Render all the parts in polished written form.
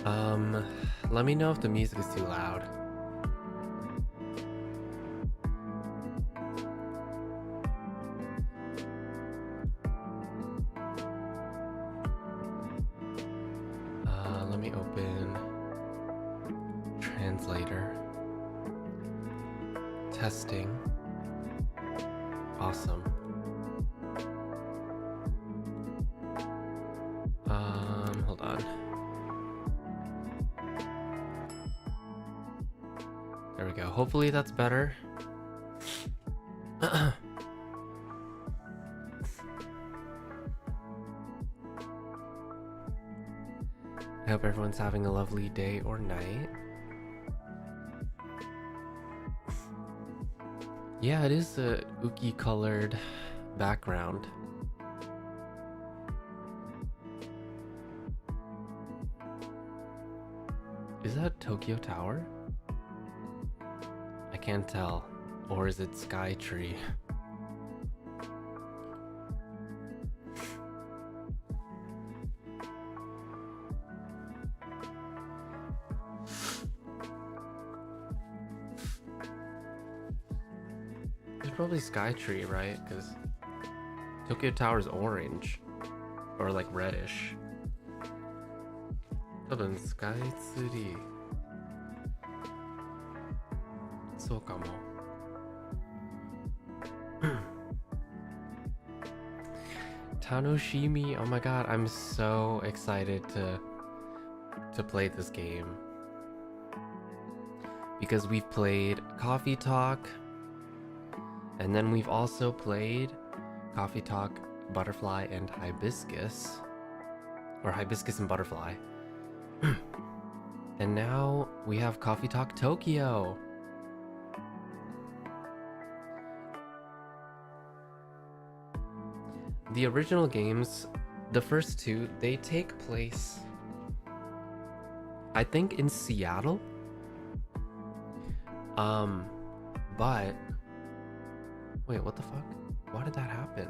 Um, Let me know if the music is too loud. Let me open translator. Testing. Awesome. Hold on. There we go. Hopefully that's better. I hope everyone's having a lovely day or night. Yeah, it is a Uki colored background. Is that Tokyo Tower? I can't tell. Or is it Sky Tree? It's probably Sky Tree, right? Because Tokyo Tower's orange. Or like reddish. Sky Tree. そうかも。Tanoshimi, oh my god, I'm so excited to play this game. Because we've played Coffee Talk, and then we've also played Coffee Talk, Butterfly, and Hibiscus. Or Hibiscus and Butterfly. And now we have Coffee Talk Tokyo. The original games, the first two, they take place, I think, in Seattle. But wait, what the fuck? Why did that happen?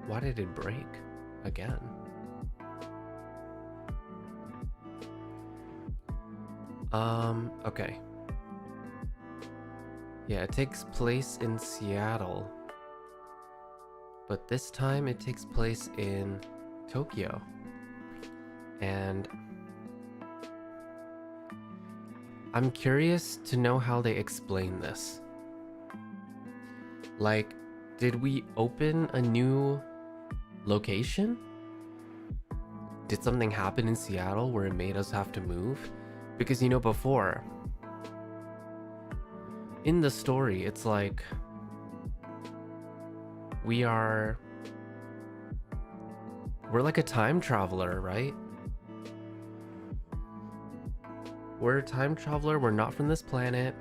Why did it break again? Okay. Yeah, it takes place in Seattle. But this time it takes place in Tokyo. And I'm curious to know how they explain this. Like, did we open a new location? Did something happen in Seattle where it made us have to move? Because, you know, before, in the story, it's like we're like a time traveler, right? We're a time traveler, we're not from this planet.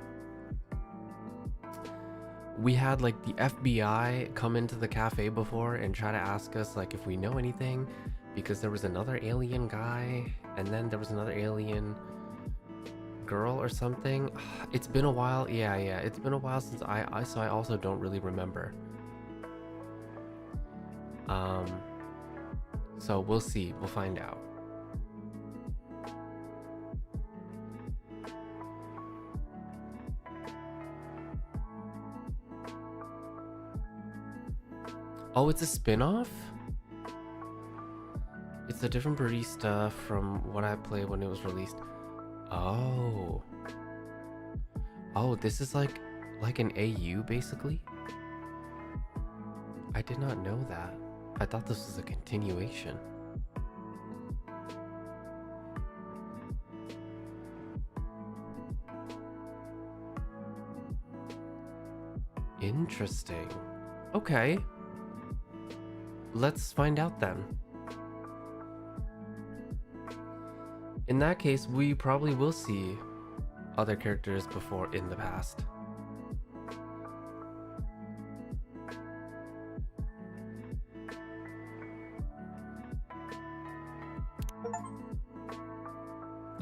We had like the FBI come into the cafe before and try to ask us like if we know anything, because there was another alien guy and then there was another alien girl or something. It's been a while. Yeah, it's been a while since so I also don't really remember. So we'll see, we'll find out. Oh, it's a spin-off? It's a different barista from what I played when it was released. Oh. Oh, this is like an AU basically? I did not know that. I thought this was a continuation. Interesting. Okay. Let's find out then. In that case, we probably will see other characters before in the past.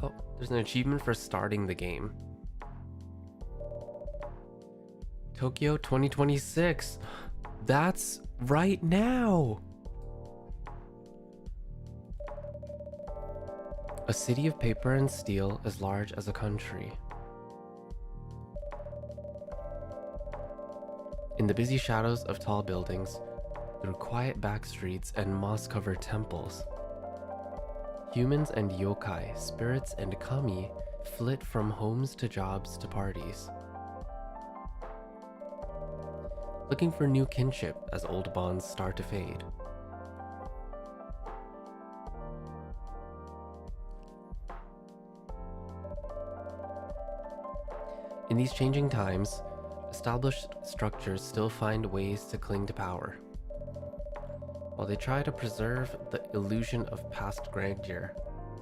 Oh, there's an achievement for starting the game. Tokyo 2026. That's right now. city of paper and steel as large as a country. In the busy shadows of tall buildings, through quiet back streets and moss-covered temples, humans and yokai, spirits and kami flit from homes to jobs to parties, looking for new kinship as old bonds start to fade. In these changing times, established structures still find ways to cling to power, while they try to preserve the illusion of past grandeur,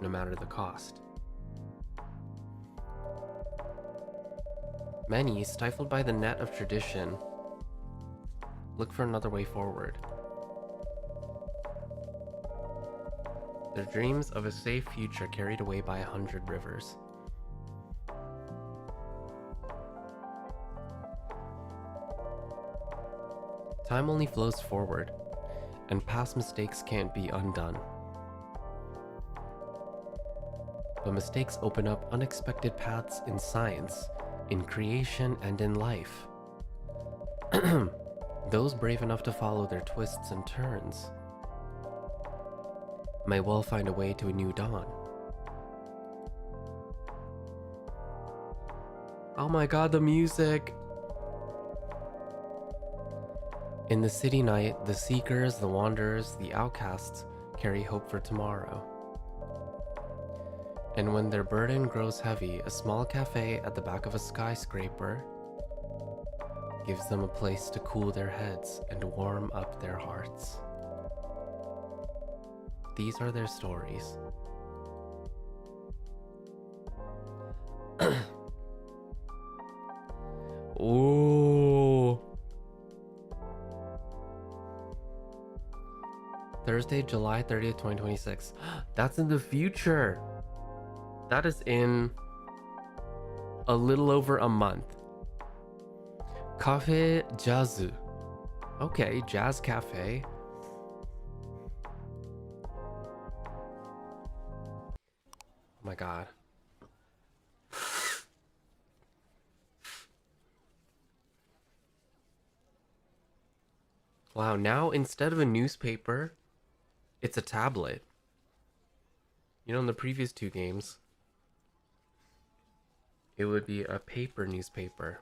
no matter the cost. Many, stifled by the net of tradition, look for another way forward. Their dreams of a safe future carried away by 100 rivers. Time only flows forward, and past mistakes can't be undone. But mistakes open up unexpected paths in science, in creation, and in life. Those brave enough to follow their twists and turns may well find a way to a new dawn. Oh my god, the music! In the city night, the seekers, the wanderers, the outcasts carry hope for tomorrow. And when their burden grows heavy, a small cafe at the back of a skyscraper gives them a place to cool their heads and warm up their hearts. These are their stories. Ooh. Thursday, July 30th, 2026. That's in the future. That is in a little over a month. Cafe Jazz. Okay, Jazz Cafe. Oh my god. Wow, now instead of a newspaper, it's a tablet. You know, in the previous two games, it would be a paper newspaper.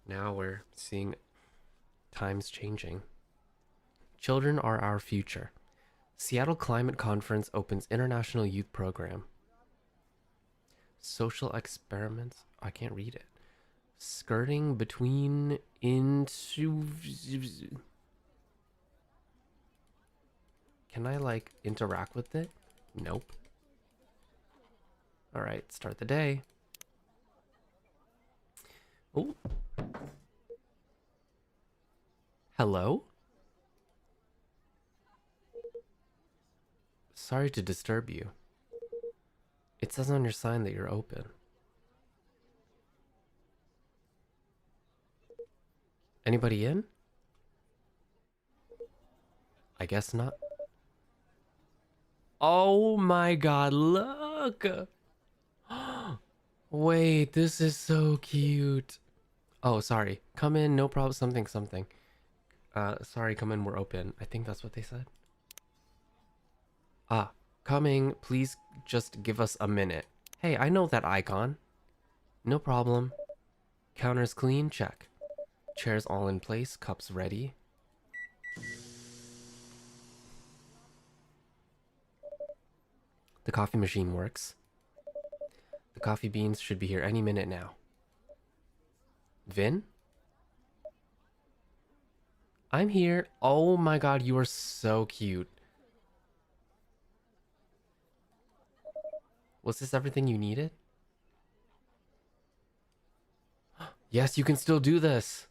Now we're seeing times changing. Children are our future. Seattle Climate Conference opens International Youth Program. Social experiments. I can't read it. Skirting between into. Can I like interact with it? Nope. All right, start the day. Oh. Hello? Sorry to disturb you. It says on your sign that you're open. Anybody in? I guess not. Oh my god, look! Wait, this is so cute. Oh, sorry. Come in, no problem. Something. Sorry, come in, we're open. I think that's what they said. Ah, coming. Please just give us a minute. Hey, I know that icon. No problem. Counter's clean, check. Chairs all in place, cups ready. The coffee machine works. The coffee beans should be here any minute now. Vin? I'm here. Oh my god, you are so cute. Was this everything you needed? Yes, you can still do this.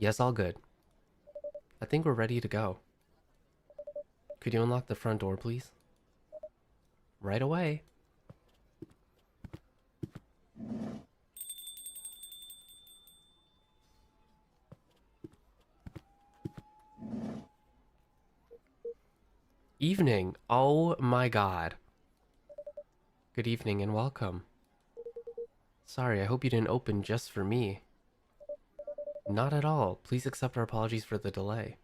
Yes, all good. I think we're ready to go. Could you unlock the front door, please? Right away. Evening. Oh my god. Good evening and welcome. Sorry, I hope you didn't open just for me. Not at all. Please accept our apologies for the delay.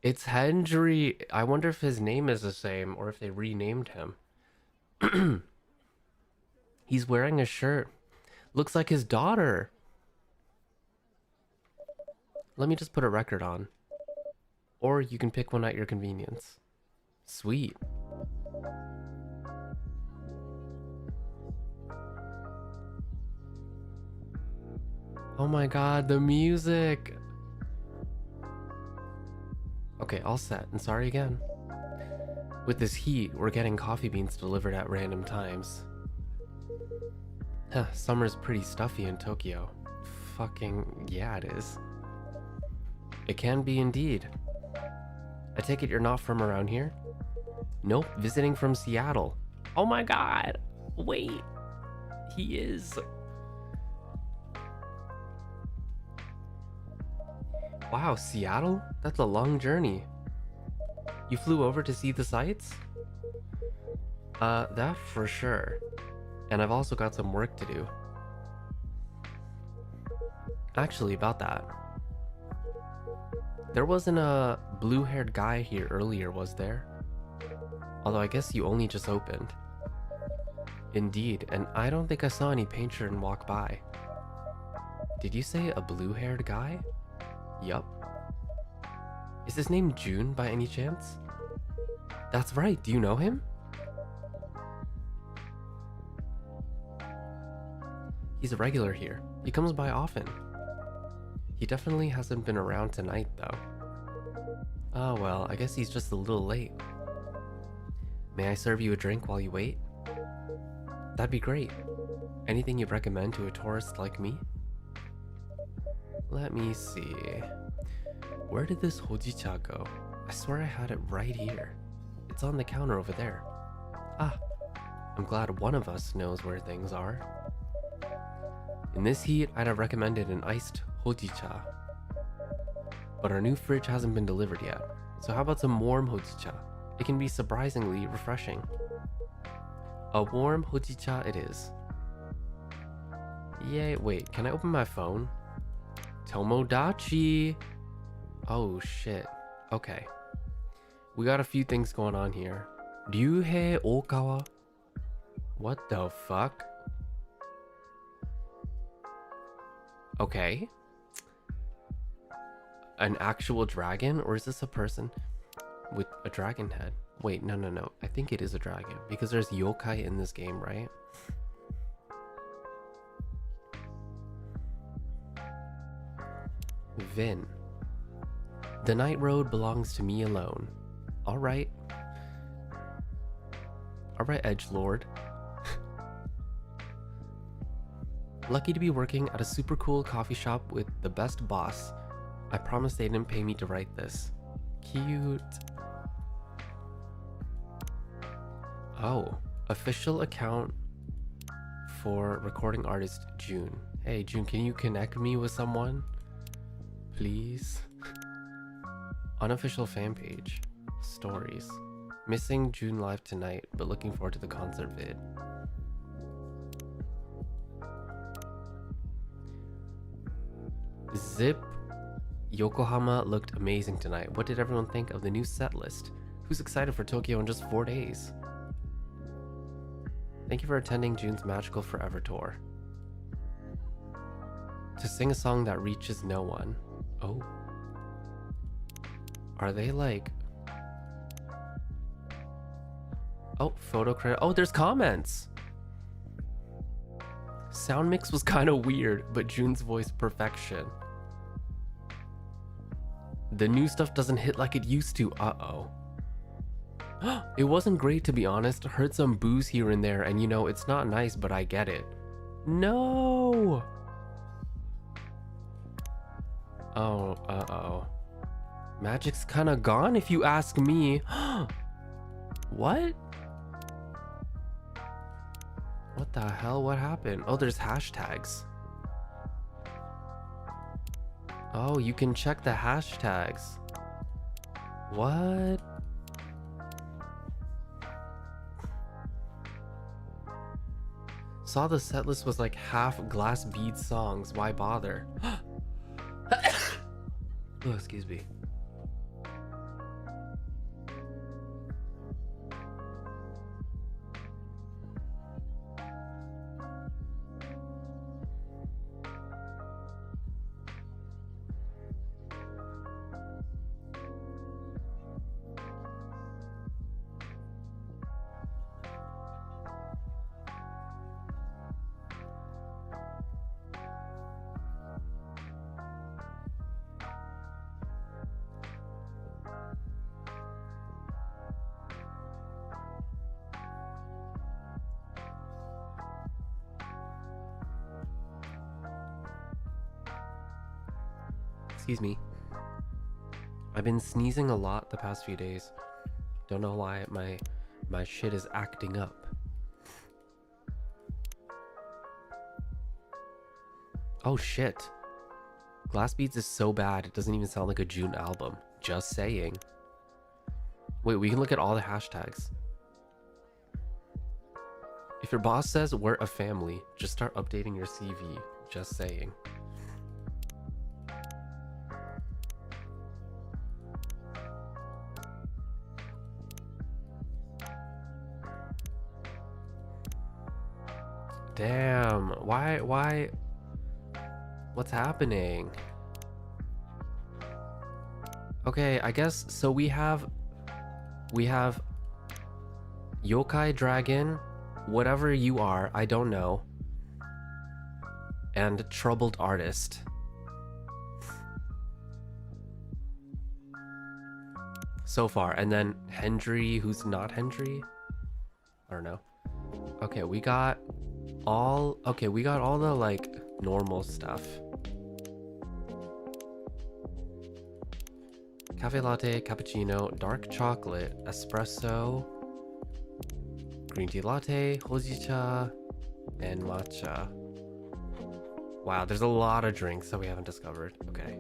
It's Henry. I wonder if his name is the same or if they renamed him. He's wearing a shirt. Looks like his daughter. Let me just put a record on. Or you can pick one at your convenience. Sweet. Oh my god, the music. Okay, all set, and sorry again. With this heat, we're getting coffee beans delivered at random times. Huh, summer's pretty stuffy in Tokyo. Fucking yeah, it is. It can be indeed. I take it you're not from around here? Nope, visiting from Seattle. Oh my god! Wait! He is. Wow, Seattle? That's a long journey. You flew over to see the sights? That for sure. And I've also got some work to do. Actually, about that. There wasn't a blue-haired guy here earlier, was there? Although I guess you only just opened. Indeed, and I don't think I saw any patron walk by. Did you say a blue-haired guy? Yup. Is his name June by any chance? That's right, do you know him? He's a regular here. He comes by often. He definitely hasn't been around tonight, though. Oh well, I guess he's just a little late. May I serve you a drink while you wait? That'd be great. Anything you'd recommend to a tourist like me? Let me see. Where did this hojicha go? I swear I had it right here. It's on the counter over there. Ah, I'm glad one of us knows where things are. In this heat, I'd have recommended an iced hojicha. But our new fridge hasn't been delivered yet. So how about some warm hojicha? It can be surprisingly refreshing. A warm hojicha it is. Yay, wait, can I open my phone? Tomodachi! Oh shit. Okay. We got a few things going on here. Ryuhei Okawa? What the fuck? Okay. An actual dragon? Or is this a person with a dragon head? Wait, no. I think it is a dragon. Because there's yokai in this game, right? Vin. The night road belongs to me alone. Alright. Alright, edgelord. Lucky to be working at a super cool coffee shop with the best boss. I promise they didn't pay me to write this. Cute. Oh, official account for recording artist June. Hey June, can you connect me with someone? Please? Unofficial fan page. Stories. Missing June live tonight, but looking forward to the concert vid. Zip. Yokohama looked amazing tonight. What did everyone think of the new set list? Who's excited for Tokyo in just 4 days? Thank you for attending June's Magical Forever tour. To sing a song that reaches no one. Oh. Are they like... Oh, photo credit. Oh, there's comments! Sound mix was kind of weird, but June's voice perfection. The new stuff doesn't hit like it used to. Uh-oh. It wasn't great, to be honest. Heard some boos here and there, and you know, it's not nice, but I get it. No! Oh, uh-oh. Magic's kind of gone if you ask me. What? What the hell? What happened? Oh, there's hashtags. Oh, you can check the hashtags. What? Saw the setlist was like half glass bead songs. Why bother? Oh, excuse me. Excuse me. I've been sneezing a lot the past few days. Don't know why my shit is acting up. Oh shit. Glass Beads is so bad it doesn't even sound like a June album. Just saying. Wait, we can look at all the hashtags. If your boss says we're a family, just start updating your CV. Just saying. Damn, why? What's happening? Okay, I guess, so we have yokai dragon, whatever you are, I don't know, and troubled artist. So far, and then Hendry, who's not Hendry? I don't know. Okay, we got all the like normal stuff. Cafe latte, cappuccino, dark chocolate, espresso, green tea latte, hojicha, and matcha. Wow, there's a lot of drinks that we haven't discovered. Okay.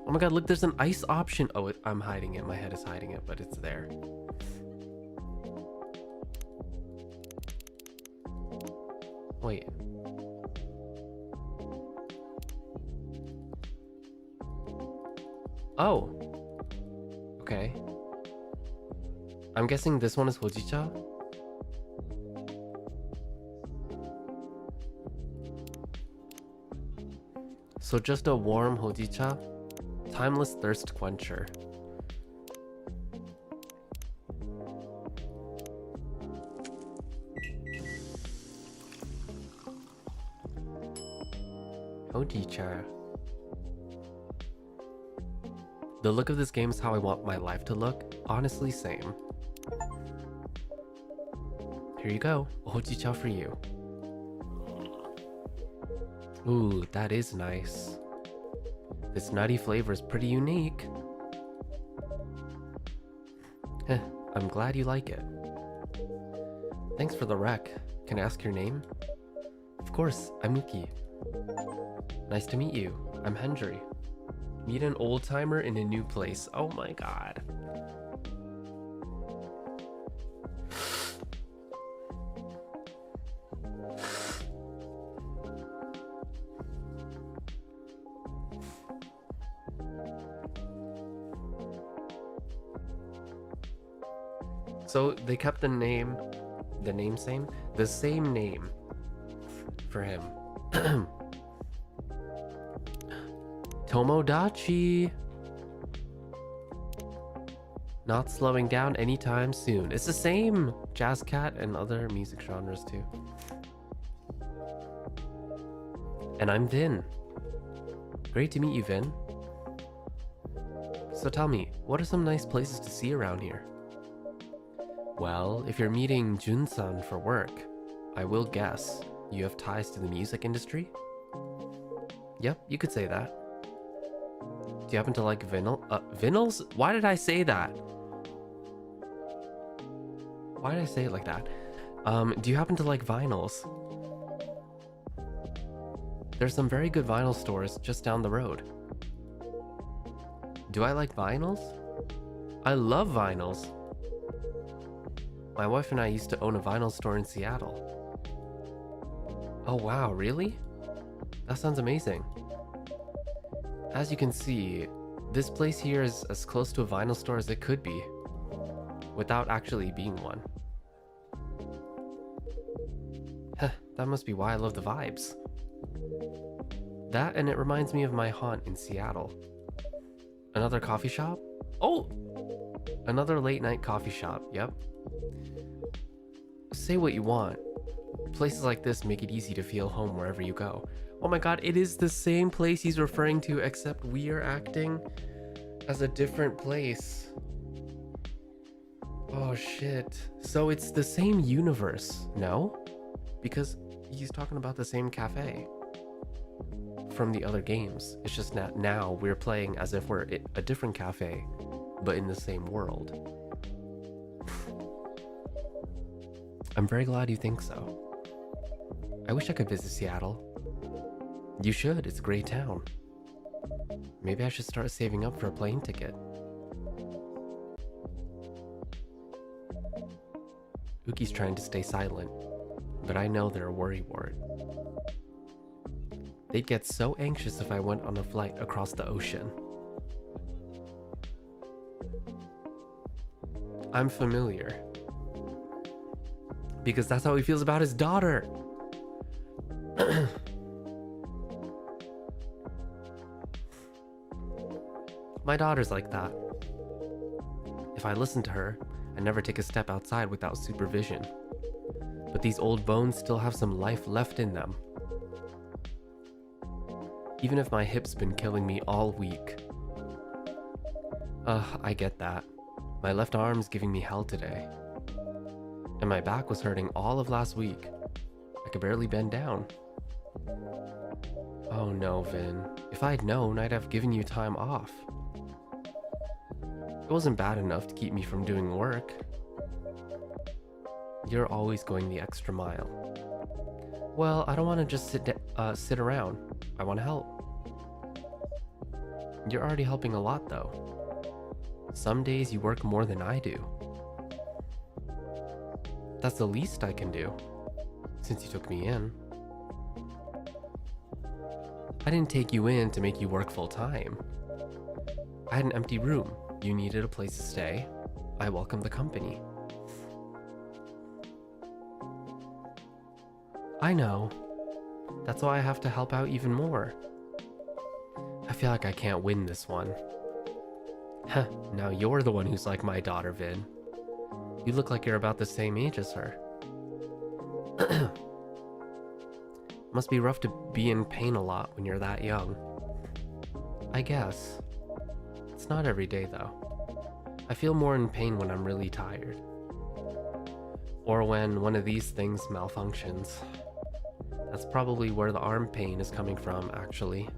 Oh my god, look, there's an ice option. Oh, I'm hiding it. My head is hiding it, but it's there. Wait. Oh. Okay. I'm guessing this one is hojicha. So just a warm hojicha. Timeless thirst quencher. Hojicha. The look of this game is how I want my life to look. Honestly, same. Here you go. Hojicha for you. Ooh, that is nice. This nutty flavor is pretty unique. Heh, I'm glad you like it. Thanks for the rec. Can I ask your name? Of course, I'm Uki. Nice to meet you. I'm Hendry. Meet an old timer in a new place. Oh my god. So they kept the same name for him. Tomodachi. Not slowing down anytime soon. It's the same jazz cat and other music genres too. And I'm Vin. Great to meet you, Vin. So tell me, what are some nice places to see around here? Well, if you're meeting Jun-san for work, I will guess you have ties to the music industry? Yep, you could say that. you happen to like vinyls? Why did I say that? Why did I say it like that? Do you happen to like vinyls? There's some very good vinyl stores just down the road. Do I like vinyls? I love vinyls. My wife and I used to own a vinyl store in Seattle. Oh wow, really? That sounds amazing. As you can see, this place here is as close to a vinyl store as it could be, without actually being one. Heh, that must be why I love the vibes. That, and it reminds me of my haunt in Seattle. Another coffee shop? Oh! Another late night coffee shop, yep. Say what you want. Places like this make it easy to feel home wherever you go. Oh my god, it is the same place he's referring to, except we are acting as a different place. Oh shit. So it's the same universe, no? Because he's talking about the same cafe from the other games. It's just that now we're playing as if we're a different cafe, but in the same world. I'm very glad you think so. I wish I could visit Seattle. You should, it's a great town. Maybe I should start saving up for a plane ticket. Uki's trying to stay silent, but I know they're a worrywart. They'd get so anxious if I went on a flight across the ocean. I'm familiar. Because that's how he feels about his daughter. My daughter's like that. If I listen to her, I never take a step outside without supervision. But these old bones still have some life left in them. Even if my hip's been killing me all week. I get that. My left arm's giving me hell today. And my back was hurting all of last week. I could barely bend down. Oh no, Vin. If I'd known, I'd have given you time off. It wasn't bad enough to keep me from doing work. You're always going the extra mile. Well, I don't want to just sit around. I want to help. You're already helping a lot, though. Some days you work more than I do. That's the least I can do, since you took me in. I didn't take you in to make you work full time. I had an empty room. You needed a place to stay. I welcomed the company. I know. That's why I have to help out even more. I feel like I can't win this one. Heh, now you're the one who's like my daughter, Vin. You look like you're about the same age as her. Must be rough to be in pain a lot when you're that young. I guess. It's not every day though. I feel more in pain when I'm really tired. Or when one of these things malfunctions. That's probably where the arm pain is coming from, actually.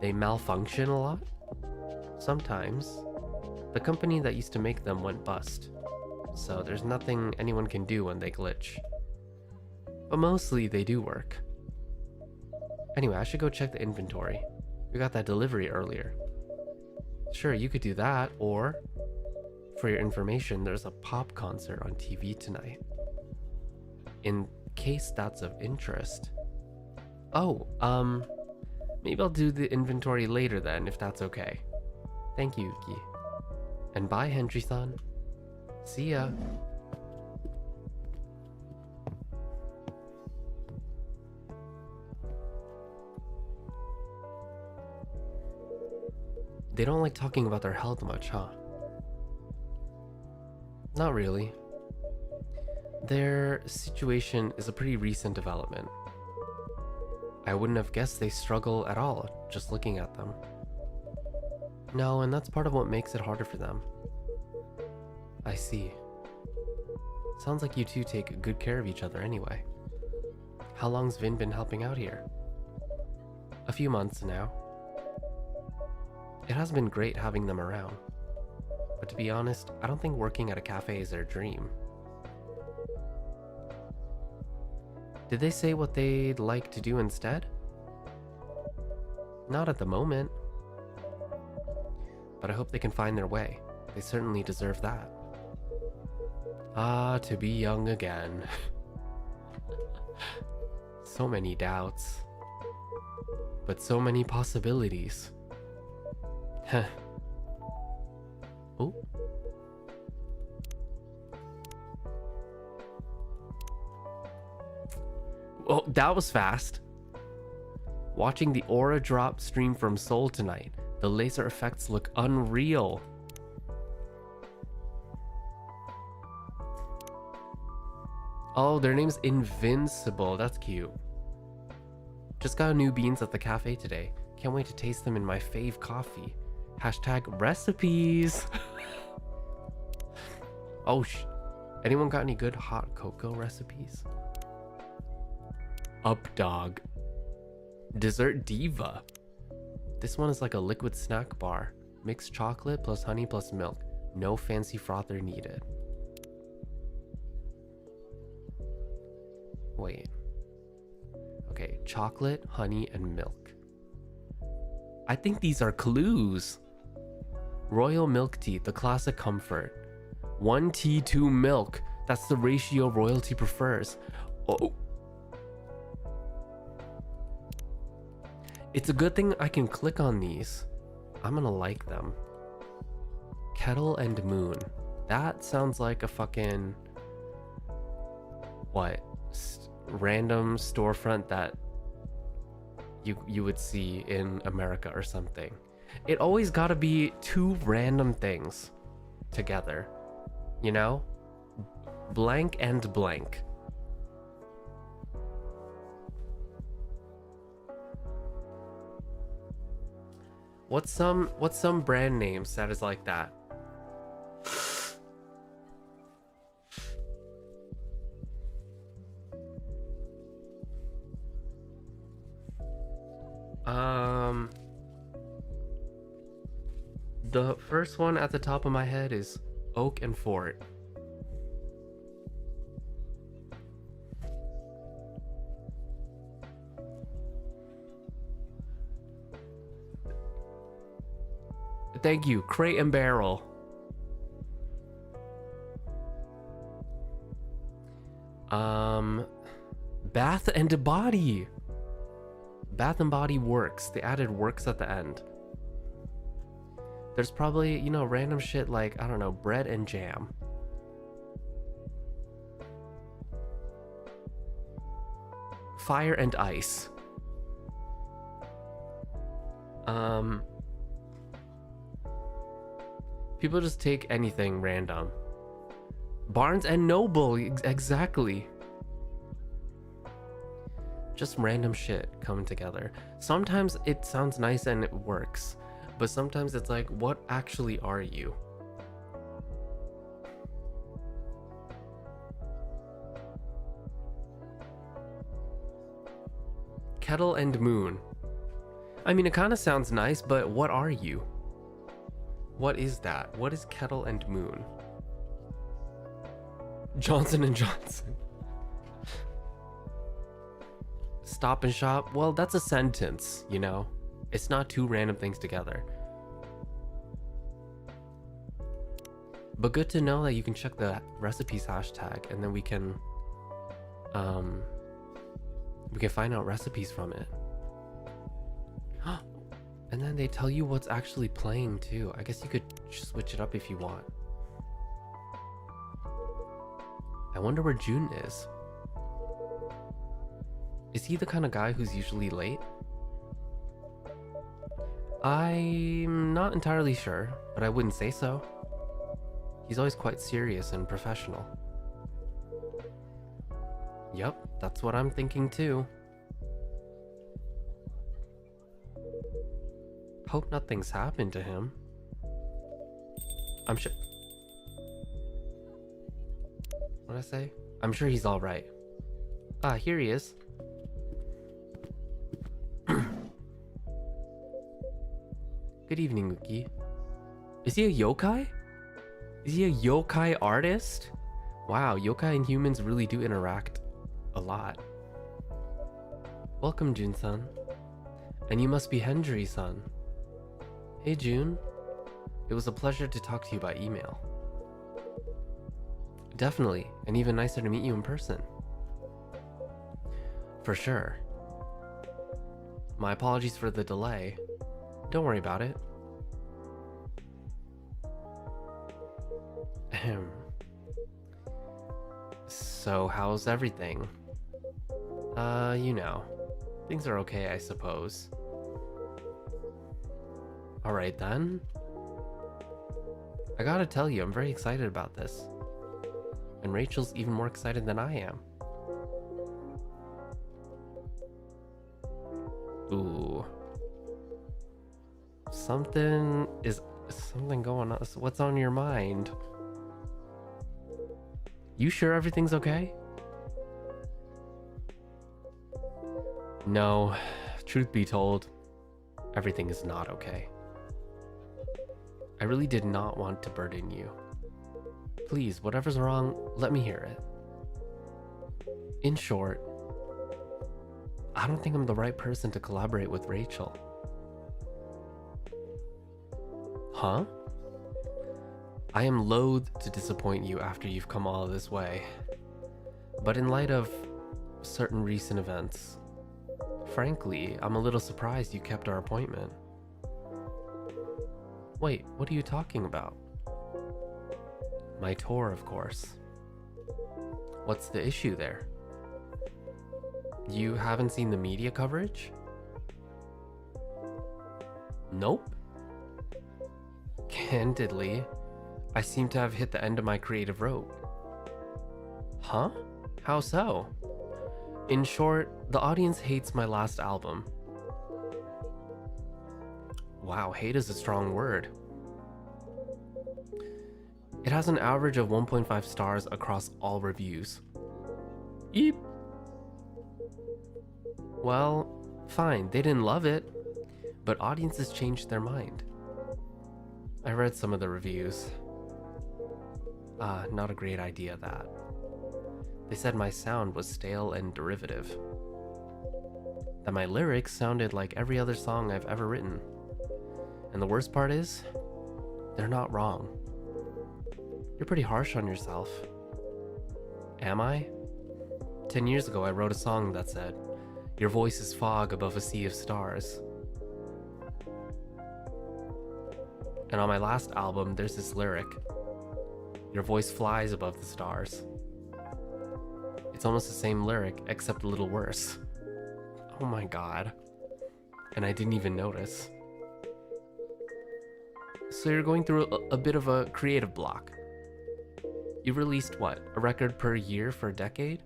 They malfunction a lot? Sometimes. The company that used to make them went bust, so there's nothing anyone can do when they glitch. But mostly they do work. Anyway, I should go check the inventory. We got that delivery earlier. Sure, you could do that, or for your information, there's a pop concert on TV tonight. In case that's of interest. Oh, maybe I'll do the inventory later then, if that's okay. Thank you, Yuki. And bye, Henry-san. See ya. They don't like talking about their health much, huh? Not really. Their situation is a pretty recent development. I wouldn't have guessed they struggle at all, just looking at them. No, and that's part of what makes it harder for them. I see. Sounds like you two take good care of each other anyway. How long's Vin been helping out here? A few months now. It has been great having them around. But to be honest, I don't think working at a cafe is their dream. Did they say what they'd like to do instead? Not at the moment. But I hope they can find their way. They certainly deserve that. Ah, to be young again. So many doubts. But so many possibilities. Heh. Oh. Oh, that was fast. Watching the aura drop stream from Seoul tonight. The laser effects look unreal. Oh, their name's Invincible. That's cute. Just got new beans at the cafe today. Can't wait to taste them in my fave coffee. Hashtag recipes. Oh, anyone got any good hot cocoa recipes? Up dog. Dessert diva. This one is like a liquid snack bar. Mixed chocolate plus honey plus milk. No fancy frother needed. Wait. Okay, chocolate, honey, and milk. I think these are clues. Royal milk tea, the classic comfort. 1 tea, 2 milk. That's the ratio royalty prefers. Oh. It's a good thing I can click on these. I'm gonna like them. Kettle and Moon. That sounds like a fucking... what? Random storefront that you would see in America or something. It always gotta be two random things together. You know? Blank and blank. What's some brand names that is like that? The first one at the top of my head is Oak and Fort. Thank you, Crate and Barrel. Bath and Body. Bath and Body Works. They added works at the end. There's probably, you know, random shit like, I don't know, bread and jam. Fire and Ice. People just take anything random. Barnes and Noble, exactly. Just random shit coming together. Sometimes it sounds nice and it works, but sometimes it's like, what actually are you? Kettle and Moon. I mean, it kind of sounds nice, but what are you? What is that? What is Kettle and Moon? Johnson and Johnson. Stop and Shop. Well, that's a sentence, you know? It's not two random things together. But good to know that you can check the recipes hashtag and then we can find out recipes from it. And then they tell you what's actually playing too. I guess you could switch it up if you want. I wonder where June is. Is he the kind of guy who's usually late? I'm not entirely sure, but I wouldn't say so. He's always quite serious and professional. Yep, that's what I'm thinking too. Hope nothing's happened to him. I'm sure... What'd I say? I'm sure he's alright. Ah, here he is. Good evening, Uki. Is he a yokai? Is he a yokai artist? Wow, yokai and humans really do interact a lot. Welcome, Jun-san. And you must be Hendry-san. Hey, June. It was a pleasure to talk to you by email. Definitely, and even nicer to meet you in person. For sure. My apologies for the delay. Don't worry about it. Ahem. So, how's everything? You know. Things are okay, I suppose. Alright then. I gotta tell you, I'm very excited about this. And Rachel's even more excited than I am. Ooh. Something going on. What's on your mind? You sure everything's okay? No, truth be told, everything is not okay. I really did not want to burden you. Please, whatever's wrong, let me hear it. In short, I don't think I'm the right person to collaborate with Rachel. Huh? I am loath to disappoint you after you've come all this way. But in light of certain recent events, frankly, I'm a little surprised you kept our appointment. Wait, what are you talking about? My tour, of course. What's the issue there? You haven't seen the media coverage? Nope. Candidly, I seem to have hit the end of my creative rope. Huh? How so? In short, the audience hates my last album. Wow, hate is a strong word. It has an average of 1.5 stars across all reviews. Eep. Well, fine, they didn't love it, but audiences changed their mind. I read some of the reviews. Not a great idea, that. They said my sound was stale and derivative. That my lyrics sounded like every other song I've ever written. And the worst part is, they're not wrong. You're pretty harsh on yourself. Am I? 10 years ago, I wrote a song that said, "Your voice is fog above a sea of stars." And on my last album, there's this lyric, "Your voice flies above the stars." It's almost the same lyric, except a little worse. Oh my god. And I didn't even notice. So you're going through a bit of a creative block. You released what, a record per year for a decade?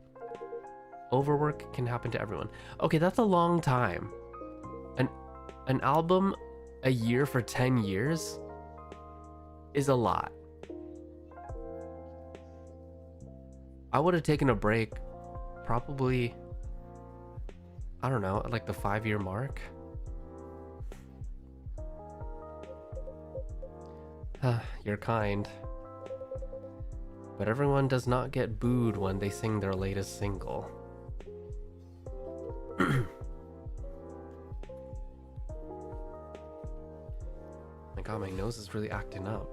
Overwork can happen to everyone. Okay, that's a long time. An album a year for 10 years is a lot. I would have taken a break probably, I don't know, at like the 5-year mark. You're kind. But everyone does not get booed when they sing their latest single. My god, my nose is really acting up.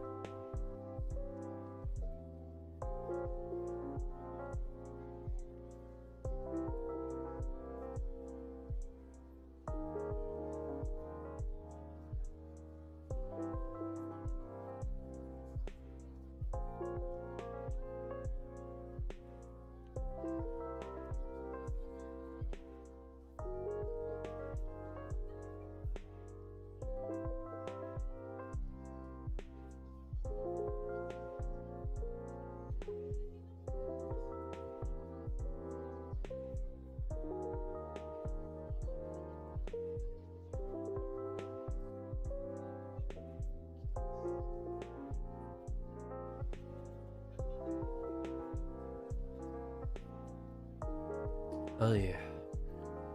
Oh yeah.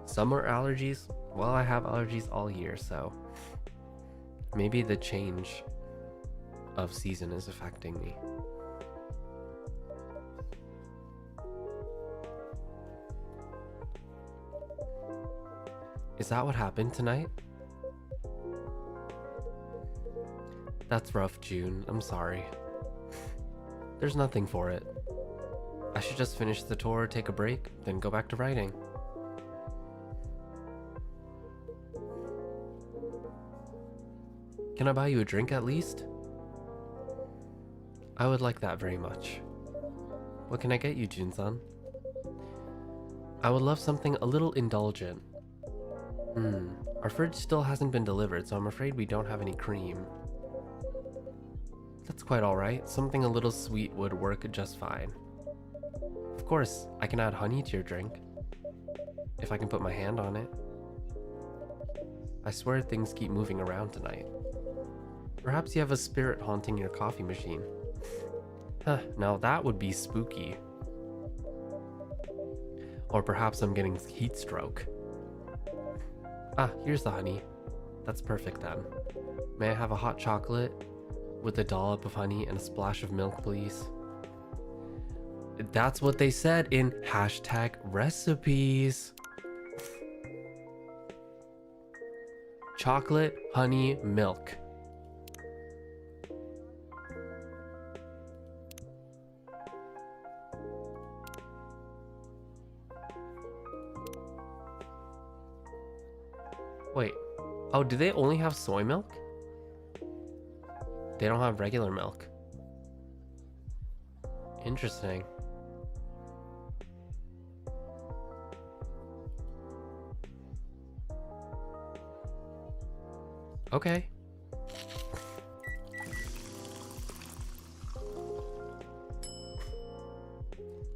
Summer allergies? Well, I have allergies all year, so Maybe the change of season is affecting me. Is that what happened tonight? That's rough, June. I'm sorry. There's nothing for it. I should just finish the tour, take a break, then go back to writing. Can I buy you a drink at least? I would like that very much. What can I get you, Jun-san? I would love something a little indulgent. Our fridge still hasn't been delivered, so I'm afraid we don't have any cream. That's quite alright. Something a little sweet would work just fine. Of course, I can add honey to your drink. If I can put my hand on it. I swear things keep moving around tonight. Perhaps you have a spirit haunting your coffee machine. Huh, now that would be spooky. Or perhaps I'm getting heat stroke. Ah, here's the honey. That's perfect then. May I have a hot chocolate with a dollop of honey and a splash of milk, please? That's what they said in #recipes. Chocolate, honey, milk. Wait, oh, do they only have soy milk? They don't have regular milk. Interesting. Okay.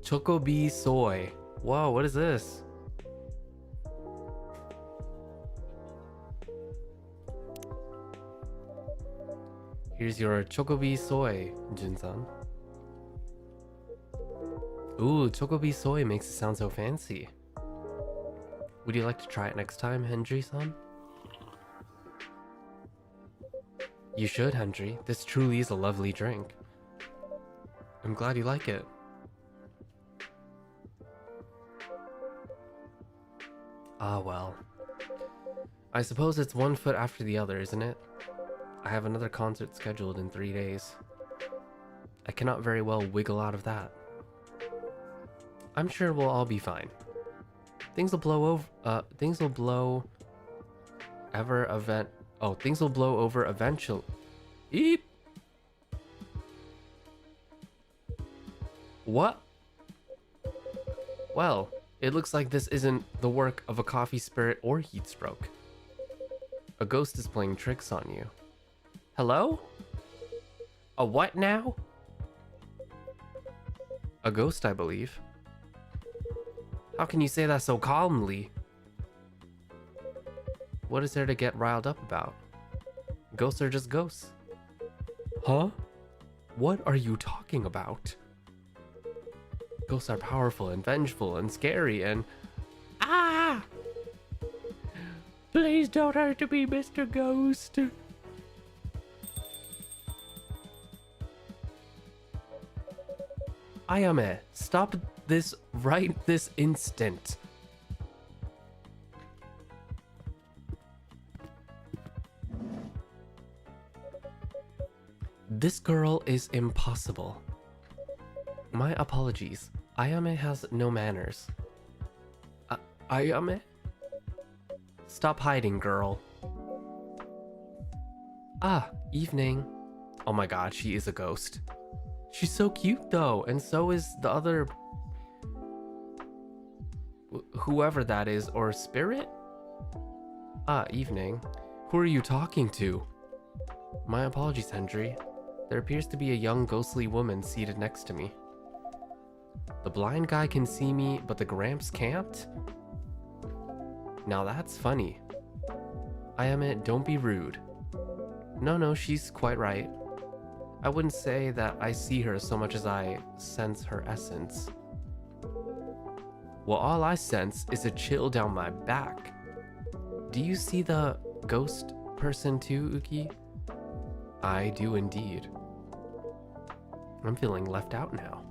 Choco bee soy. Whoa, what is this? Here's your Chocobi soy, Jun-san. Ooh, Chocobi soy makes it sound so fancy. Would you like to try it next time, Hendry-san? You should, Hendry. This truly is a lovely drink. I'm glad you like it. Ah, well. I suppose it's one foot after the other, isn't it? I have another concert scheduled in 3 days. I cannot very well wiggle out of that. I'm sure we'll all be fine. Things will blow over. Things will blow over eventually. Eep. What? Well, it looks like this isn't the work of a coffee spirit or heat stroke. A ghost is playing tricks on you. Hello? A what now? A ghost, I believe. How can you say that so calmly? What is there to get riled up about? Ghosts are just ghosts. Huh? What are you talking about? Ghosts are powerful and vengeful and scary and... Ah! Please don't hurt me, Mr. Ghost. Ayame, stop this right this instant. This girl is impossible. My apologies. Ayame has no manners. Ayame? Stop hiding, girl. Ah, evening. Oh my god, she is a ghost. She's so cute though, and so is the other... whoever that is, or spirit? Ah, evening. Who are you talking to? My apologies, Hendry. There appears to be a young ghostly woman seated next to me. The blind guy can see me, but the Gramps can't? Now that's funny. Ayame, don't be rude. No, she's quite right. I wouldn't say that I see her so much as I sense her essence. Well, all I sense is a chill down my back. Do you see the ghost person too, Uki? I do indeed. I'm feeling left out now.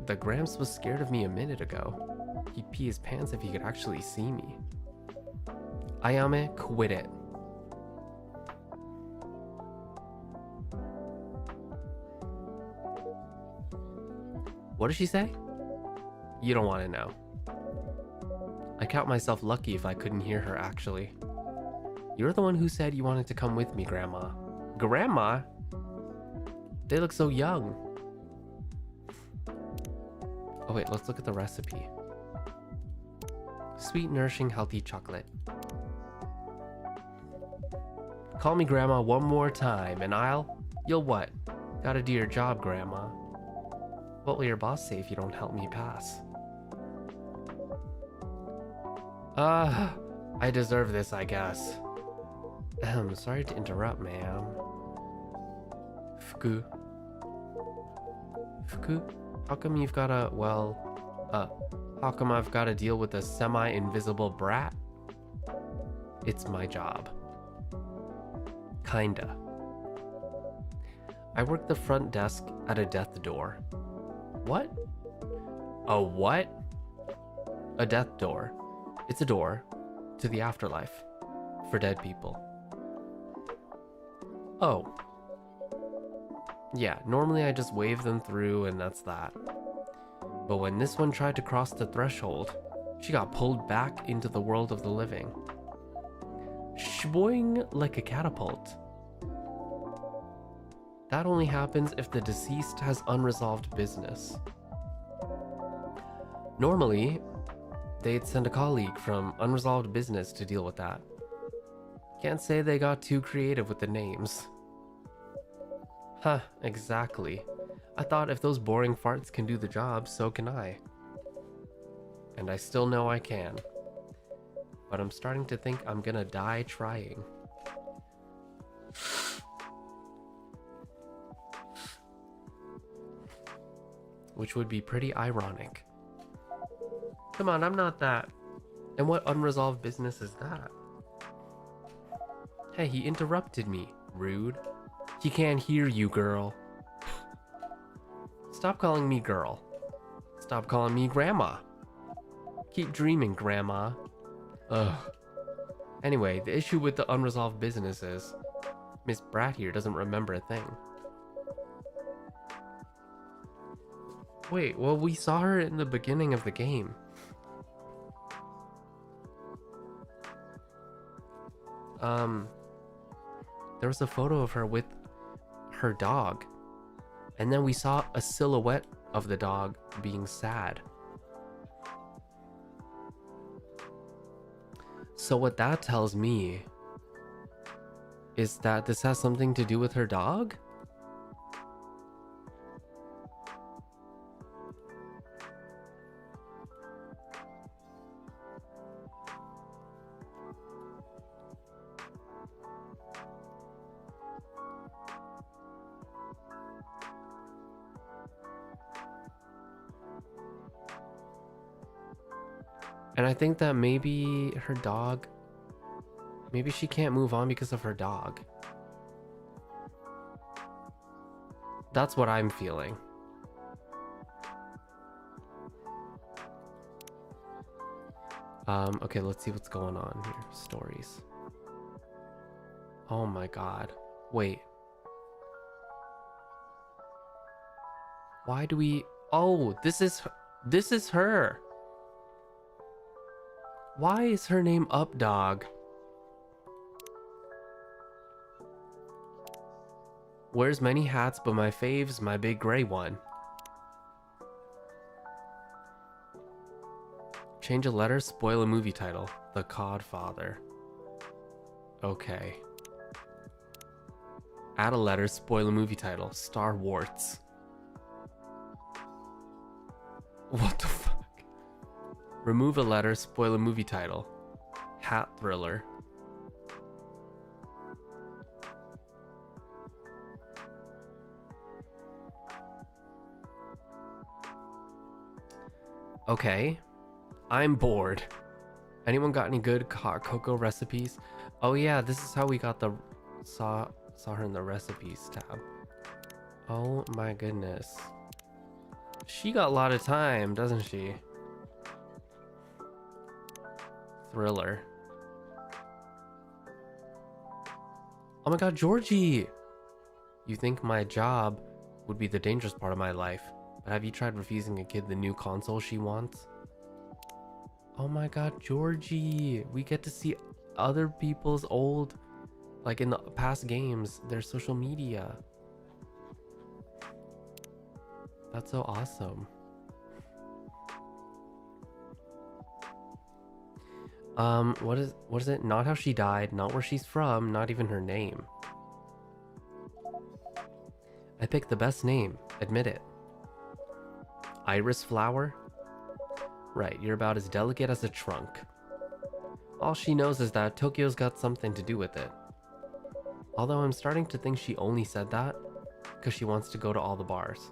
The Gramps was scared of me a minute ago. He'd pee his pants if he could actually see me. Ayame, quit it. What did she say? You don't want to know. I count myself lucky if I couldn't hear her, actually. You're the one who said you wanted to come with me, Grandma. Grandma? They look so young. Oh wait, let's look at the recipe. Sweet, nourishing, healthy chocolate. Call me Grandma one more time and you'll what? Gotta do your job, Grandma. What will your boss say if you don't help me pass? I deserve this, I guess. Sorry to interrupt, ma'am. Fuku. Fuku? How come you've gotta, how come I've gotta deal with a semi-invisible brat? It's my job. Kinda. I work the front desk at a death door. What? A what? A death door. It's a door to the afterlife for dead people. Oh. Yeah, normally I just wave them through and that's that. But when this one tried to cross the threshold, she got pulled back into the world of the living. Shboing like a catapult. That only happens if the deceased has unresolved business. Normally, they'd send a colleague from unresolved business to deal with that. Can't say they got too creative with the names. Huh, exactly. I thought if those boring farts can do the job, so can I. And I still know I can. But I'm starting to think I'm gonna die trying. Which would be pretty ironic. Come on, I'm not that. And what unresolved business is that? Hey, he interrupted me. Rude. He can't hear you, girl. Stop calling me girl. Stop calling me grandma. Keep dreaming, grandma. Ugh. Anyway, the issue with the unresolved business is Miss Brat here doesn't remember a thing. Wait, well, we saw her in the beginning of the game. There was a photo of her with her dog. And then we saw a silhouette of the dog being sad. So what that tells me is that this has something to do with her dog? And I think that maybe her dog, maybe she can't move on because of her dog. That's what I'm feeling. Okay, let's see what's going on here. Stories. Oh my god. Wait. Why do we... Oh, this is her. Why is her name Updog? Wears many hats, but my fave's my big gray one. Change a letter, spoil a movie title. The Codfather. Okay. Add a letter, spoil a movie title. Star Warts. What the fuck? Remove a letter, spoil a movie title. Hat Thriller. Okay. I'm bored. Anyone got any good hot cocoa recipes? Oh yeah, this is how we got the Saw her in the recipes tab. Oh my goodness. She got a lot of time, doesn't she? Thriller. Oh my god, Georgie! You think my job would be the dangerous part of my life, but have you tried refusing a kid the new console she wants? Oh my god, Georgie! We get to see other people's old, like in the past games, their social media. That's so awesome. What is it? Not how she died, not where she's from, not even her name. I picked the best name, admit it. Iris flower? Right, you're about as delicate as a trunk. All she knows is that Tokyo's got something to do with it. Although I'm starting to think she only said that because she wants to go to all the bars.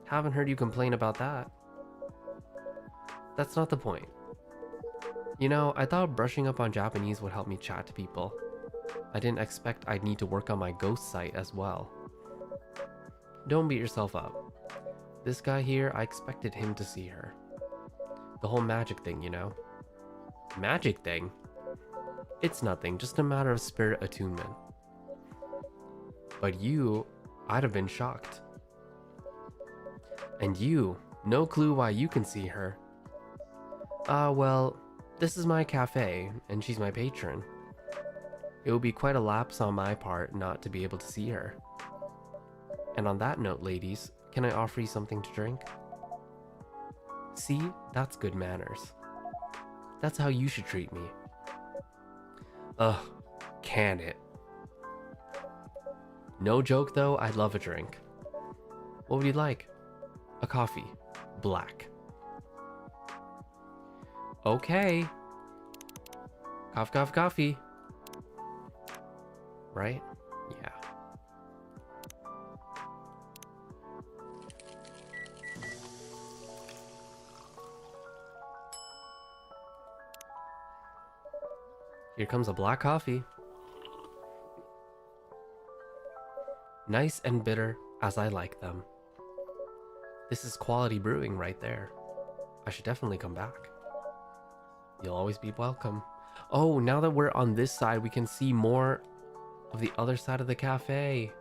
Haven't heard you complain about that. That's not the point. You know, I thought brushing up on Japanese would help me chat to people. I didn't expect I'd need to work on my ghost site as well. Don't beat yourself up. This guy here, I expected him to see her. The whole magic thing, you know? Magic thing? It's nothing, just a matter of spirit attunement. But you, I'd have been shocked. And you, no clue why you can see her. Well, this is my cafe, and she's my patron. It would be quite a lapse on my part not to be able to see her. And on that note, ladies, can I offer you something to drink? See, that's good manners. That's how you should treat me. Ugh, can it? No joke though, I'd love a drink. What would you like? A coffee. Black. Okay. Coffee. Right? Yeah. Here comes a black coffee. Nice and bitter as I like them. This is quality brewing right there. I should definitely come back. You'll always be welcome. Oh, now that we're on this side, we can see more of the other side of the cafe.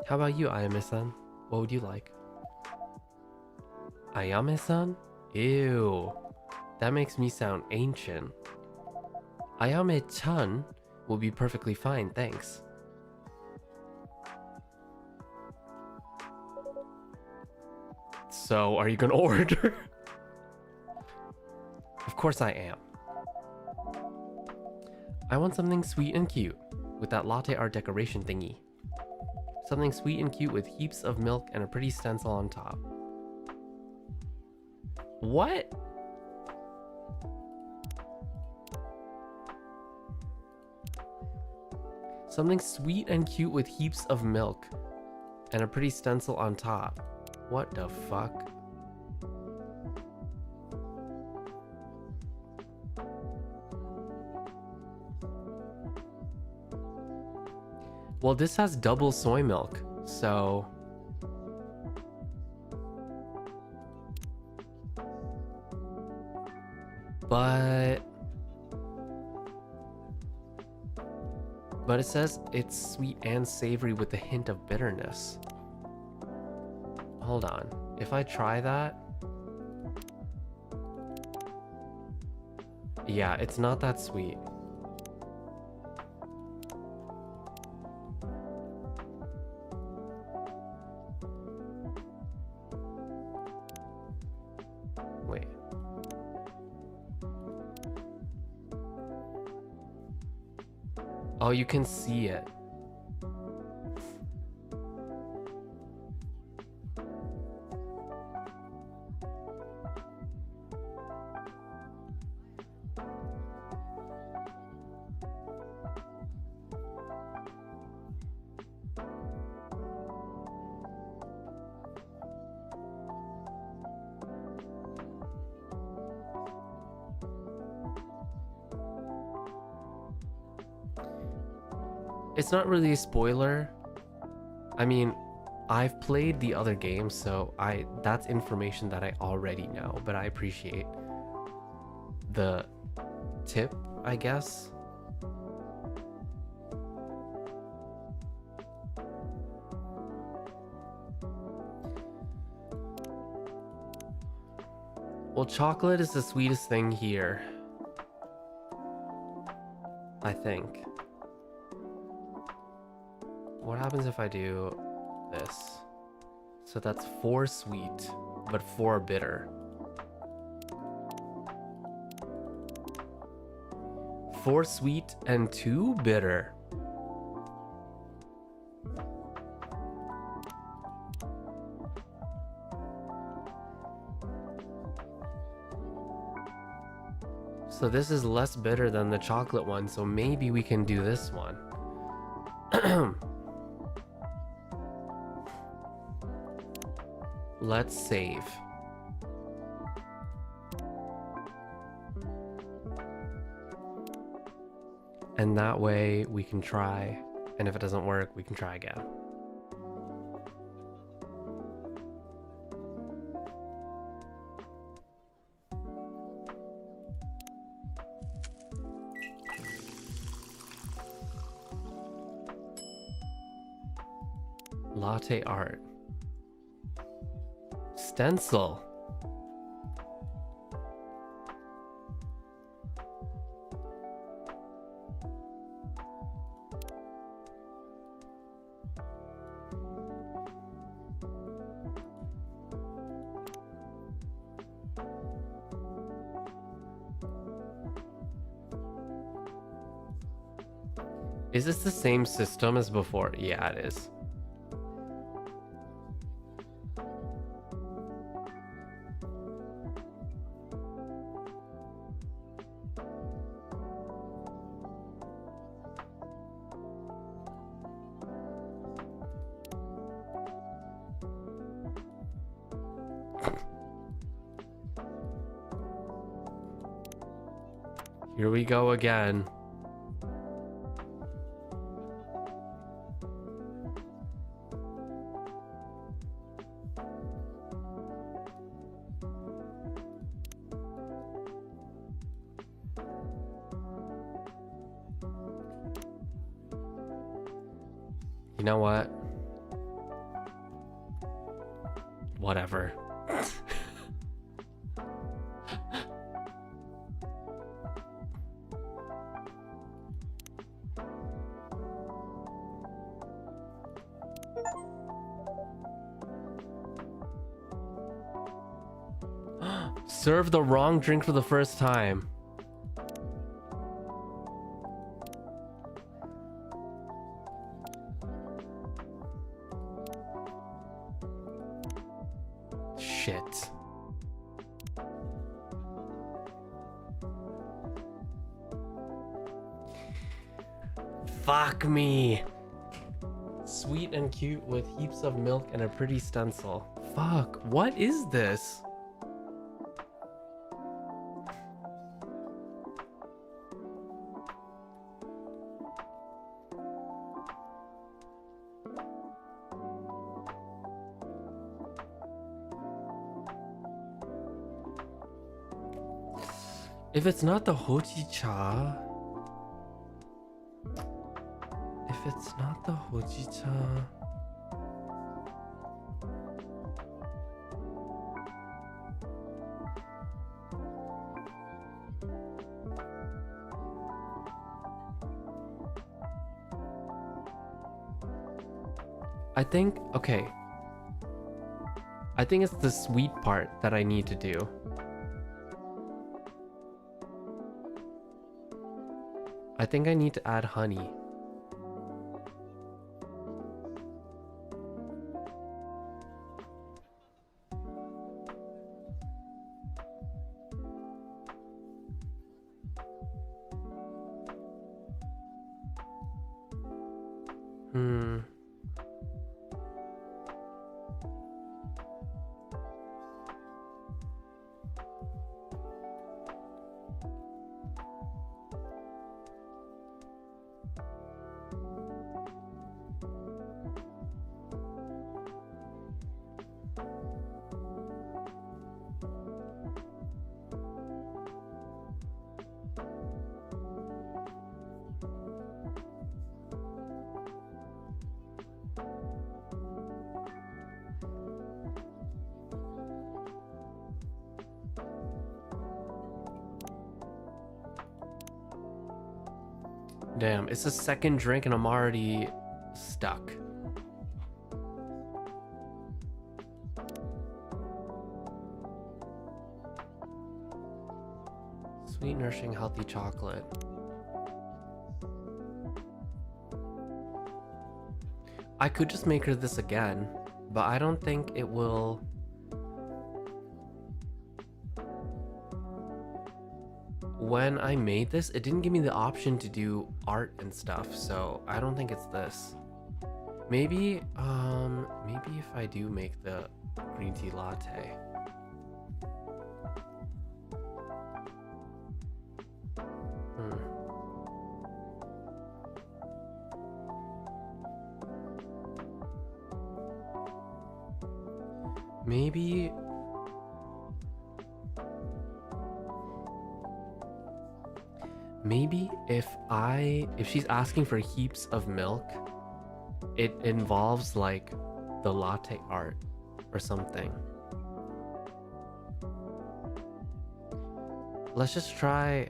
How about you, Ayame-san? What would you like? Ayame-san? Ew. That makes me sound ancient. Ayame-chan will be perfectly fine, thanks. So, are you gonna order? Of course I am. I want something sweet and cute, with that latte art decoration thingy. Something sweet and cute with heaps of milk and a pretty stencil on top. What? Something sweet and cute with heaps of milk and a pretty stencil on top. What the fuck? Well, this has double soy milk, so... But it says it's sweet and savory with a hint of bitterness. Hold on. If I try that... Yeah, it's not that sweet. Wait. Oh, you can see it. It's not really a spoiler. I mean, I've played the other games, so that's information that I already know, but I appreciate the tip, I guess. Well, chocolate is the sweetest thing here, I think. What happens if I do this? So that's 4 sweet, but 4 bitter. 4 sweet and 2 bitter. So this is less bitter than the chocolate one, so maybe we can do this one. Let's save. And that way we can try, and if it doesn't work, we can try again. Latte art. Stencil. Is this the same system as before? Yeah, it is. Here we go again. You know what? Whatever. Serve the wrong drink for the first time. Shit. Fuck me. Sweet and cute with heaps of milk and a pretty stencil. Fuck, what is this? If it's not the hojicha, if it's not the hojicha, I think, okay, I think it's the sweet part that I need to do. I think I need to add honey. Damn, it's the second drink and I'm already stuck. Sweet, nourishing, healthy chocolate. I could just make her this again, but I don't think it will. When I made this, it didn't give me the option to do art and stuff, so I don't think it's this. Maybe if I do make the green tea latte. Maybe if she's asking for heaps of milk, it involves like the latte art or something. Let's just try.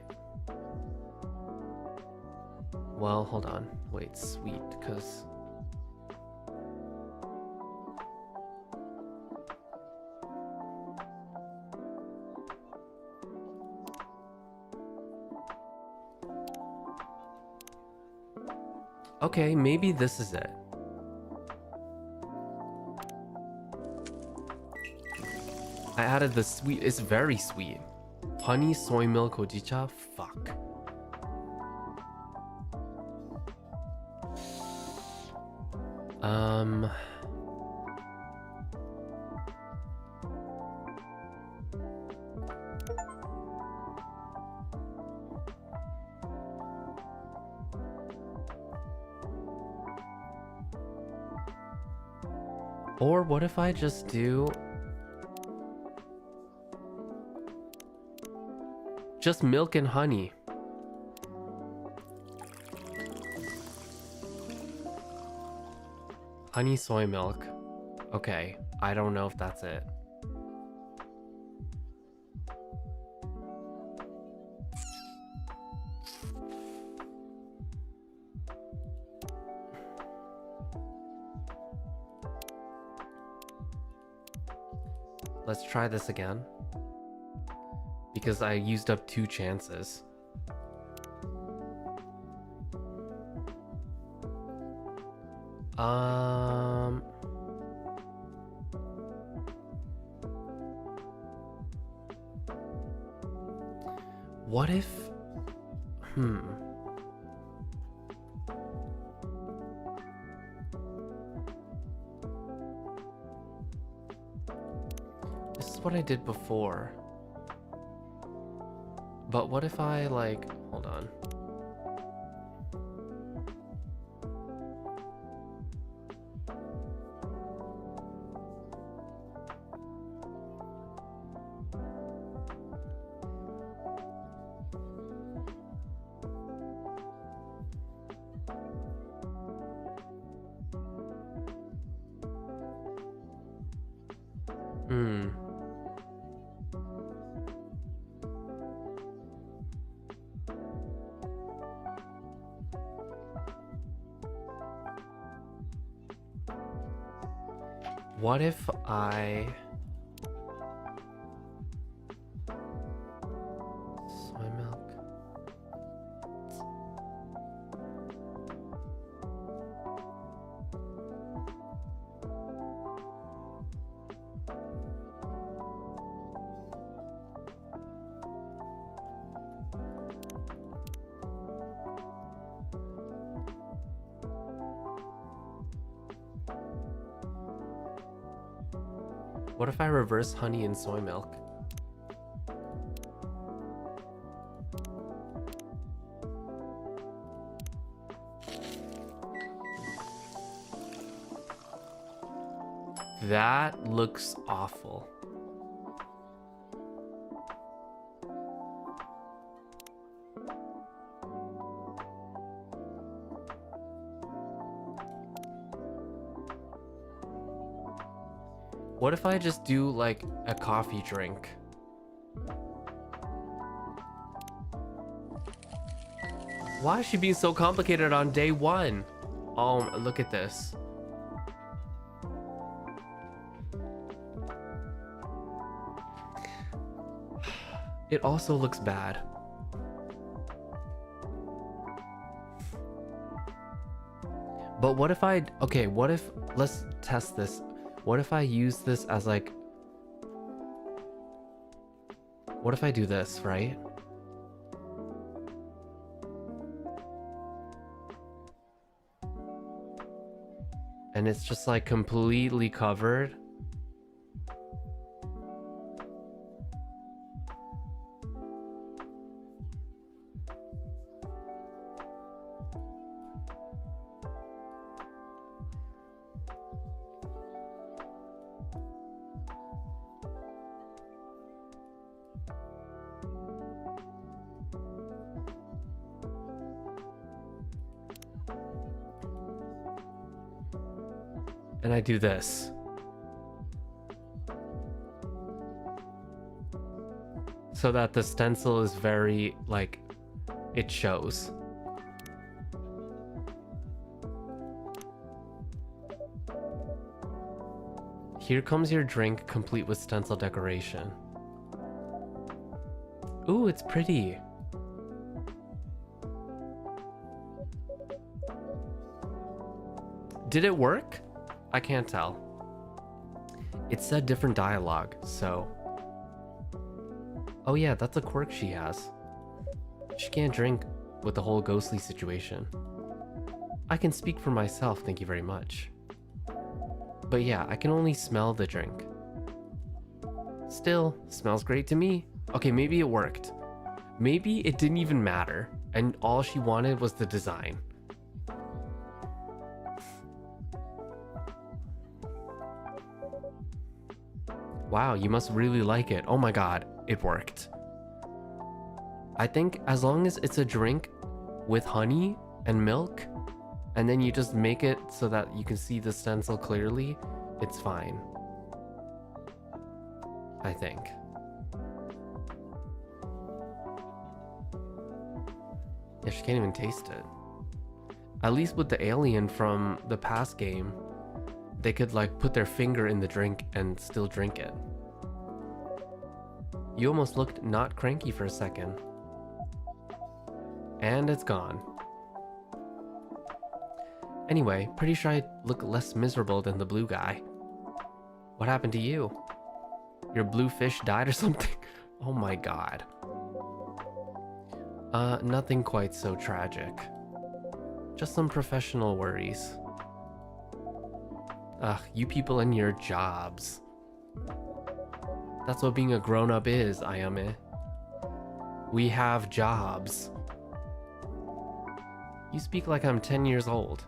Well, hold on. Wait, sweet, because okay, maybe this is it. I added the sweet. It's very sweet. Honey, soy milk, hojicha. Fuck. Or what if I just do just milk and honey? Honey, soy milk. Okay, I don't know if that's it. Let's try this again. Because I used up 2 chances. What if... This is what I did before. But what if I, like... Hold on. What if I... Soy milk. What if I reverse honey and soy milk? That looks awful. What if I just do like a coffee drink? Why is she being so complicated on day one? Oh, look at this. It also looks bad. But what if okay, what if, let's test this. What if I use this as like, what if I do this, right? And it's just like completely covered. And I do this. So that the stencil is very, like, it shows. Here comes your drink, complete with stencil decoration. Ooh, it's pretty. Did it work? I can't tell. It said different dialogue, so... Oh yeah, that's a quirk she has. She can't drink with the whole ghostly situation. I can speak for myself, thank you very much. But yeah, I can only smell the drink. Still, smells great to me. Okay, maybe it worked. Maybe it didn't even matter, and all she wanted was the design. Wow, you must really like it. Oh my god, it worked. I think as long as it's a drink with honey and milk, and then you just make it so that you can see the stencil clearly, it's fine. I think. Yeah, she can't even taste it. At least with the alien from the past game, they could like put their finger in the drink and still drink it. You almost looked not cranky for a second. And it's gone. Anyway, pretty sure I look less miserable than the blue guy. What happened to you? Your blue fish died or something? Oh my god. Nothing quite so tragic. Just some professional worries. Ugh, you people and your jobs. That's what being a grown-up is, Ayame. We have jobs. You speak like I'm 10 years old.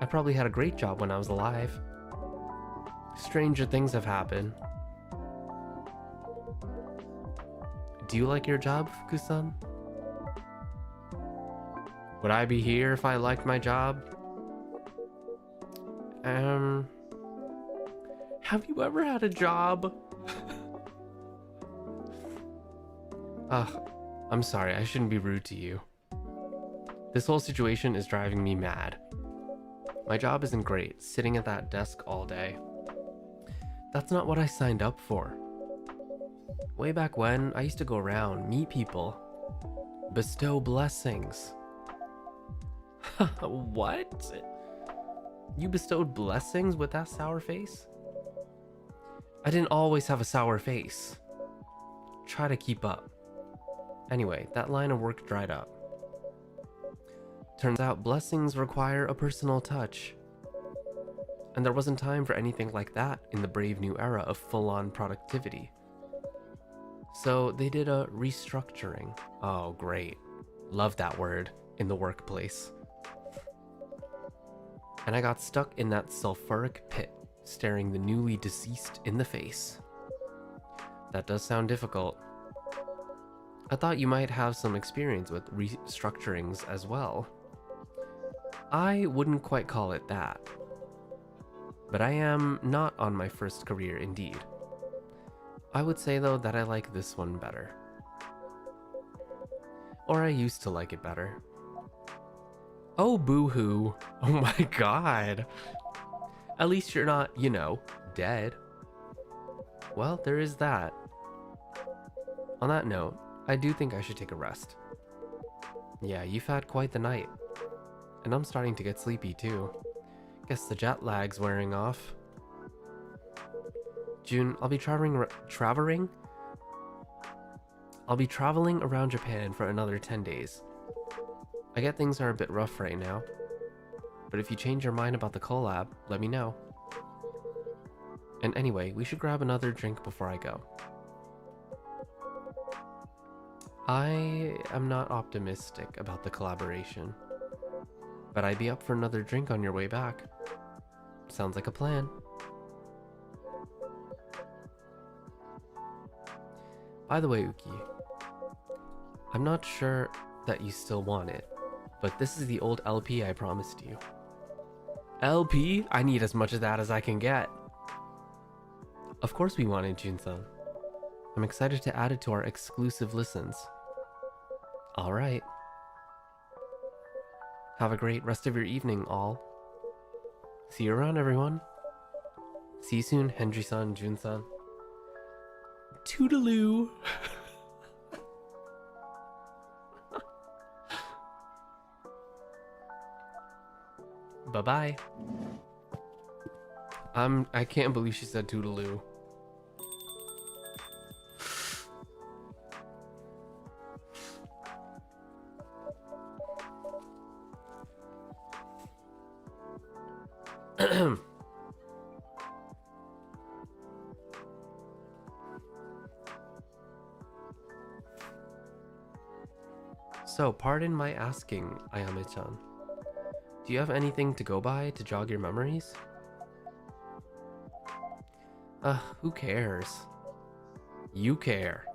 I probably had a great job when I was alive. Stranger things have happened. Do you like your job, Fuku-san? Would I be here if I liked my job? Have you ever had a job? Ugh, I'm sorry, I shouldn't be rude to you. This whole situation is driving me mad. My job isn't great, sitting at that desk all day. That's not what I signed up for. Way back when, I used to go around, meet people, bestow blessings. What? You bestowed blessings with that sour face? I didn't always have a sour face. Try to keep up. Anyway, that line of work dried up. Turns out blessings require a personal touch. And there wasn't time for anything like that in the brave new era of full-on productivity. So they did a restructuring. Oh, great. Love that word in the workplace. And I got stuck in that sulfuric pit, staring the newly deceased in the face. That does sound difficult. I thought you might have some experience with restructurings as well. I wouldn't quite call it that. But I am not on my first career indeed. I would say though that I like this one better. Or I used to like it better. Oh, boo-hoo. Oh my god. At least you're not, you know, dead. Well, there is that. On that note, I do think I should take a rest. Yeah, you've had quite the night. And I'm starting to get sleepy too. Guess the jet lag's wearing off. June, I'll be traveling around Japan for another 10 days. I get things are a bit rough right now. But if you change your mind about the collab, let me know. And anyway, we should grab another drink before I go. I am not optimistic about the collaboration, but I'd be up for another drink on your way back. Sounds like a plan. By the way, Uki, I'm not sure that you still want it, but this is the old LP I promised you. LP? I need as much of that as I can get. Of course we want it, Jun-san. I'm excited to add it to our exclusive listens. Alright. Have a great rest of your evening, all. See you around, everyone. See you soon, Hendry-san, Jun-san. Toodaloo! Bye-bye. I can't believe she said toodaloo. So, pardon my asking, Ayame-chan. Do you have anything to go by to jog your memories? Who cares? You care.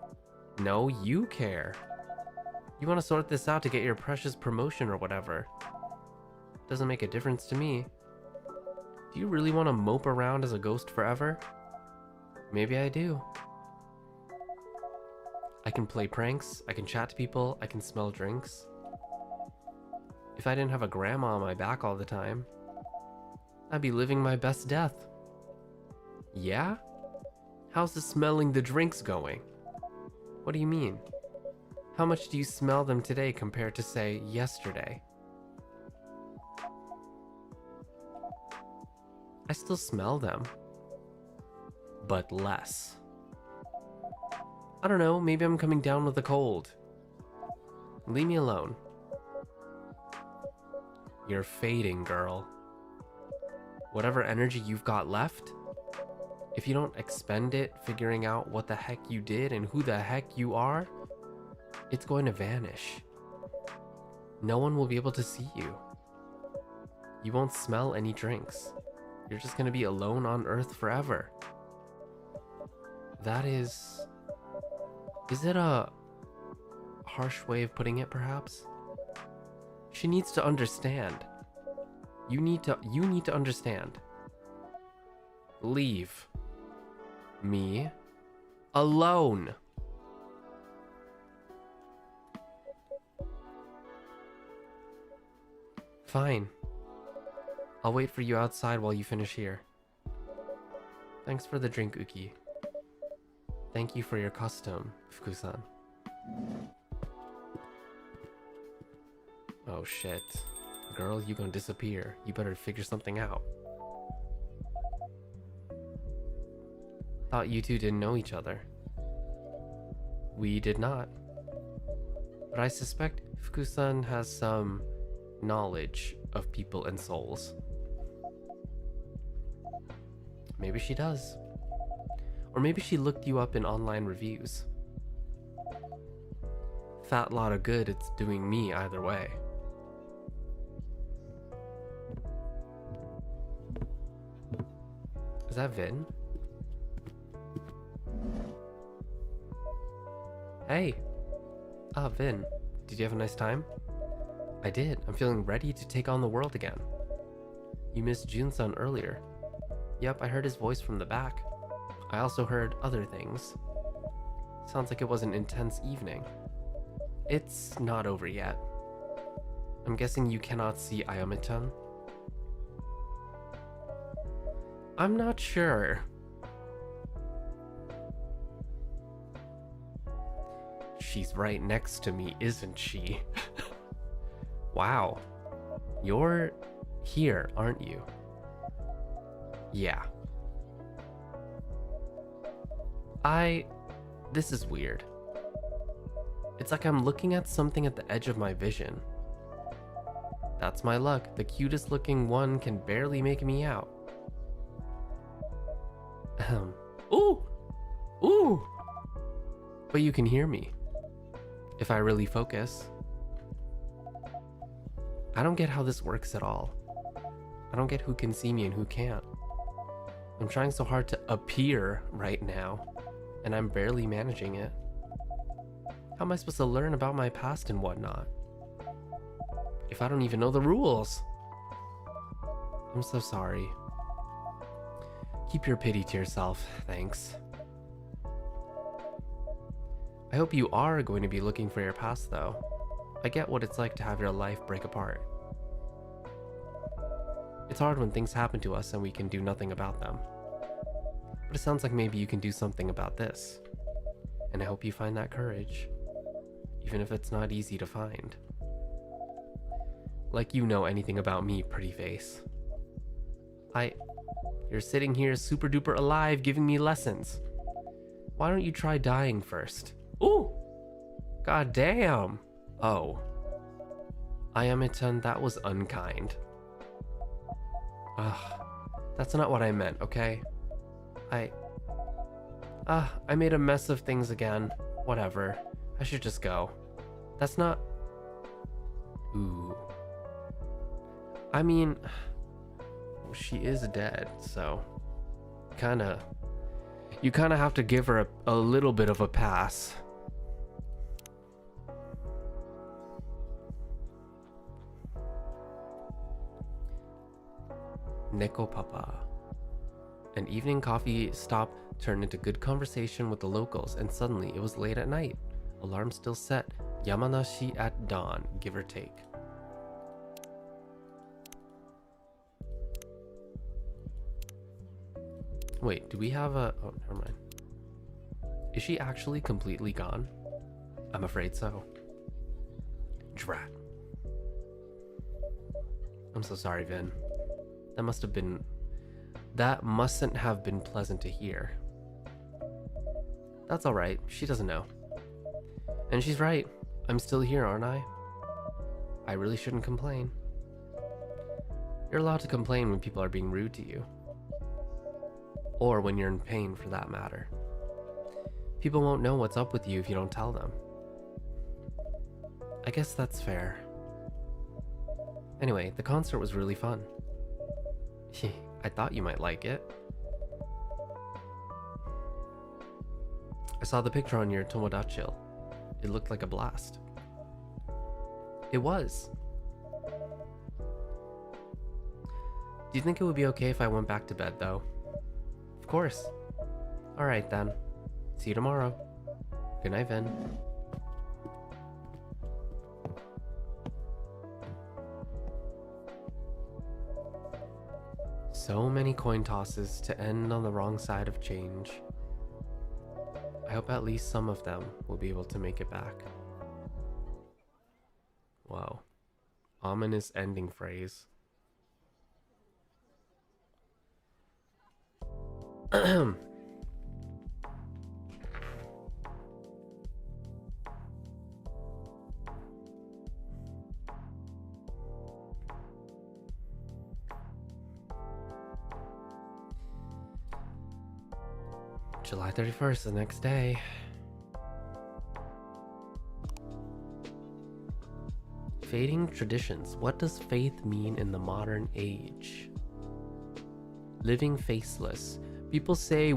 No, you care. You want to sort this out to get your precious promotion or whatever. Doesn't make a difference to me. Do you really want to mope around as a ghost forever? Maybe I do. I can play pranks, I can chat to people, I can smell drinks. If I didn't have a grandma on my back all the time, I'd be living my best death. Yeah? How's the smelling the drinks going? What do you mean? How much do you smell them today compared to, say, yesterday? I still smell them, but less. I don't know, maybe I'm coming down with a cold. Leave me alone. You're fading, girl. Whatever energy you've got left, if you don't expend it figuring out what the heck you did and who the heck you are, it's going to vanish. No one will be able to see you. You won't smell any drinks. You're just going to be alone on Earth forever. That is it a harsh way of putting it, perhaps? She needs to understand. You need to understand. Leave me alone. Fine. I'll wait for you outside while you finish here. Thanks for the drink, Uki. Thank you for your custom, Fuku-san. Oh shit. Girl, you gonna disappear. You better figure something out. Thought you two didn't know each other. We did not. But I suspect Fuku-san has some knowledge of people and souls. Maybe she does. Or maybe she looked you up in online reviews. Fat lot of good it's doing me either way. Is that Vin? Hey! Ah, Vin. Did you have a nice time? I did. I'm feeling ready to take on the world again. You missed Jun-san earlier. Yep, I heard his voice from the back. I also heard other things. Sounds like it was an intense evening. It's not over yet. I'm guessing you cannot see Ayame-chan. I'm not sure. She's right next to me, isn't she? Wow. You're here, aren't you? Yeah. This is weird. It's like I'm looking at something at the edge of my vision. That's my luck. The cutest looking one can barely make me out. Ooh! Ooh! But you can hear me. If I really focus. I don't get how this works at all. I don't get who can see me and who can't. I'm trying so hard to appear right now, and I'm barely managing it. How am I supposed to learn about my past and whatnot if I don't even know the rules? I'm so sorry. Keep your pity to yourself, thanks. I hope you are going to be looking for your past though. I get what it's like to have your life break apart. It's hard when things happen to us and we can do nothing about them. But it sounds like maybe you can do something about this. And I hope you find that courage. Even if it's not easy to find. Like you know anything about me, pretty face. You're sitting here super duper alive giving me lessons. Why don't you try dying first? Ooh! God damn! Oh. Ayame-chan, that was unkind. Ugh. That's not what I meant, okay? I made a mess of things again. Whatever. I should just go. That's not... Ooh. I mean... She is dead, so... You kinda have to give her a little bit of a pass. Neko Papa. An evening coffee stop turned into good conversation with the locals, and suddenly it was late at night. Alarm still set. Yamanashi at dawn, give or take. Wait, do we have a... Oh, never mind. Is she actually completely gone? I'm afraid so. Drat. I'm so sorry, Vin. That mustn't have been pleasant to hear. That's alright, she doesn't know. And she's right, I'm still here, aren't I? I really shouldn't complain. You're allowed to complain when people are being rude to you. Or when you're in pain, for that matter. People won't know what's up with you if you don't tell them. I guess that's fair. Anyway, the concert was really fun. I thought you might like it. I saw the picture on your Tomodachi. It looked like a blast. It was. Do you think it would be okay if I went back to bed, though? Of course. Alright then. See you tomorrow. Good night, Vin. So many coin tosses to end on the wrong side of change. I hope at least some of them will be able to make it back. Wow. Ominous ending phrase. July 31st, the next day. Fading traditions. What does faith mean in the modern age? Living faceless. People say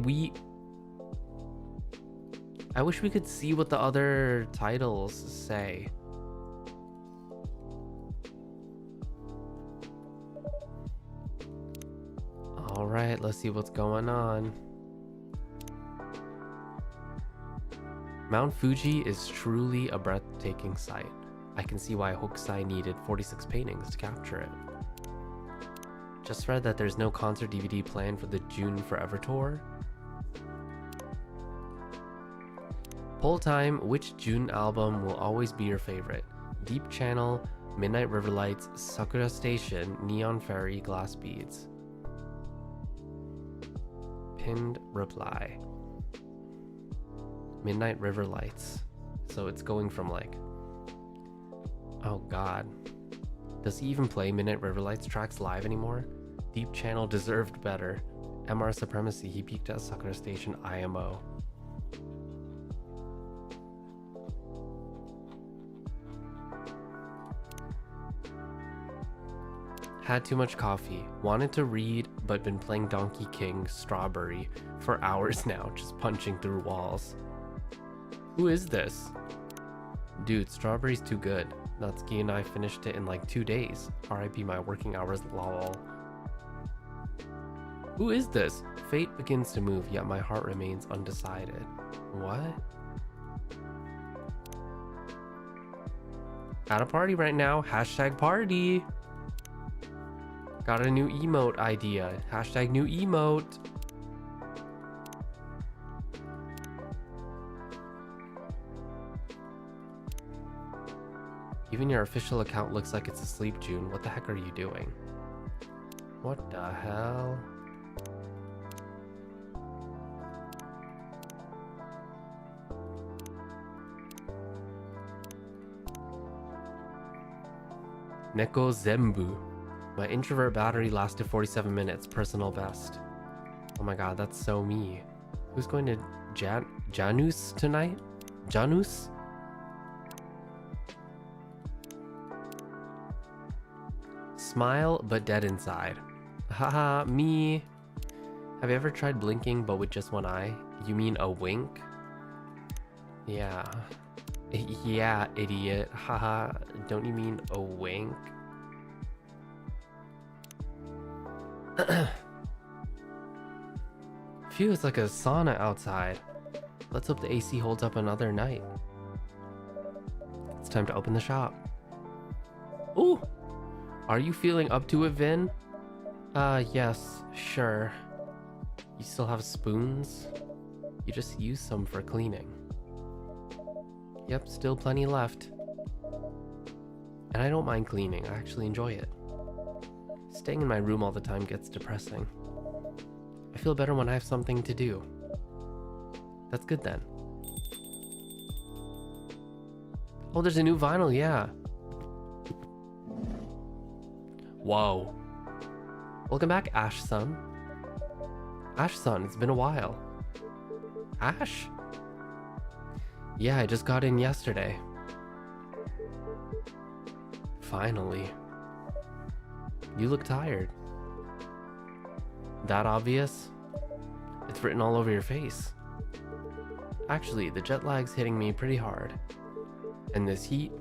I wish we could see what the other titles say. Alright, let's see what's going on. Mount Fuji is truly a breathtaking sight. I can see why Hokusai needed 46 paintings to capture it. Just read that there's no concert DVD planned for the June Forever tour. Poll time, which June album will always be your favorite? Deep Channel, Midnight River Lights, Sakura Station, Neon Fairy, Glass Beads. Pinned reply. Midnight River Lights. So it's going from like... Oh god. Does he even play Midnight River Lights tracks live anymore? Deep Channel deserved better. MR Supremacy, he peaked at Sakura Station IMO. Had too much coffee. Wanted to read, but been playing Donkey King Strawberry for hours now, just punching through walls. Who is this? Dude, Strawberry's too good. Natsuki and I finished it in like 2 days. RIP my working hours, lol. Who is this? Fate begins to move, yet my heart remains undecided. What? At a party right now. Hashtag party. Got a new emote idea. Hashtag new emote. Even your official account looks like it's asleep, June. What the heck are you doing? What the hell? Neko Zembu. My introvert battery lasted 47 minutes. Personal best. Oh my god, that's so me. Who's going to Janus tonight? Janus? Smile, but dead inside. Haha, me. Have you ever tried blinking, but with just one eye? You mean a wink? Yeah. Yeah, idiot. Haha, don't you mean a wink? Phew, it's like a sauna outside. Let's hope the AC holds up another night. It's time to open the shop. Ooh! Are you feeling up to it, Vin? Yes, sure. You still have spoons? You just used some for cleaning. Yep, still plenty left. And I don't mind cleaning, I actually enjoy it. Staying in my room all the time gets depressing. I feel better when I have something to do. That's good then. Oh, there's a new vinyl, yeah. Whoa. Welcome back, Ash-san. Ash-san, it's been a while. Ash? Yeah, I just got in yesterday. Finally. You look tired. That obvious? It's written all over your face. Actually, the jet lag's hitting me pretty hard. And this heat,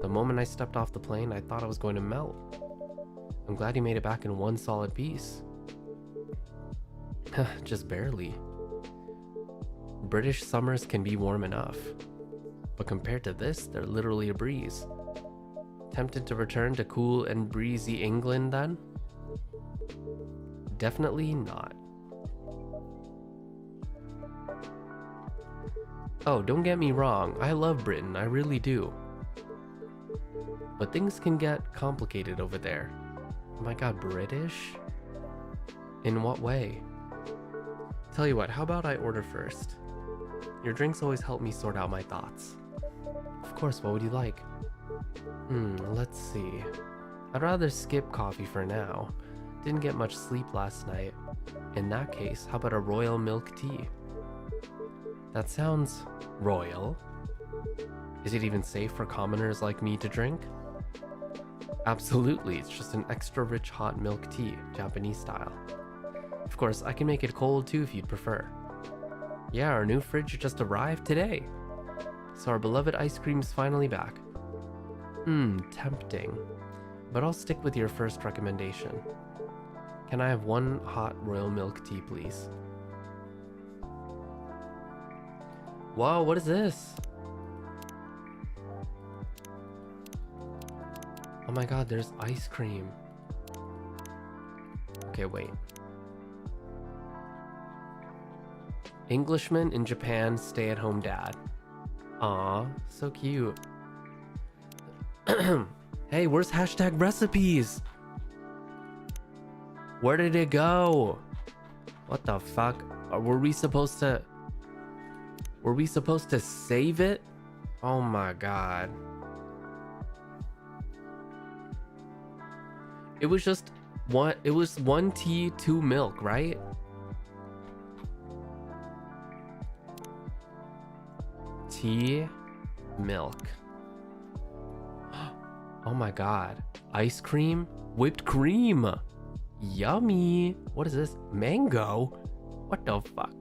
the moment I stepped off the plane, I thought I was going to melt. I'm glad you made it back in one solid piece. Just barely. British summers can be warm enough, but compared to this, they're literally a breeze. Tempted to return to cool and breezy England then? Definitely not. Oh, don't get me wrong, I love Britain, I really do. But things can get complicated over there. Oh my god, British? In what way? Tell you what, how about I order first? Your drinks always help me sort out my thoughts. Of course, what would you like? Let's see. I'd rather skip coffee for now. Didn't get much sleep last night. In that case, how about a royal milk tea? That sounds royal. Is it even safe for commoners like me to drink? Absolutely, it's just an extra rich hot milk tea, Japanese style. Of course, I can make it cold too if you'd prefer. Yeah, our new fridge just arrived today. So our beloved ice cream's finally back. Tempting. But I'll stick with your first recommendation. Can I have one hot royal milk tea, please? Whoa, what is this? Oh my god, there's ice cream. Okay, wait. Englishman in Japan, stay-at-home dad. Aw, so cute. Hey, where's hashtag recipes? Where did it go? What the fuck? Were we supposed to save it? Oh my god. It was just one, it was 1 tea, 2 milk, right? Tea, milk. Oh my god. Ice cream? Whipped cream! Yummy! What is this? Mango? What the fuck?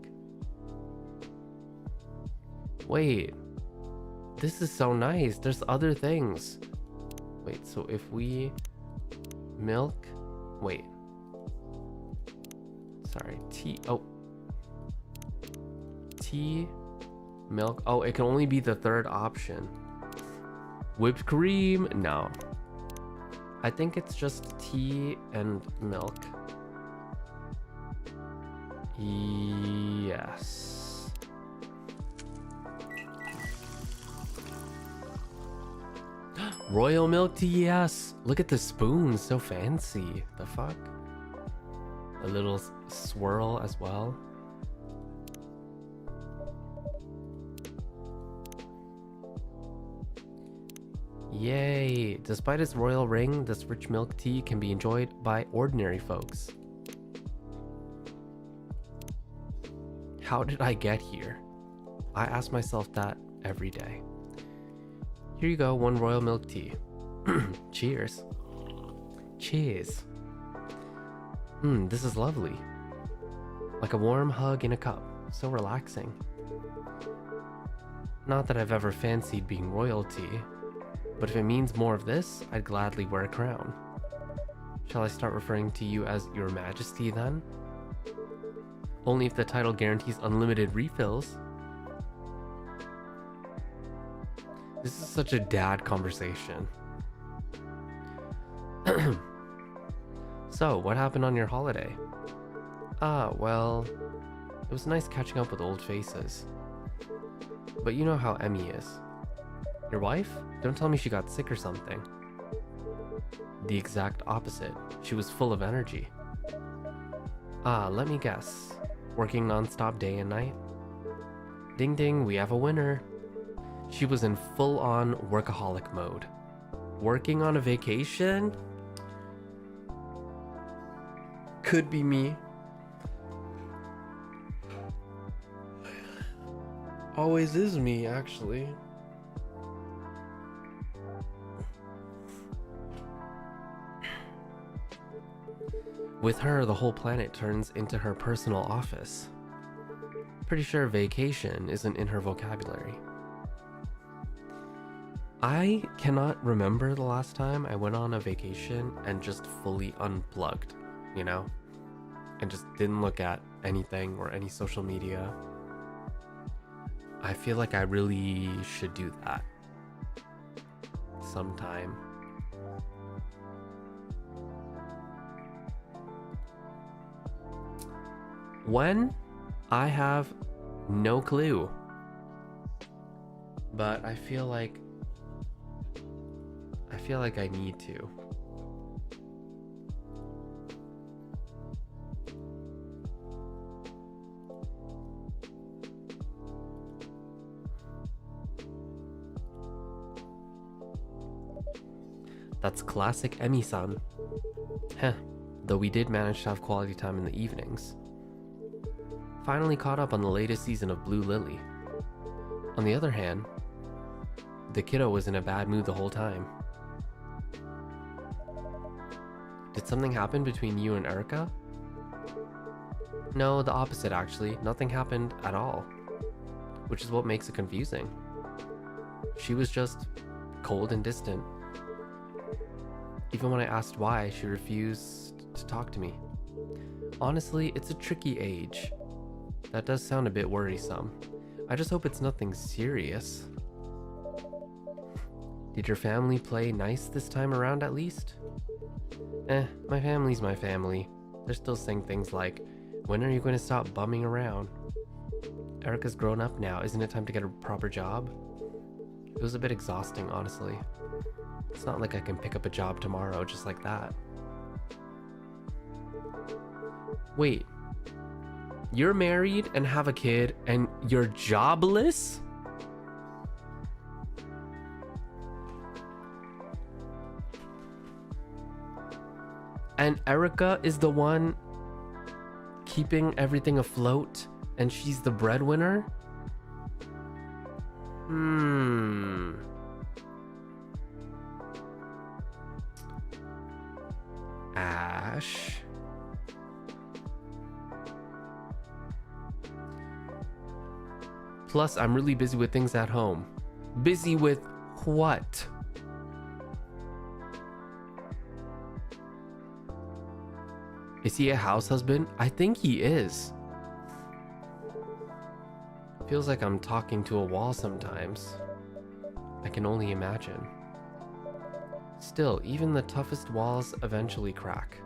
Wait. This is so nice. There's other things. Wait, so if we... Milk? Wait. Sorry, tea... Oh. Tea... Milk? Oh, it can only be the third option. Whipped cream? No. I think it's just tea and milk. Yes. Royal milk tea, yes. Look at the spoon, so fancy. The fuck? A little swirl as well. Yay! Despite its royal ring, this rich milk tea can be enjoyed by ordinary folks. How did I get here? I ask myself that every day. Here you go, 1 royal milk tea. Cheers. Cheers. This is lovely. Like a warm hug in a cup. So relaxing. Not that I've ever fancied being royalty. But if it means more of this, I'd gladly wear a crown. Shall I start referring to you as Your Majesty then? Only if the title guarantees unlimited refills. This is such a dad conversation. So, what happened on your holiday? Well, it was nice catching up with old faces. But you know how Emmy is. Your wife? Don't tell me she got sick or something. The exact opposite. She was full of energy. Let me guess. Working non-stop day and night? Ding ding, we have a winner. She was in full-on workaholic mode. Working on a vacation? Could be me. Always is me, actually. With her, the whole planet turns into her personal office. Pretty sure vacation isn't in her vocabulary. I cannot remember the last time I went on a vacation and just fully unplugged, you know? And just didn't look at anything or any social media. I feel like I really should do that sometime. When? I have no clue. But I feel like I need to. That's classic Emmy-san. Heh, though we did manage to have quality time in the evenings. Finally caught up on the latest season of Blue Lily. On the other hand, the kiddo was in a bad mood the whole time. Did something happen between you and Erica? No, the opposite actually. Nothing happened at all. Which is what makes it confusing. She was just cold and distant. Even when I asked why, she refused to talk to me. Honestly, it's a tricky age. That does sound a bit worrisome. I just hope it's nothing serious. Did your family play nice this time around at least? My family's my family. They're still saying things like, when are you going to stop bumming around? Erica's grown up now, isn't it time to get a proper job? It was a bit exhausting, honestly. It's not like I can pick up a job tomorrow just like that. Wait, you're married and have a kid and you're jobless? And Erica is the one keeping everything afloat and she's the breadwinner? Ash. Plus, I'm really busy with things at home. Busy with what? Is he a house husband? I think he is. Feels like I'm talking to a wall sometimes. I can only imagine. Still, even the toughest walls eventually crack.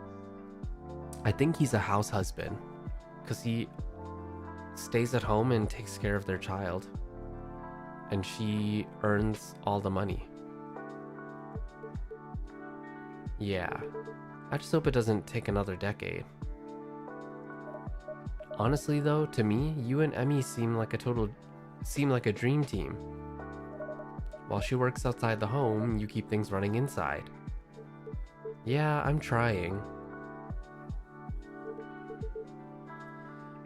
I think he's a house husband, because he stays at home and takes care of their child. And she earns all the money. Yeah. I just hope it doesn't take another decade. Honestly though, to me, you and Emmy seem like a dream team. While she works outside the home, you keep things running inside. Yeah, I'm trying.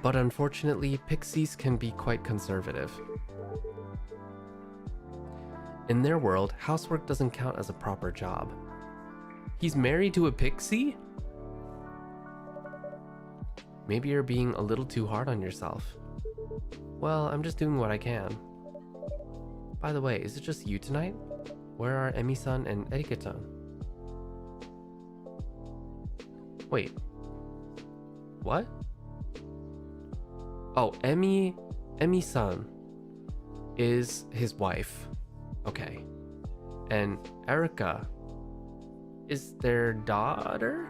But unfortunately, pixies can be quite conservative. In their world, housework doesn't count as a proper job. He's married to a pixie? Maybe you're being a little too hard on yourself. Well, I'm just doing what I can. By the way, is it just you tonight? Where are Emi-san and Erika-chan? Wait. What? Oh, Emi-san is his wife. Okay. And Erika is their daughter?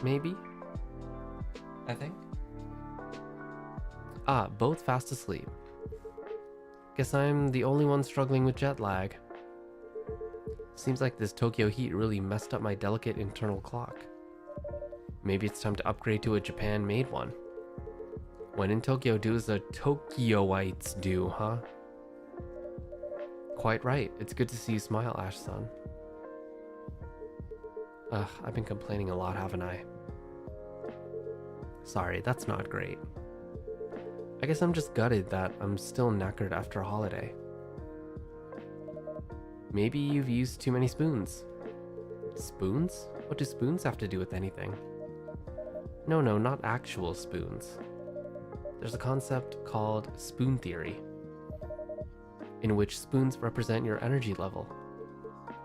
Maybe? I think. Ah, both fast asleep. Guess I'm the only one struggling with jet lag. Seems like this Tokyo heat really messed up my delicate internal clock. Maybe it's time to upgrade to a Japan-made one. When in Tokyo, do as the Tokyoites do, huh? Quite right. It's good to see you smile, Ash-san. Ugh, I've been complaining a lot, haven't I? Sorry, that's not great. I guess I'm just gutted that I'm still knackered after a holiday. Maybe you've used too many spoons. Spoons? What do spoons have to do with anything? No, not actual spoons. There's a concept called spoon theory, in which spoons represent your energy level.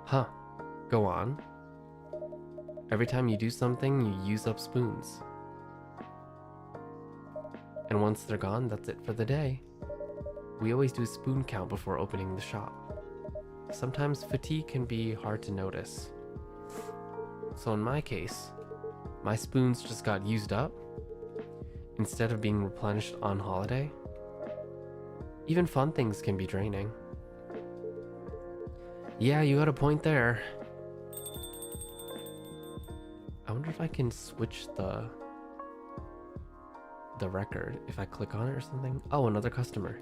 Huh. Go on. Every time you do something, you use up spoons. And once they're gone, that's it for the day. We always do a spoon count before opening the shop. Sometimes fatigue can be hard to notice. So in my case, my spoons just got used up instead of being replenished on holiday. Even fun things can be draining. Yeah, you got a point there. I wonder if I can switch the record if I click on it or something. Oh, another customer.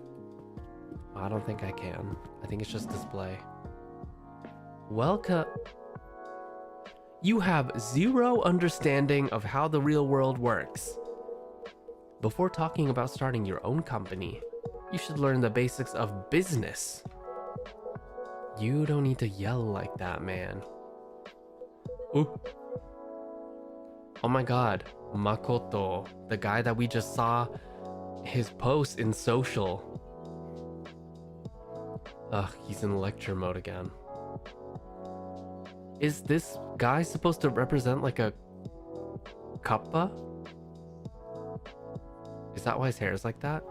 I don't think I can. I think it's just display. Welcome. You have zero understanding of how the real world works. Before talking about starting your own company, you should learn the basics of business. You don't need to yell like that, man. Ooh. Oh my god, Makoto, the guy that we just saw his post in social. Ugh, he's in lecture mode again. Is this guy supposed to represent like a kappa? Is that why his hair is like that?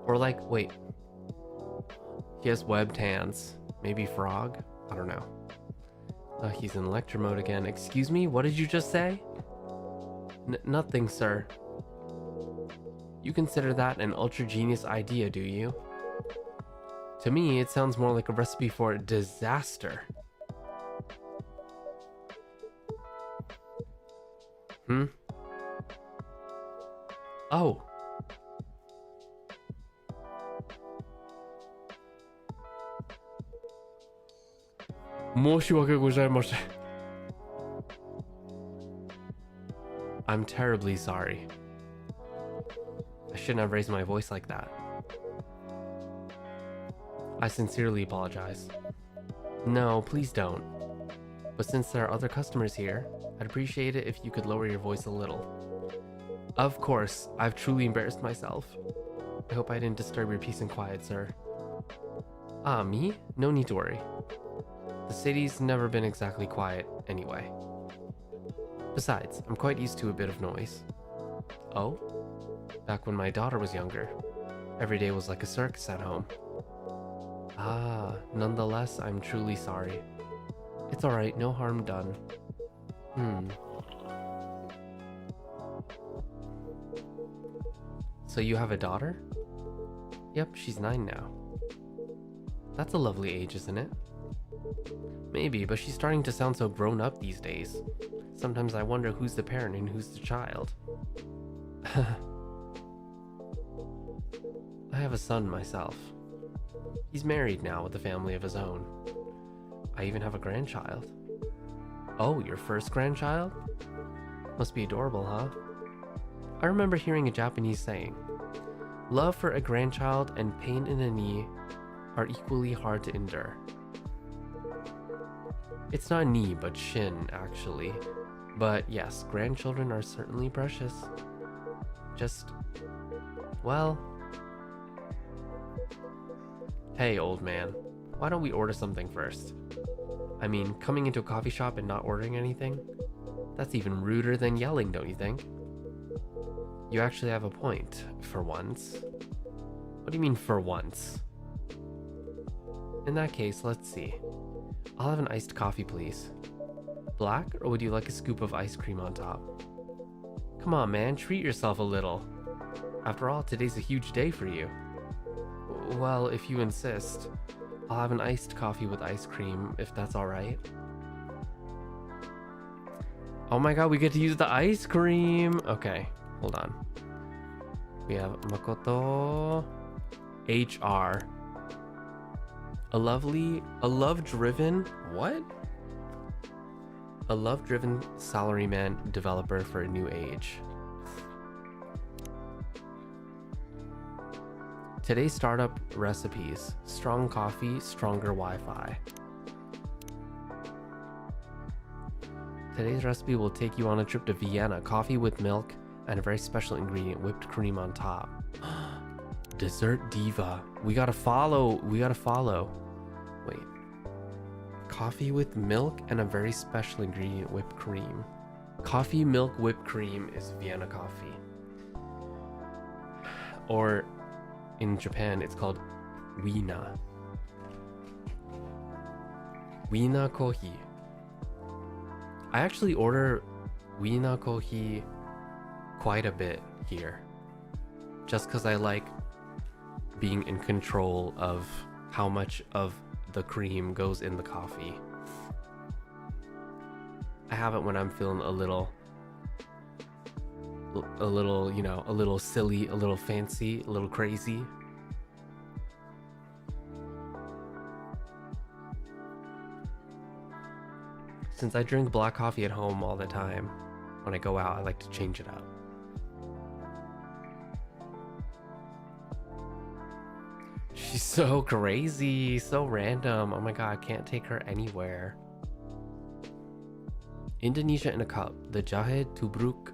Or like, wait. He has webbed hands. Maybe frog? I don't know. He's in lecture mode again. Excuse me? What did you just say? Nothing, sir. You consider that an ultra genius idea, do you? To me, it sounds more like a recipe for disaster. Oh. I'm terribly sorry. I shouldn't have raised my voice like that. I sincerely apologize. No, please don't. But since there are other customers here, I'd appreciate it if you could lower your voice a little. Of course, I've truly embarrassed myself. I hope I didn't disturb your peace and quiet, sir. Ah, me? No need to worry. The city's never been exactly quiet, anyway. Besides, I'm quite used to a bit of noise. Oh? Back when my daughter was younger, every day was like a circus at home. Ah, nonetheless, I'm truly sorry. It's alright, no harm done. So you have a daughter? Yep, she's 9 now. That's a lovely age, isn't it? Maybe, but she's starting to sound so grown up these days. Sometimes I wonder who's the parent and who's the child. I have a son myself. He's married now with a family of his own. I even have a grandchild. Oh, your first grandchild? Must be adorable, huh? I remember hearing a Japanese saying, love for a grandchild and pain in the knee are equally hard to endure. It's not knee, but shin, actually. But yes, grandchildren are certainly precious. Just, well... Hey, old man, why don't we order something first? I mean, coming into a coffee shop and not ordering anything? That's even ruder than yelling, don't you think? You actually have a point, for once. What do you mean, for once? In that case, let's see. I'll have an iced coffee, please. Black, or would you like a scoop of ice cream on top? Come on, man, treat yourself a little. After all, today's a huge day for you. Well, if you insist, I'll have an iced coffee with ice cream, if that's alright. Oh my god, we get to use the ice cream! Okay, hold on. We have Makoto... HR. A love-driven... What? A love-driven salaryman developer for a new age. Today's startup recipes: strong coffee, stronger Wi-Fi. Today's recipe will take you on a trip to Vienna. Coffee with milk and a very special ingredient, whipped cream on top. Dessert diva. We gotta follow. Wait. Coffee with milk and a very special ingredient, whipped cream. Coffee, milk, whipped cream is Vienna coffee. Or in Japan, it's called Wiener. Wiener Kohi. I actually order Wiener Kohi quite a bit here. Just because I like being in control of how much of the cream goes in the coffee. I have it when I'm feeling a little, you know, a little silly, a little fancy, a little crazy. Since I drink black coffee at home all the time, when I go out, I like to change it up. She's so crazy, so random. Oh my god, I can't take her anywhere. Indonesia in a cup. The Jahe Tubruk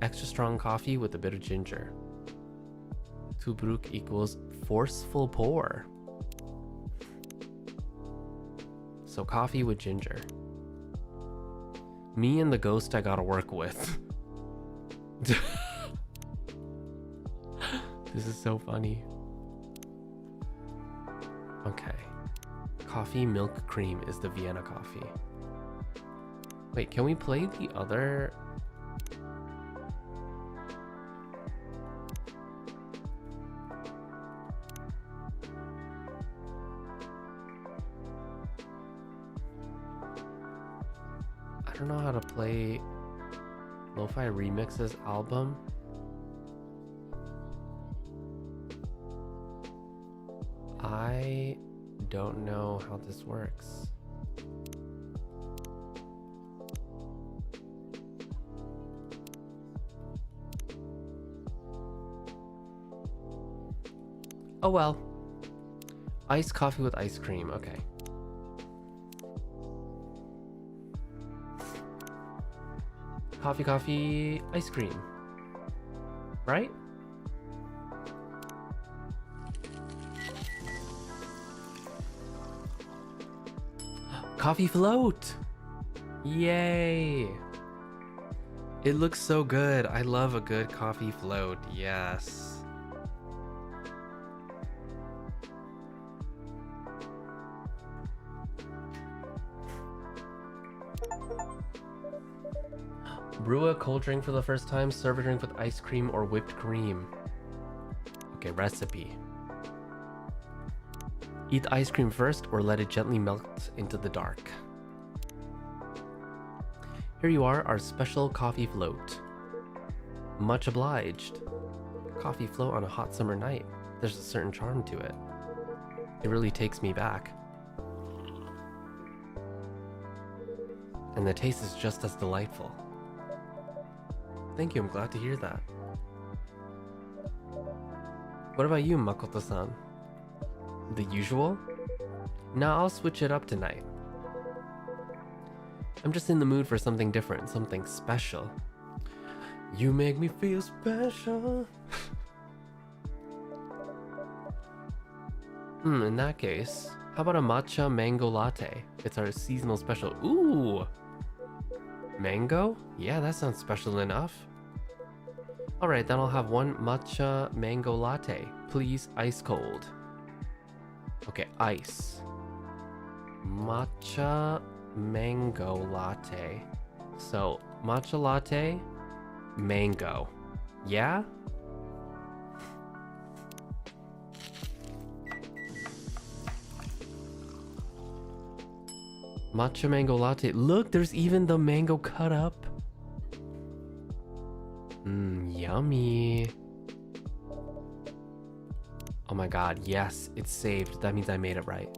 extra strong coffee with a bit of ginger. Tubruk equals forceful pour. So coffee with ginger. Me and the ghost I gotta work with. This is so funny. Okay. Coffee, milk, cream is the Vienna coffee. Wait, can we play the other? I don't know how to play Lo-Fi Remixes album. I don't know how this works. Oh well. Iced coffee with ice cream, okay. Coffee, coffee, ice cream. Right? Coffee float! Yay! It looks so good. I love a good coffee float. Yes. Brew a cold drink for the first time. Serve a drink with ice cream or whipped cream. Okay, recipe. Eat the ice cream first or let it gently melt into the dark. Here you are, our special coffee float. Much obliged. Coffee float on a hot summer night. There's a certain charm to it. It really takes me back. And the taste is just as delightful. Thank you, I'm glad to hear that. What about you, Makoto-san? The usual? Nah, I'll switch it up tonight. I'm just in the mood for something different, something special. You make me feel special. In that case, how about a matcha mango latte? It's our seasonal special. Ooh! Mango? Yeah, that sounds special enough. Alright, then I'll have one matcha mango latte. Please, ice cold. Okay, ice. Matcha mango latte. So, matcha latte, mango. Yeah? Matcha mango latte. Look, there's even the mango cut up. Yummy. Oh my god, yes, it's saved. That means I made it right.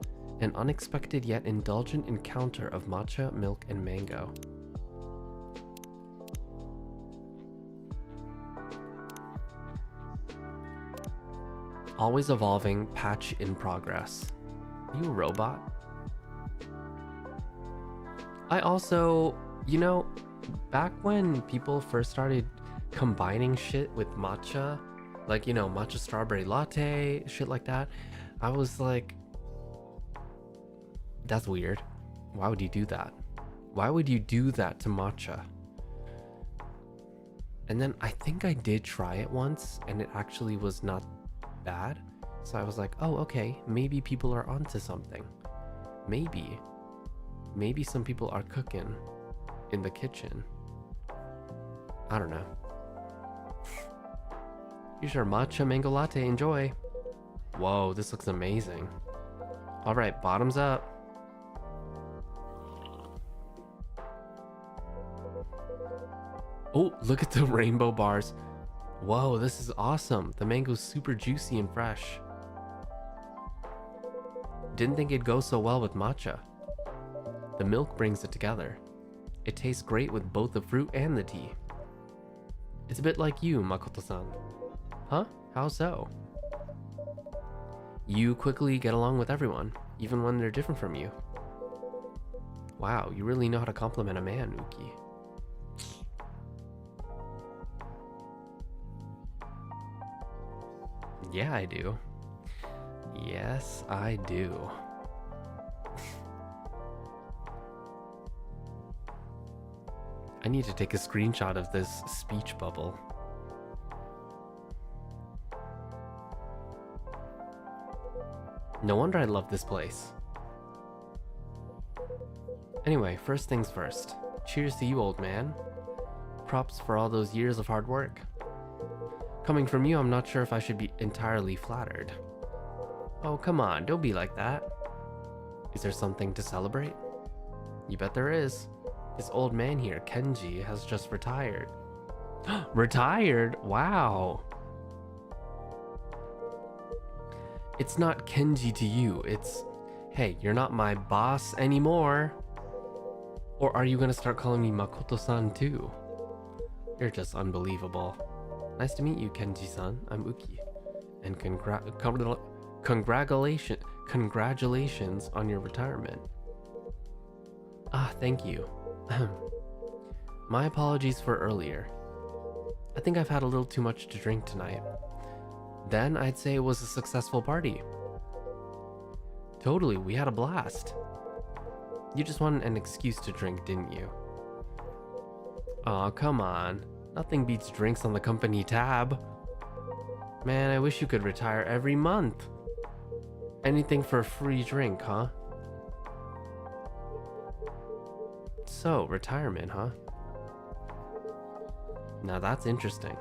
An unexpected yet indulgent encounter of matcha, milk, and mango. Always evolving, patch in progress. Are you a robot? I also, you know, back when people first started combining shit with matcha, like, you know, matcha strawberry latte, shit like that, I was like, that's weird. Why would you do that? Why would you do that to matcha? And then I think I did try it once and it actually was not bad. So I was like, oh, okay, maybe people are onto something. Maybe some people are cooking in the kitchen. I don't know. Here's our matcha mango latte, enjoy. Whoa, this looks amazing. All right, bottoms up. Oh, look at the rainbow bars. Whoa, this is awesome. The mango's super juicy and fresh. Didn't think it'd go so well with matcha. The milk brings it together. It tastes great with both the fruit and the tea. It's a bit like you, Makoto-san. Huh? How so? You quickly get along with everyone, even when they're different from you. Wow, you really know how to compliment a man, Uki. Yeah, I do. Yes, I do. I need to take a screenshot of this speech bubble. No wonder I love this place. Anyway, first things first. Cheers to you, old man. Props for all those years of hard work. Coming from you, I'm not sure if I should be entirely flattered. Oh, come on, don't be like that. Is there something to celebrate? You bet there is. This old man here, Kenji, has just retired. Retired? Wow. It's not Kenji to you, it's, hey, you're not my boss anymore. Or are you gonna start calling me Makoto-san too? You're just unbelievable. Nice to meet you, Kenji-san. I'm Uki. And congratulations on your retirement. Ah, thank you. My apologies for earlier. I think I've had a little too much to drink tonight. Then I'd say it was a successful party. Totally, we had a blast. You just wanted an excuse to drink, didn't you? Aw, come on. Nothing beats drinks on the company tab. Man, I wish you could retire every month. Anything for a free drink, huh? So, retirement, huh? Now that's interesting.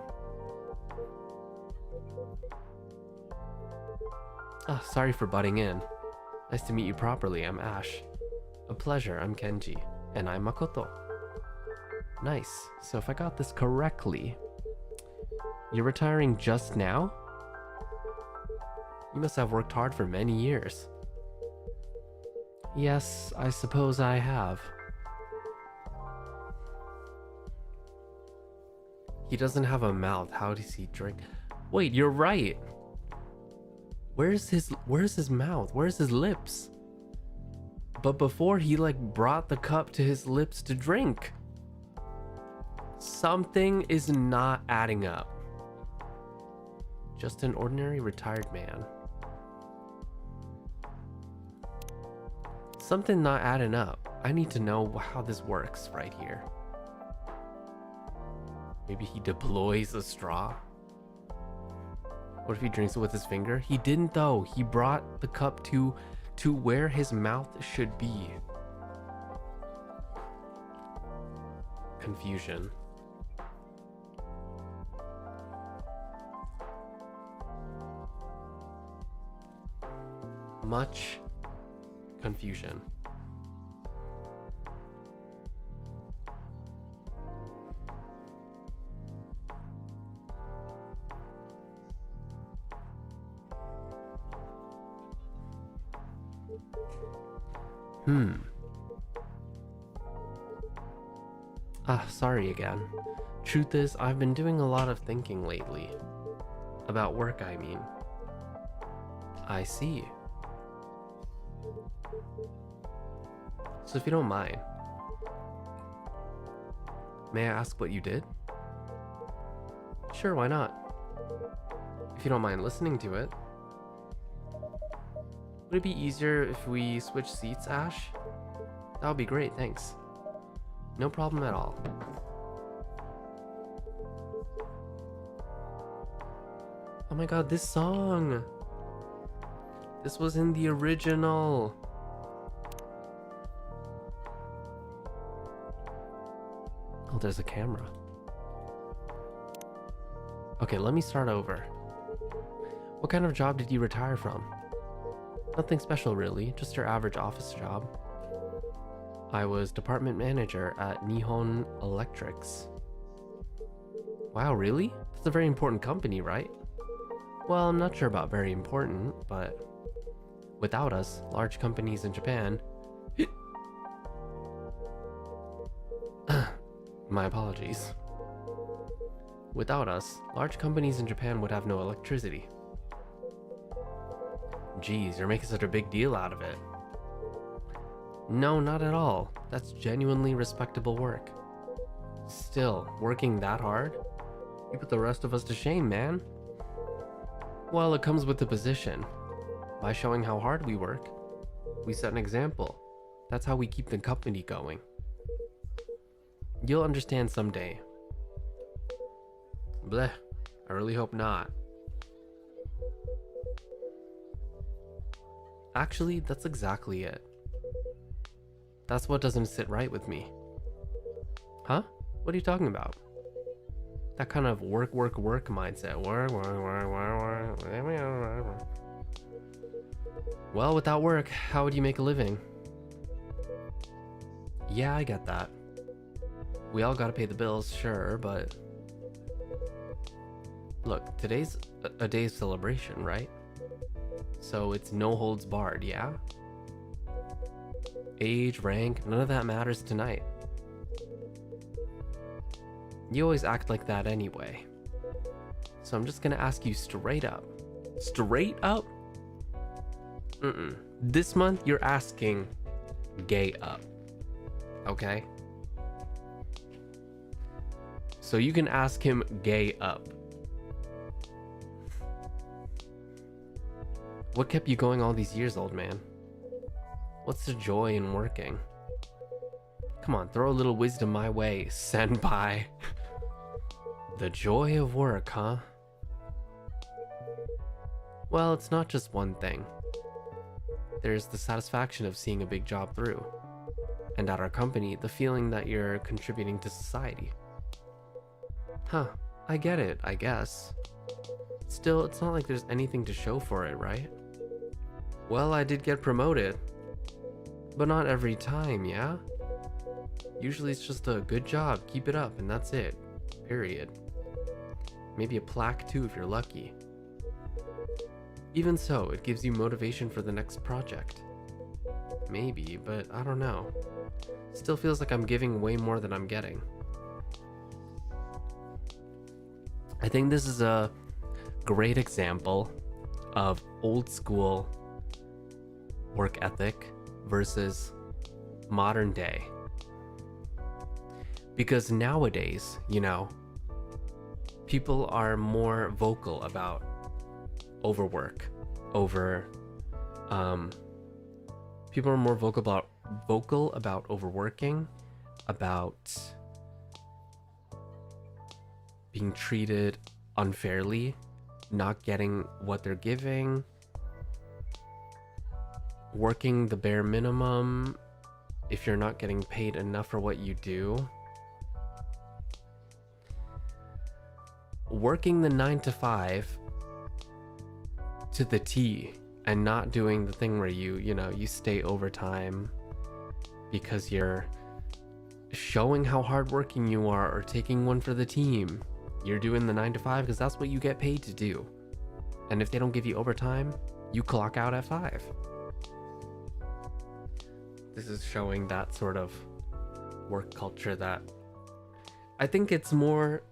Ah, sorry for butting in. Nice to meet you properly, I'm Ash. A pleasure, I'm Kenji. And I'm Makoto. Nice, so if I got this correctly, you're retiring just now? You must have worked hard for many years. Yes, I suppose I have. He doesn't have a mouth, how does he drink? Wait, you're right! Where's his mouth? Where's his lips? But before he like brought the cup to his lips to drink. Something is not adding up. Just an ordinary retired man. Something not adding up. I need to know how this works right here. Maybe he deploys a straw? What if he drinks it with his finger? He didn't though. He brought the cup to where his mouth should be. Confusion. Much confusion. Sorry again. Truth is, I've been doing a lot of thinking lately. About work, I mean. I see. So if you don't mind, may I ask what you did? Sure, why not? If you don't mind listening to it. Would it be easier if we switch seats, Ash? That would be great, thanks. No problem at all. Oh my god, this song! This was in the original! Oh, there's a camera. Okay, let me start over. What kind of job did you retire from? Nothing special really, just your average office job. I was department manager at Nihon Electrics. Wow, really? That's a very important company, right? Well, I'm not sure about very important, but without us, large companies in Japan... My apologies. Without us, large companies in Japan would have no electricity. Geez, you're making such a big deal out of it. No, not at all. That's genuinely respectable work. Still, working that hard? You put the rest of us to shame, man. Well, it comes with the position. By showing how hard we work, we set an example. That's how we keep the company going. You'll understand someday. Bleh, I really hope not. Actually, that's exactly it. That's what doesn't sit right with me. Huh? What are you talking about? That kind of work mindset. Work. Well, without work, how would you make a living? Yeah, I get that. We all gotta pay the bills, sure, but... Look, today's a day of celebration, right? So it's no holds barred, yeah? Age, rank, none of that matters tonight. You always act like that anyway. So I'm just gonna ask you straight up. Straight up? This month you're asking gay up. Okay? So you can ask him gay up. What kept you going all these years, old man? What's the joy in working? Come on, throw a little wisdom my way, senpai. The joy of work, huh? Well, it's not just one thing. There's the satisfaction of seeing a big job through. And at our company, the feeling that you're contributing to society. Huh, I get it, I guess. Still, it's not like there's anything to show for it, right? Well, I did get promoted. But not every time, yeah? Usually it's just a good job, keep it up, and that's it. Period. Maybe a plaque too if you're lucky. Even so, it gives you motivation for the next project. Maybe, but I don't know. Still feels like I'm giving way more than I'm getting. I think this is a great example of old school work ethic versus modern day. Because nowadays, you know, people are more vocal about overwork, people are more vocal about overworking, about being treated unfairly, not getting what they're giving, working the bare minimum if you're not getting paid enough for what you do, working the 9 to 5 to the T and not doing the thing where you stay overtime because you're showing how hardworking you are or taking one for the team. You're doing the 9 to 5 because that's what you get paid to do. And if they don't give you overtime, you clock out at 5. This is showing that sort of work culture that I think it's more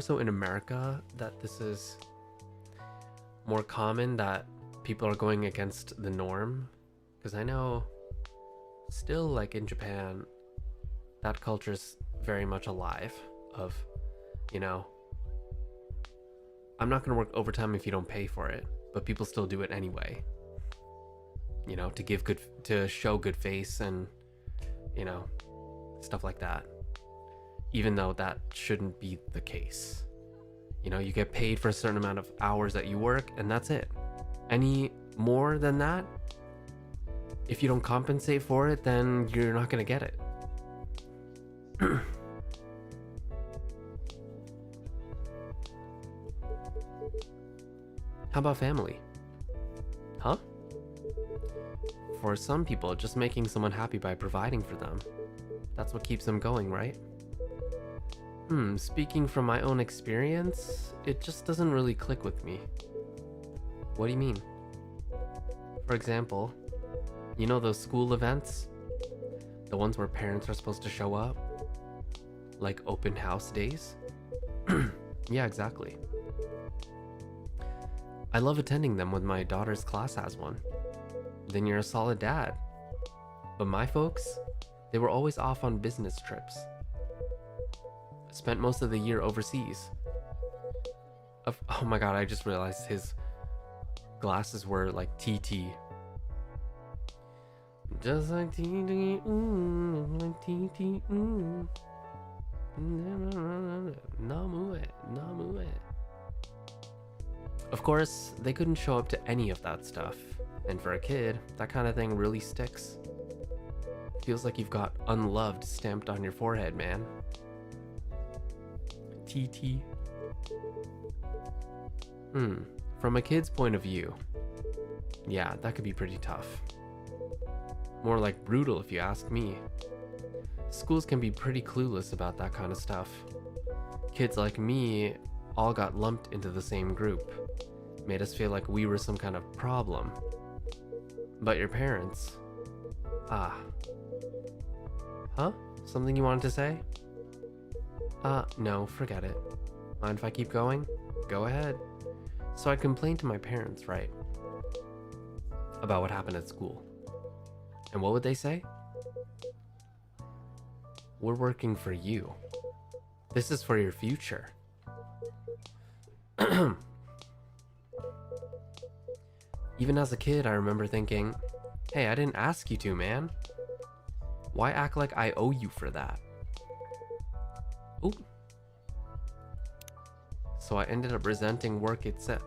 so in America that this is more common, that people are going against the norm. Because I know still, like in Japan, that culture is very much alive of, I'm not going to work overtime if you don't pay for it, but people still do it anyway, to show good face and, stuff like that. Even though that shouldn't be the case. You get paid for a certain amount of hours that you work, and that's it. Any more than that, if you don't compensate for it, then you're not gonna get it. How about family? Huh? For some people, just making someone happy by providing for them. That's what keeps them going, right? Speaking from my own experience, it just doesn't really click with me. What do you mean? For example, those school events? The ones where parents are supposed to show up? Like open house days? Yeah, exactly. I love attending them when my daughter's class has one. Then you're a solid dad. But my folks, they were always off on business trips. Spent most of the year overseas. Oh my god, I just realized his glasses were like TT. Just like TT, like TT, Namue. Of course, they couldn't show up to any of that stuff. And for a kid, that kind of thing really sticks. Feels like you've got unloved stamped on your forehead, man. TT. From a kid's point of view, yeah, that could be pretty tough. More like brutal if you ask me. Schools can be pretty clueless about that kind of stuff. Kids like me all got lumped into the same group. Made us feel like we were some kind of problem. But your parents... Ah. Huh? Something you wanted to say? No, forget it. Mind if I keep going? Go ahead. So I complained to my parents, right? About what happened at school. And what would they say? We're working for you. This is for your future. Even as a kid, I remember thinking, hey, I didn't ask you to, man. Why act like I owe you for that? Ooh. So I ended up resenting work itself.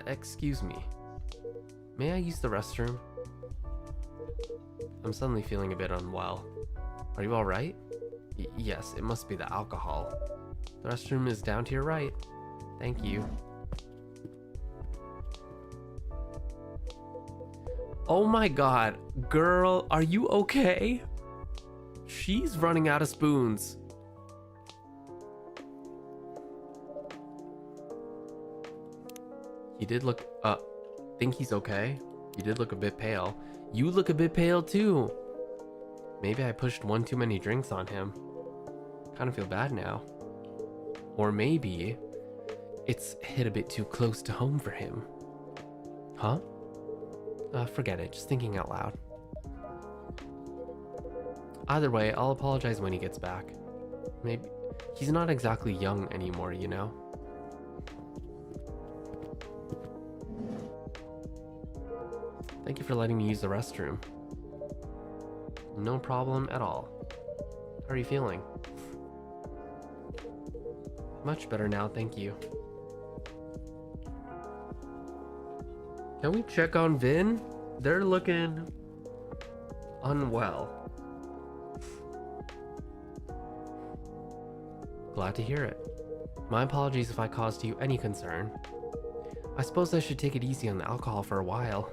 Excuse me. May I use the restroom? I'm suddenly feeling a bit unwell. Are you alright? Yes, it must be the alcohol. The restroom is down to your right. Thank you. Oh my god, girl, are you okay? She's running out of spoons. He did look, think he's okay? You did look a bit pale. You look a bit pale too. Maybe I pushed one too many drinks on him. Kind of feel bad now. Or maybe it's hit a bit too close to home for him. Huh? Forget it, just thinking out loud. Either way, I'll apologize when he gets back. Maybe he's not exactly young anymore, you know? Thank you for letting me use the restroom. No problem at all. How are you feeling? Much better now, thank you. Can we check on Vin? They're looking unwell. Glad to hear it. My apologies if I caused you any concern. I suppose I should take it easy on the alcohol for a while.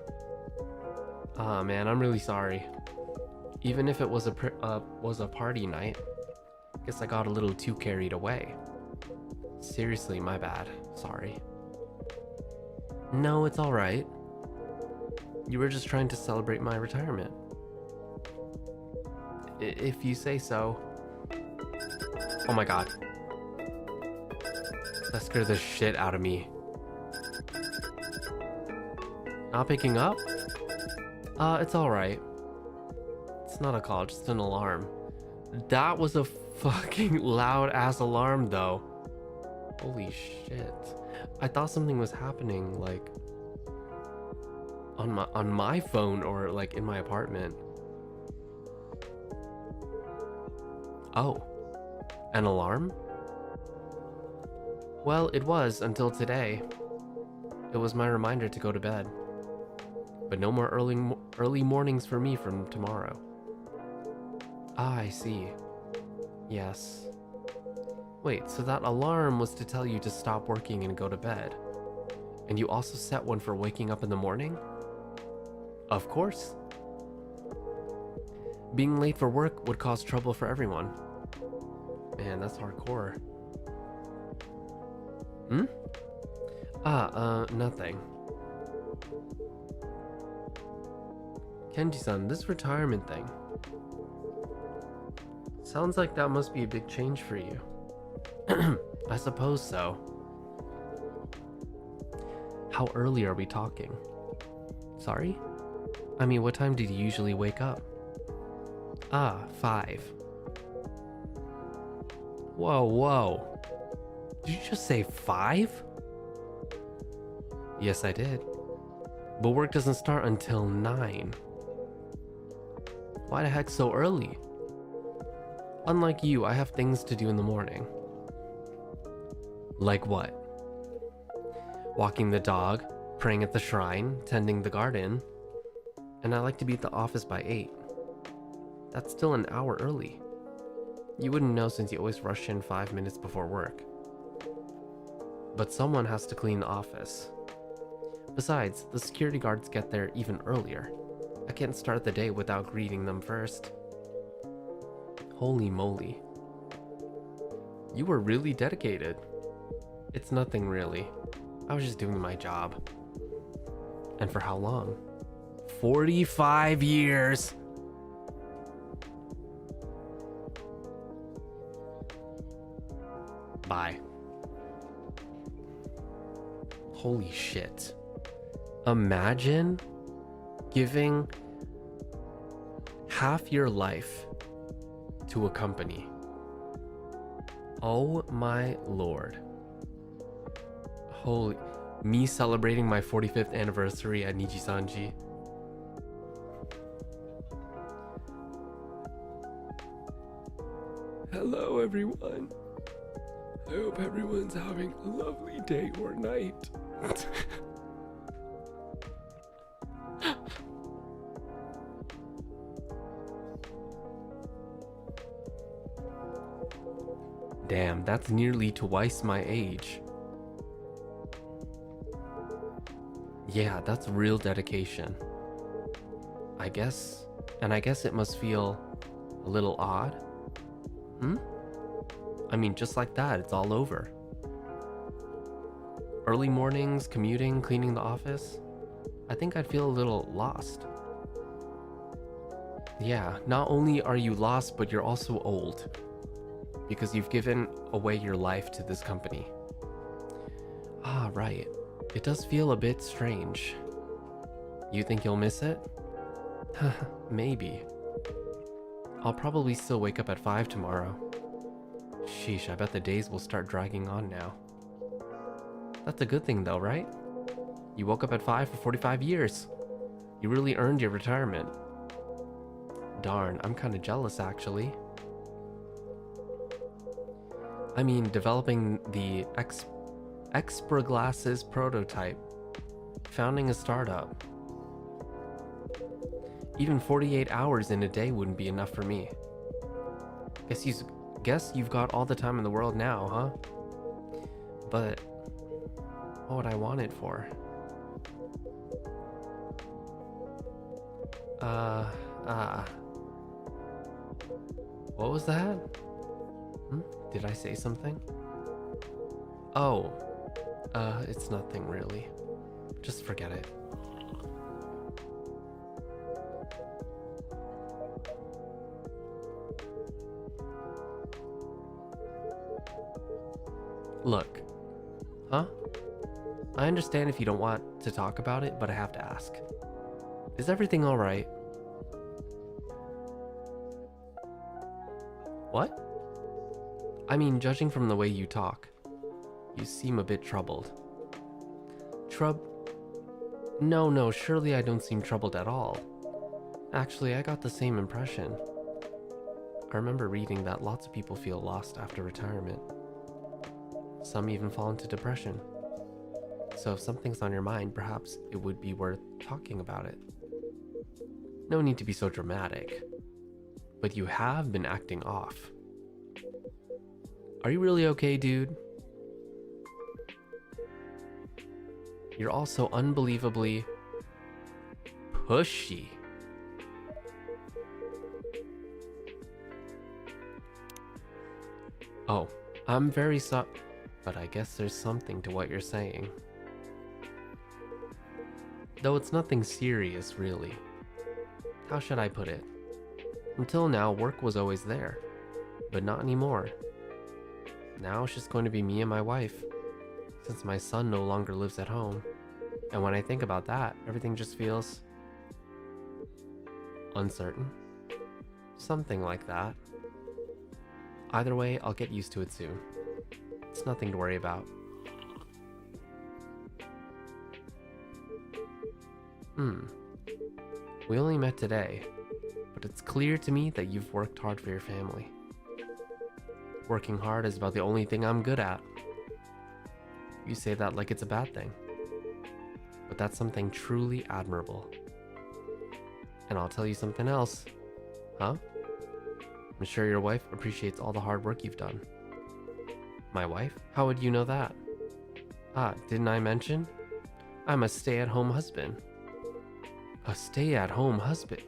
Ah man, I'm really sorry. Even if it was a party night, guess I got a little too carried away. Seriously, my bad. Sorry. No, it's all right. You were just trying to celebrate my retirement. If you say so. Oh my god. That scared the shit out of me. Not picking up? It's alright. It's not a call, just an alarm. That was a fucking loud ass alarm though. Holy shit. I thought something was happening like on my phone or like in my apartment. Oh. An alarm? Well, it was until today. It was my reminder to go to bed. But no more early mornings for me from tomorrow. Ah, I see. Yes. Wait, so that alarm was to tell you to stop working and go to bed. And you also set one for waking up in the morning? Of course. Being late for work would cause trouble for everyone. Man, that's hardcore. Hmm? Nothing. Kenji-san, this retirement thing. Sounds like that must be a big change for you. I suppose so. How early are we talking? Sorry? I mean, what time did you usually wake up? 5. Whoa. Did you just say 5? Yes, I did. But work doesn't start until 9. Why the heck so early? Unlike you, I have things to do in the morning. Like what? walking the dog, praying at the shrine, tending the garden, and I like to be at the office by 8. That's still an hour early. You wouldn't know since you always rush in 5 minutes before work. But someone has to clean the office. Besides, the security guards get there even earlier. I can't start the day without greeting them first. Holy moly. You were really dedicated. It's nothing really. I was just doing my job. And for how long? 45 years! Bye. Holy shit. Imagine giving half your life to a company. Oh my lord. Holy, me celebrating my 45th anniversary at NIJISANJI. Hello everyone. I hope everyone's having a lovely day or night. Damn, that's nearly twice my age. Yeah, that's real dedication. I guess it must feel a little odd. I mean, just like that, it's all over. Early mornings, commuting, cleaning the office. I think I'd feel a little lost. Yeah, not only are you lost, but you're also old. Because you've given away your life to this company. Ah, right. It does feel a bit strange. You think you'll miss it? Maybe. I'll probably still wake up at 5 tomorrow. Sheesh, I bet the days will start dragging on now. That's a good thing though, right? You woke up at 5 for 45 years. You really earned your retirement. Darn, I'm kinda jealous actually. I mean, developing the Expra Glasses prototype, founding a startup. Even 48 hours in a day wouldn't be enough for me. Guess you've got all the time in the world now, huh? But what would I want it for? What was that? Did I say something? Oh, it's nothing really. Just forget it. Look, huh? I understand if you don't want to talk about it, but I have to ask. Is everything alright? What? I mean, judging from the way you talk, you seem a bit troubled. No, surely I don't seem troubled at all. Actually, I got the same impression. I remember reading that lots of people feel lost after retirement. Some even fall into depression. So if something's on your mind, perhaps it would be worth talking about it. No need to be so dramatic. But you have been acting off. Are you really okay, dude? You're also unbelievably pushy. Oh, I'm very sorry, but I guess there's something to what you're saying. Though it's nothing serious, really. How should I put it? Until now, work was always there, but not anymore. Now it's just going to be me and my wife, since my son no longer lives at home. And when I think about that, everything just feels uncertain. Something like that. Either way, I'll get used to it soon. It's nothing to worry about. We only met today, but it's clear to me that you've worked hard for your family. Working hard is about the only thing I'm good at. You say that like it's a bad thing. but that's something truly admirable. And I'll tell you something else. Huh? I'm sure your wife appreciates all the hard work you've done. My wife? How would you know that? Ah, didn't I mention? I'm a stay-at-home husband. A stay-at-home husband?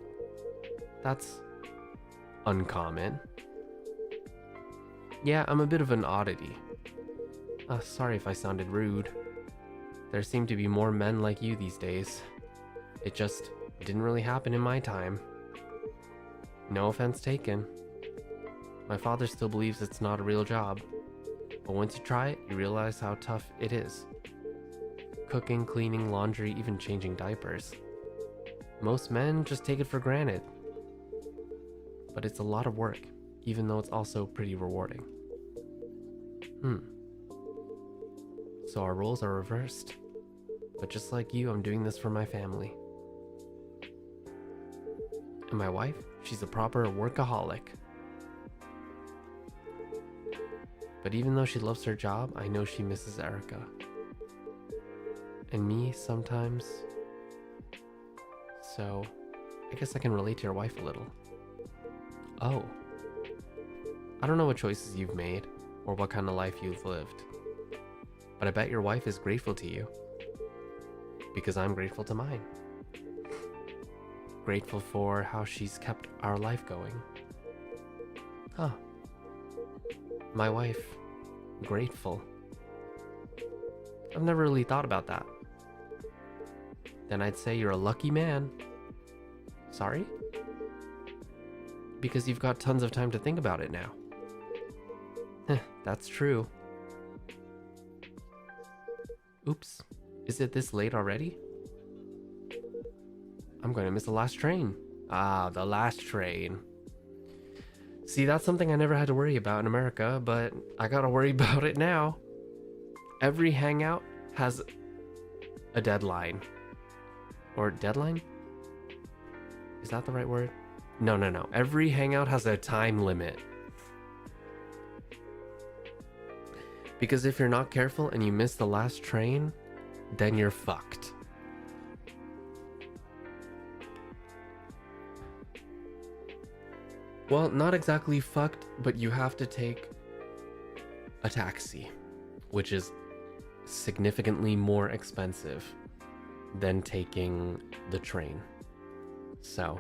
That's uncommon. Yeah, I'm a bit of an oddity. Sorry if I sounded rude. There seem to be more men like you these days. It just didn't really happen in my time. No offense taken. My father still believes it's not a real job. But once you try it, you realize how tough it is. Cooking, cleaning, laundry, even changing diapers. Most men just take it for granted. But it's a lot of work, even though it's also pretty rewarding. So our roles are reversed. But just like you, I'm doing this for my family. And my wife, she's a proper workaholic. But even though she loves her job, I know she misses Erica. And me sometimes. So, I guess I can relate to your wife a little. Oh. I don't know what choices you've made, or what kind of life you've lived. But I bet your wife is grateful to you. Because I'm grateful to mine. Grateful for how she's kept our life going. Huh. My wife. Grateful. I've never really thought about that. Then I'd say you're a lucky man. Sorry? Because you've got tons of time to think about it now. That's true. Oops. Is it this late already? I'm going to miss the last train. Ah, the last train. See, that's something I never had to worry about in America, but I gotta worry about it now. Every hangout has a deadline. Or deadline? Is that the right word? No. Every hangout has a time limit. Because if you're not careful and you miss the last train, then you're fucked. Well, not exactly fucked, but you have to take a taxi, which is significantly more expensive than taking the train. So,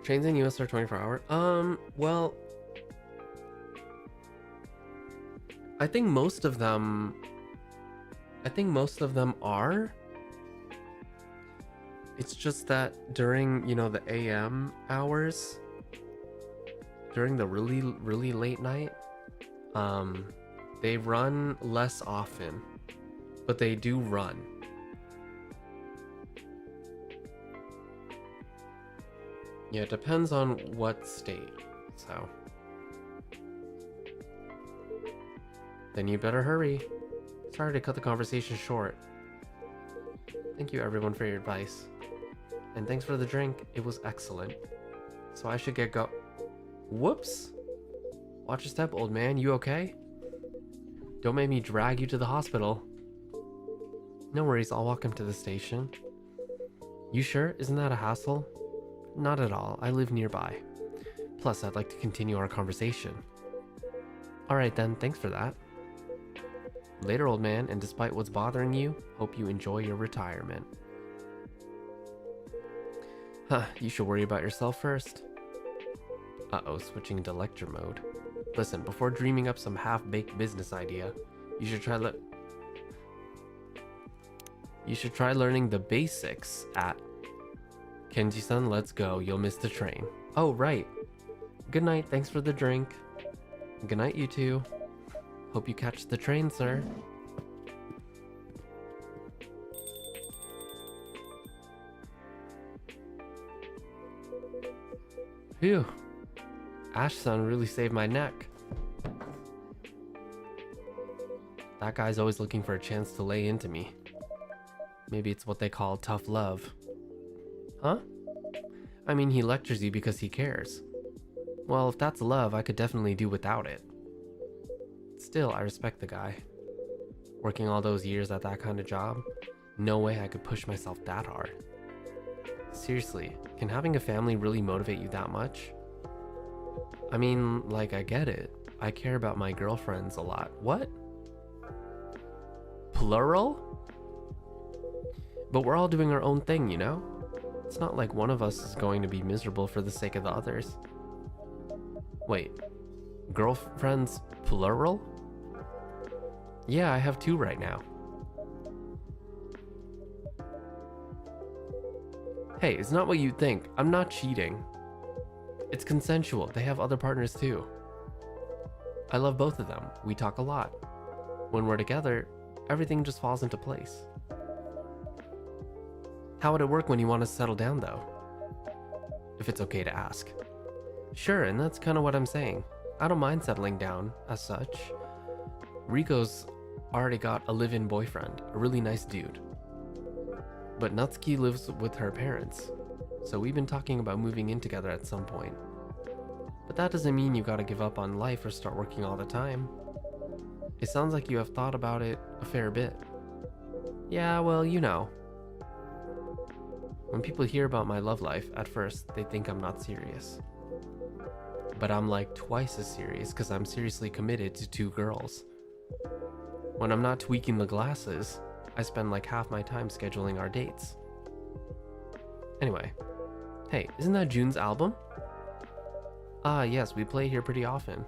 trains in US are 24-hour. Well, I think most of them are. It's just that during, the AM hours, during the really late night, they run less often, but they do run. Yeah, it depends on what state, so. Then you better hurry. Sorry to cut the conversation short. Thank you everyone for your advice. And thanks for the drink, it was excellent. So I should get Whoops! Watch your step, old man, you okay? Don't make me drag you to the hospital. No worries, I'll walk him to the station. You sure? Isn't that a hassle? Not at all, I live nearby. Plus, I'd like to continue our conversation. Alright then, thanks for that. Later, old man, and despite what's bothering you, hope you enjoy your retirement. Huh, you should worry about yourself first. Uh-oh, switching to lecture mode. Listen, before dreaming up some half-baked business idea, you should try learning the basics at Kenji-san, let's go. You'll miss the train. Oh, right. Good night. Thanks for the drink. Good night, you two. Hope you catch the train, sir. Phew. Ash-san really saved my neck. That guy's always looking for a chance to lay into me. Maybe it's what they call tough love. Huh? I mean, he lectures you because he cares. Well, if that's love, I could definitely do without it. Still, I respect the guy. Working all those years at that kind of job, no way I could push myself that hard. Seriously, can having a family really motivate you that much? I mean, like, I get it. I care about my girlfriends a lot. What? Plural? But we're all doing our own thing, you know? It's not like one of us is going to be miserable for the sake of the others. Wait, girlfriends plural? Yeah, I have 2 right now. Hey, it's not what you think. I'm not cheating. It's consensual. They have other partners too. I love both of them. We talk a lot. When we're together, everything just falls into place. How would it work when you want to settle down though? If it's okay to ask. Sure, and that's kind of what I'm saying. I don't mind settling down, as such. Riko's already got a live-in boyfriend, a really nice dude. But Natsuki lives with her parents, so we've been talking about moving in together at some point. But that doesn't mean you gotta give up on life or start working all the time. It sounds like you have thought about it a fair bit. Yeah, well, you know. When people hear about my love life, at first, they think I'm not serious. But I'm like twice as serious because I'm seriously committed to 2 girls. When I'm not tweaking the glasses, I spend like half my time scheduling our dates. Anyway, hey, isn't that June's album? Ah, yes, we play here pretty often.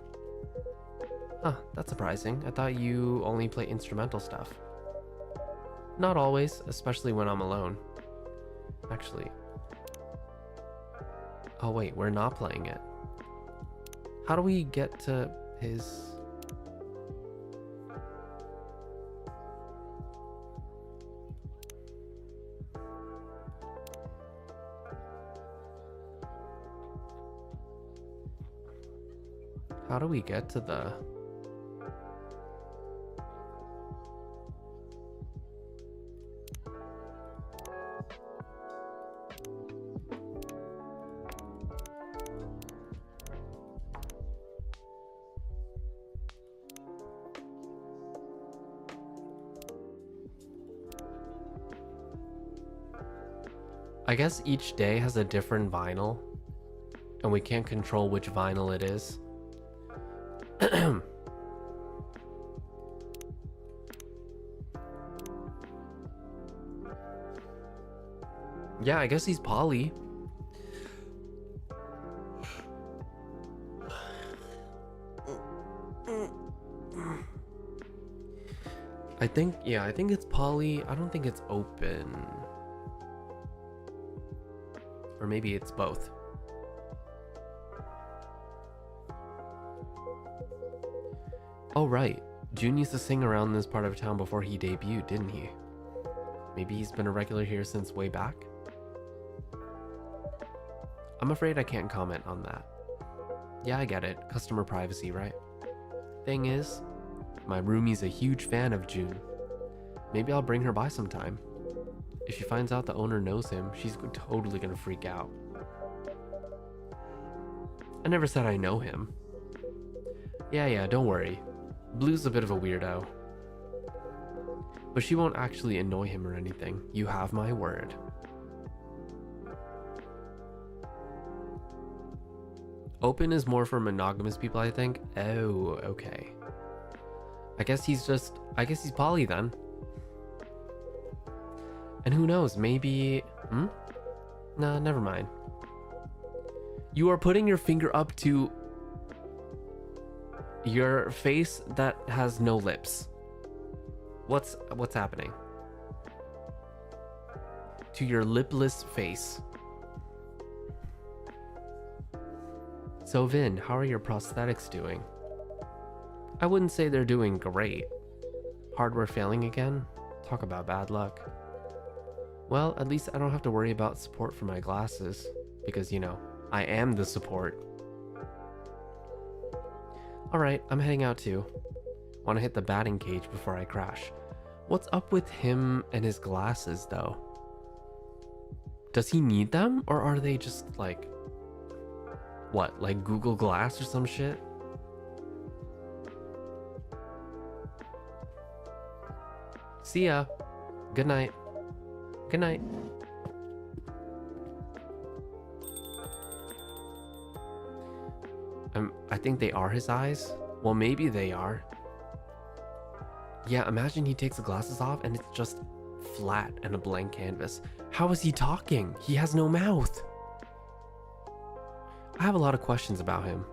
Huh, that's surprising. I thought you only play instrumental stuff. Not always, especially when I'm alone. Actually. Oh wait, we're not playing it. How do we get to his... How do we get to the... I guess each day has a different vinyl, and we can't control which vinyl it is. Yeah, I guess he's poly. I think it's poly. I don't think it's open. Or maybe it's both. Oh right, June used to sing around this part of town before he debuted, didn't he? Maybe he's been a regular here since way back? I'm afraid I can't comment on that. Yeah, I get it. Customer privacy, right? Thing is, my roomie's a huge fan of June. Maybe I'll bring her by sometime. If she finds out the owner knows him, she's totally gonna freak out. I never said I know him. Yeah, don't worry. Blue's a bit of a weirdo. But she won't actually annoy him or anything. You have my word. Open is more for monogamous people, I think. Oh, okay. I guess he's poly then. And who knows, maybe... Nah, never mind. You are putting your finger up to your face that has no lips. What's happening? To your lipless face. So Vin, how are your prosthetics doing? I wouldn't say they're doing great. Hardware failing again? Talk about bad luck. Well, at least I don't have to worry about support for my glasses. Because, you know, I am the support. Alright, I'm heading out too. Want to hit the batting cage before I crash. What's up with him and his glasses though? Does he need them, or are they just like, what, like Google Glass or some shit? See ya. Good night. Good night. I think they are his eyes. Well, maybe they are. Yeah, imagine he takes the glasses off and it's just flat and a blank canvas. How is he talking? He has no mouth. I have a lot of questions about him.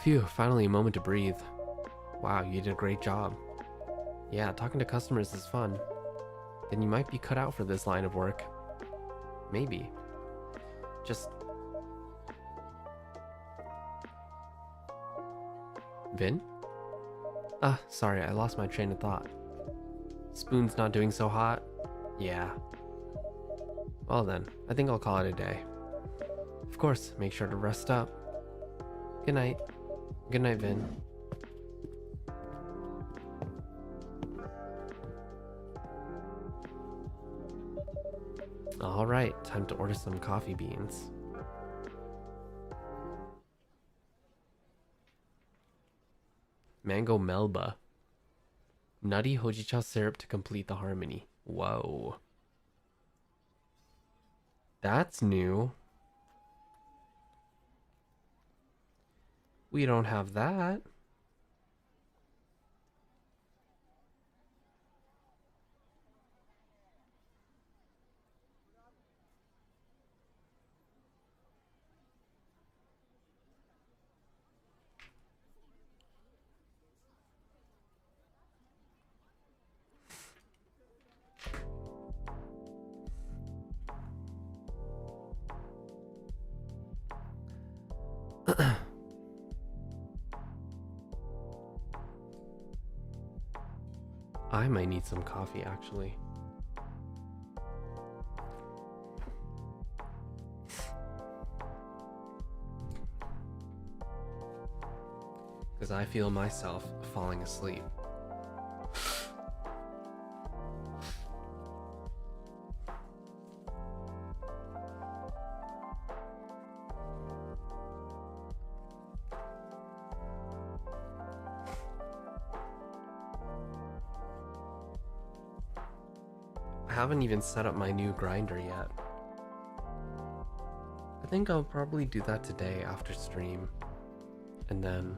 Phew, finally a moment to breathe. Wow, you did a great job. Yeah, talking to customers is fun. Then you might be cut out for this line of work. Maybe. Just... Vin? Ah, sorry, I lost my train of thought. Spoon's not doing so hot? Yeah. Well then, I think I'll call it a day. Of course, make sure to rest up. Good night. Good night, Vin. Alright, time to order some coffee beans. Mango Melba. Nutty hojicha syrup to complete the harmony. Whoa. That's new. We don't have that. I might need some coffee, actually. Because I feel myself falling asleep. I haven't even set up my new grinder yet. I think I'll probably do that today after stream. And then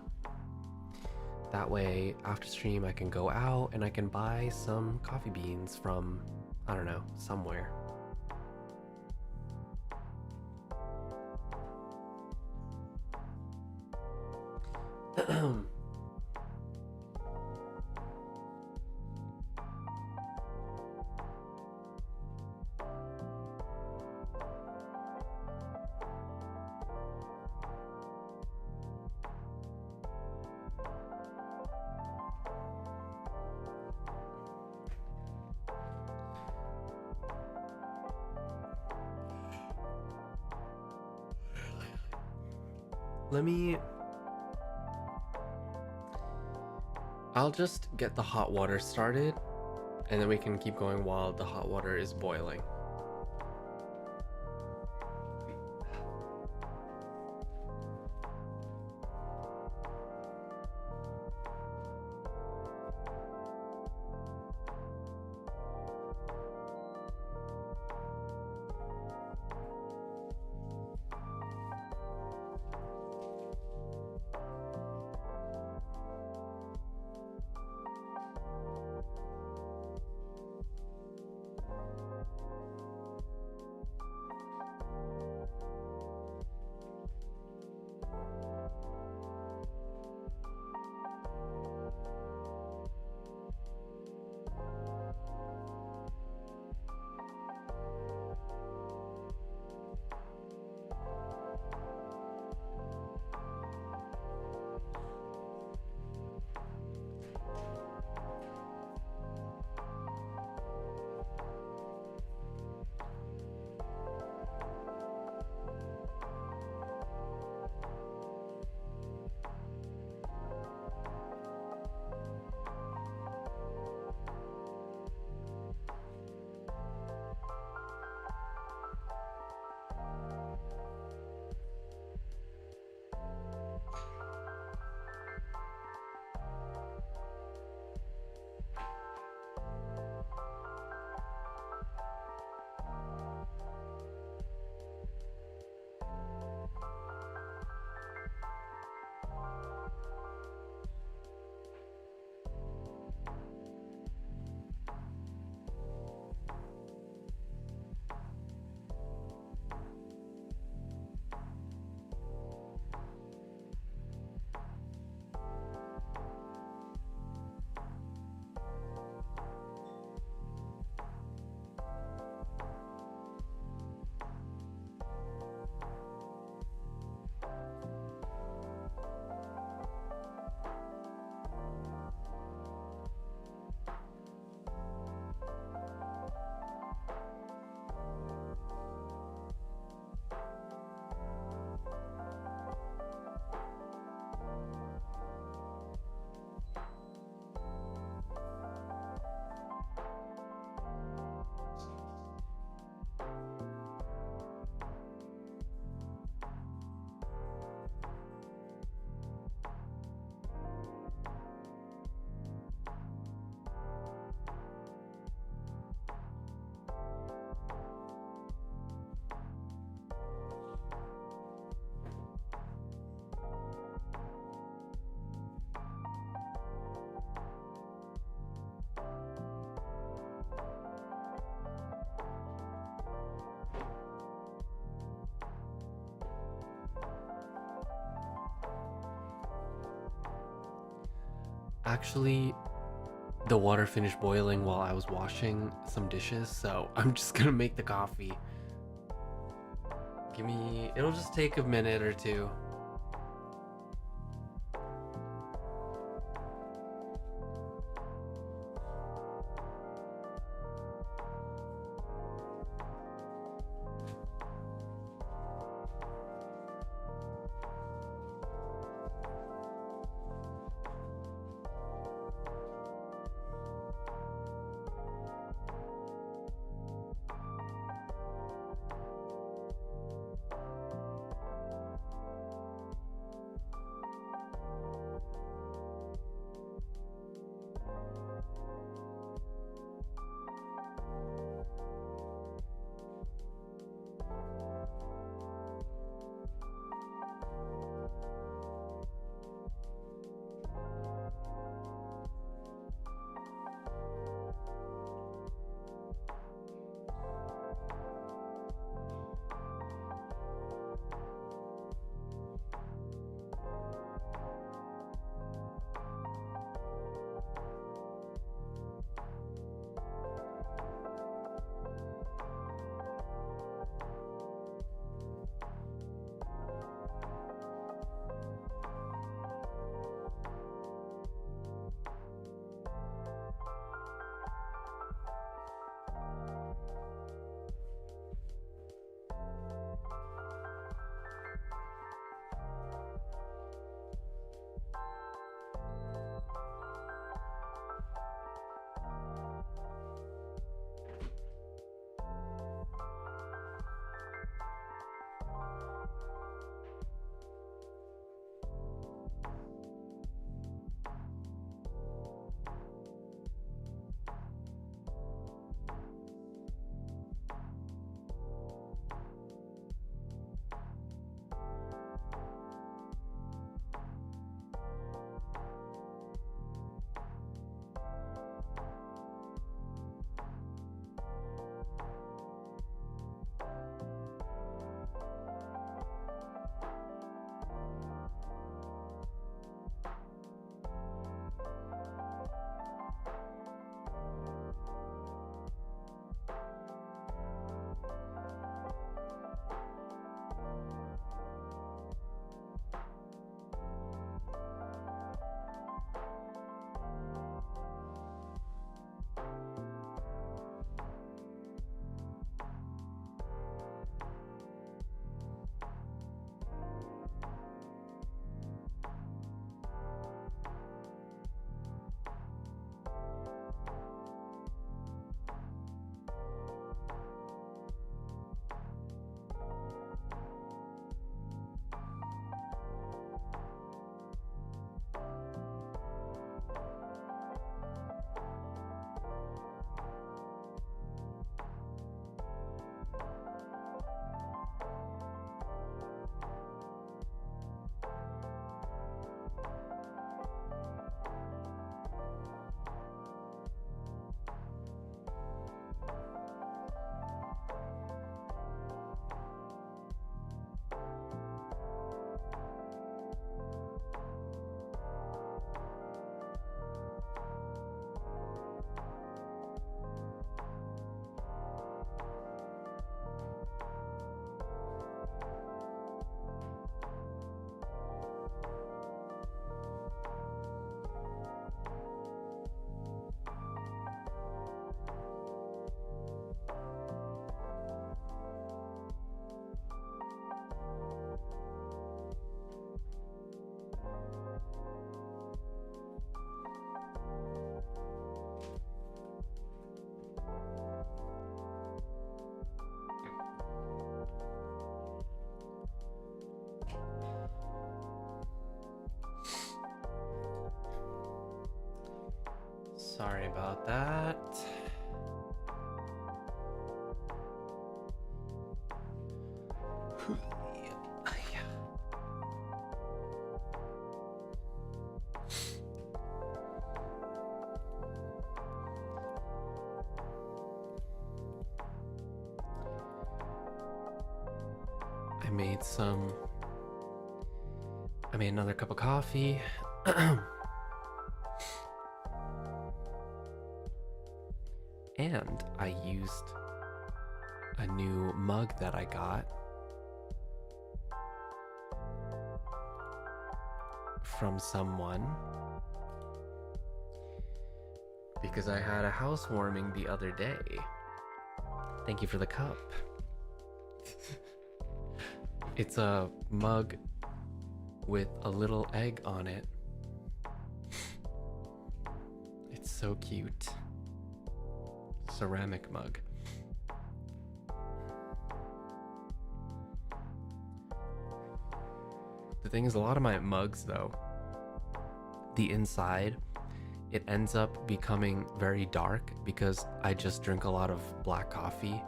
that way after stream I can go out and I can buy some coffee beans from, I don't know, somewhere. I'll just get the hot water started and then we can keep going while the hot water is boiling. Actually, the water finished boiling while I was washing some dishes, so I'm just gonna make the coffee. It'll just take a minute or two. Sorry about that. I made another cup of coffee. And I used a new mug that I got from someone because I had a housewarming the other day. Thank you for the cup. It's a mug with a little egg on it. It's so cute. Ceramic mug. The thing is, a lot of my mugs though, the inside, it ends up becoming very dark because I just drink a lot of black coffee.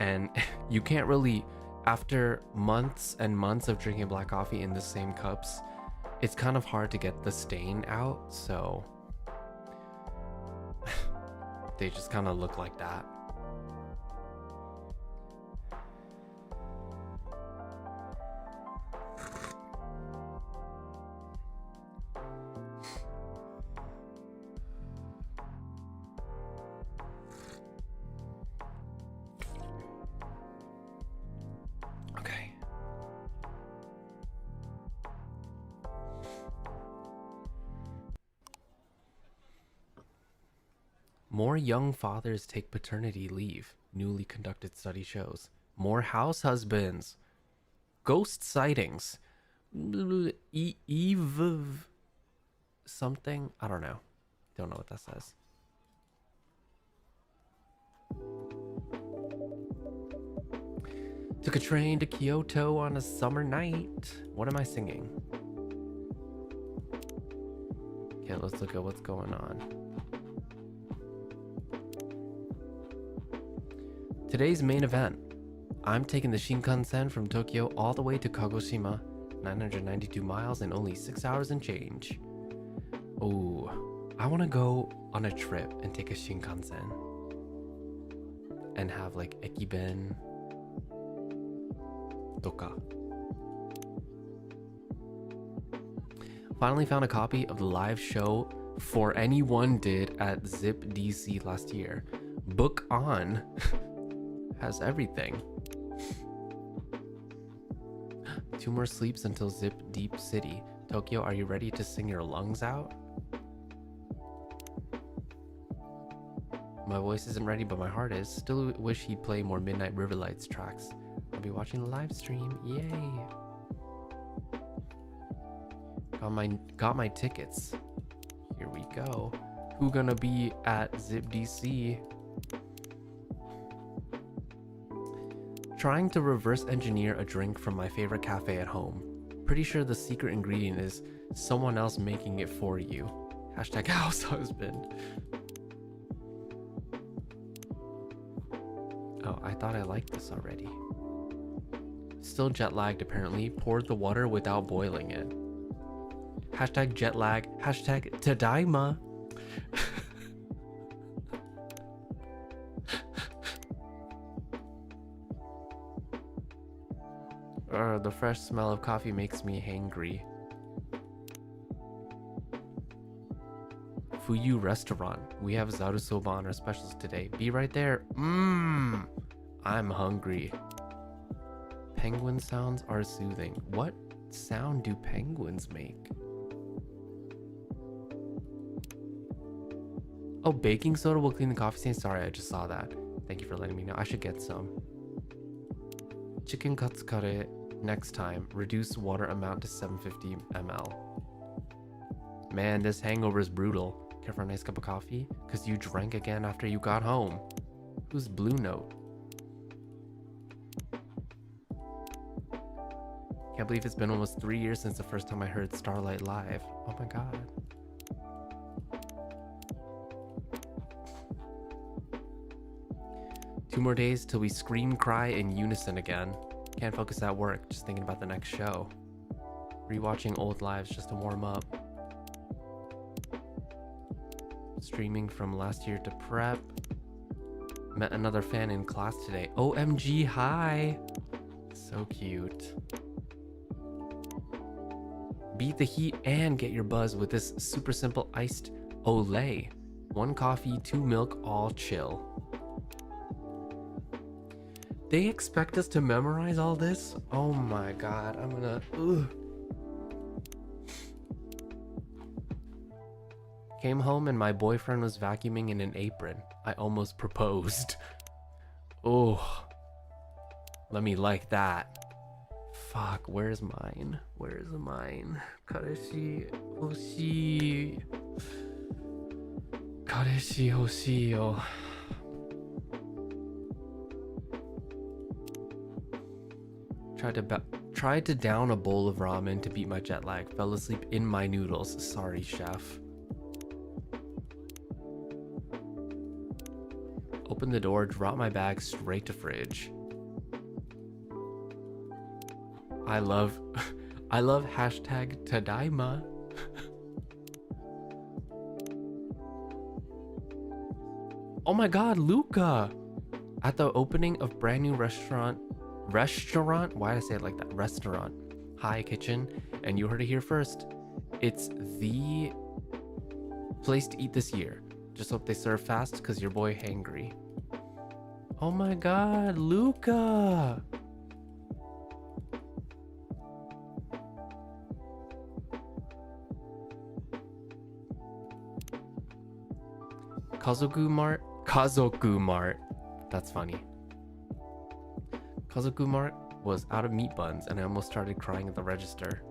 And you can't really, after months and months of drinking black coffee in the same cups, it's kind of hard to get the stain out, so they just kind of look like that. Okay. More young fathers take paternity leave, newly conducted study shows. More house husbands. Ghost sightings. Eve something? I don't know. Don't know what that says. Took a train to Kyoto on a summer night. What am I singing? Okay, let's look at what's going on. Today's main event. I'm taking the Shinkansen from Tokyo all the way to Kagoshima, 992 miles in only 6 hours and change. Oh, I want to go on a trip and take a Shinkansen and have like Ekiben Toka. Finally found a copy of the live show For Anyone did at Zip DC last year. Book on. Has everything. 2 more sleeps until Zip Deep City. Tokyo, are you ready to sing your lungs out? My voice isn't ready, but my heart is. Still wish he'd play more Midnight Riverlights tracks. I'll be watching the live stream. Yay! Got my tickets. Here we go. Who gonna be at Zip DC? Trying to reverse engineer a drink from my favorite cafe at home. Pretty sure the secret ingredient is someone else making it for you. Hashtag house husband. Oh, I thought I liked this already. Still jet lagged apparently. Poured the water without boiling it. Hashtag jet lag. Hashtag Tadaima. The fresh smell of coffee makes me hangry. Fuyu restaurant. We have zaru soba on our specials today. Be right there. I'm hungry. Penguin sounds are soothing. What sound do penguins make? Oh, baking soda will clean the coffee stain. Sorry, I just saw that. Thank you for letting me know. I should get some. Chicken katsu kare next time. Reduce water amount to 750 ml. Man, this hangover is brutal. Care for a nice cup of coffee? Because you drank again after you got home. Who's Blue Note? Can't believe it's been almost 3 years since the first time I heard Starlight live. Oh my god. Two more days till we scream cry in unison again. Can't focus at work, just thinking about the next show. Rewatching old lives just to warm up. Streaming from last year to prep. Met another fan in class today. OMG, hi! So cute. Beat the heat and get your buzz with this super simple iced Olay. 1 coffee, 2 milk, all chill. They expect us to memorize all this? Oh my god, I'm gonna... Ugh. Came home and my boyfriend was vacuuming in an apron. I almost proposed. Oh, let me like that. Fuck, where's mine? Where's mine? Kareshi hoshii. Kareshi hoshii yo. Tried to down a bowl of ramen to beat my jet lag. Fell asleep in my noodles. Sorry, chef. Opened the door, dropped my bag straight to fridge. I love hashtag Tadaima. Oh my god, Luca! At the opening of brand new restaurant, why did I say it like that? Restaurant. Hi Kitchen, and you heard it here first. It's the place to eat this year. Just hope they serve fast, cause your boy hangry. Oh my god, Luca! Kazoku Mart. That's funny. Kazoku Mart was out of meat buns and I almost started crying at the register.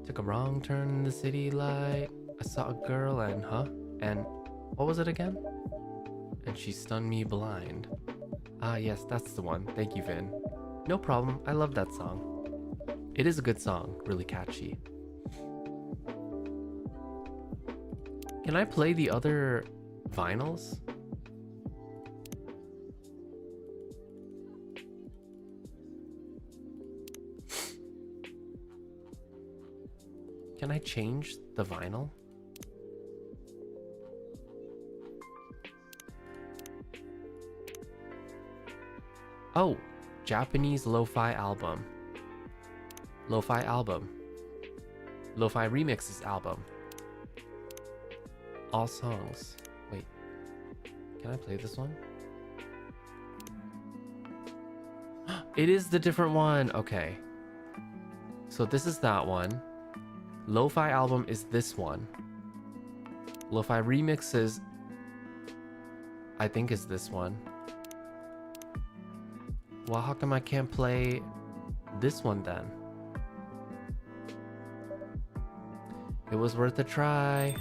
Took a wrong turn in the city light. I saw a girl and what was it again? And she stunned me blind. Ah yes, that's the one. Thank you, Vin. No problem, I love that song. It is a good song, really catchy. Can I play the other vinyls? Can I change the vinyl? Oh, Japanese lo-fi album. Lo-fi album. Lo-fi remixes album. All songs. Wait. Can I play this one? It is the different one. Okay. So this is that one. Lo-fi album is this one. Lo-fi remixes, I think, is this one. Well, how come I can't play this one then? It was worth a try.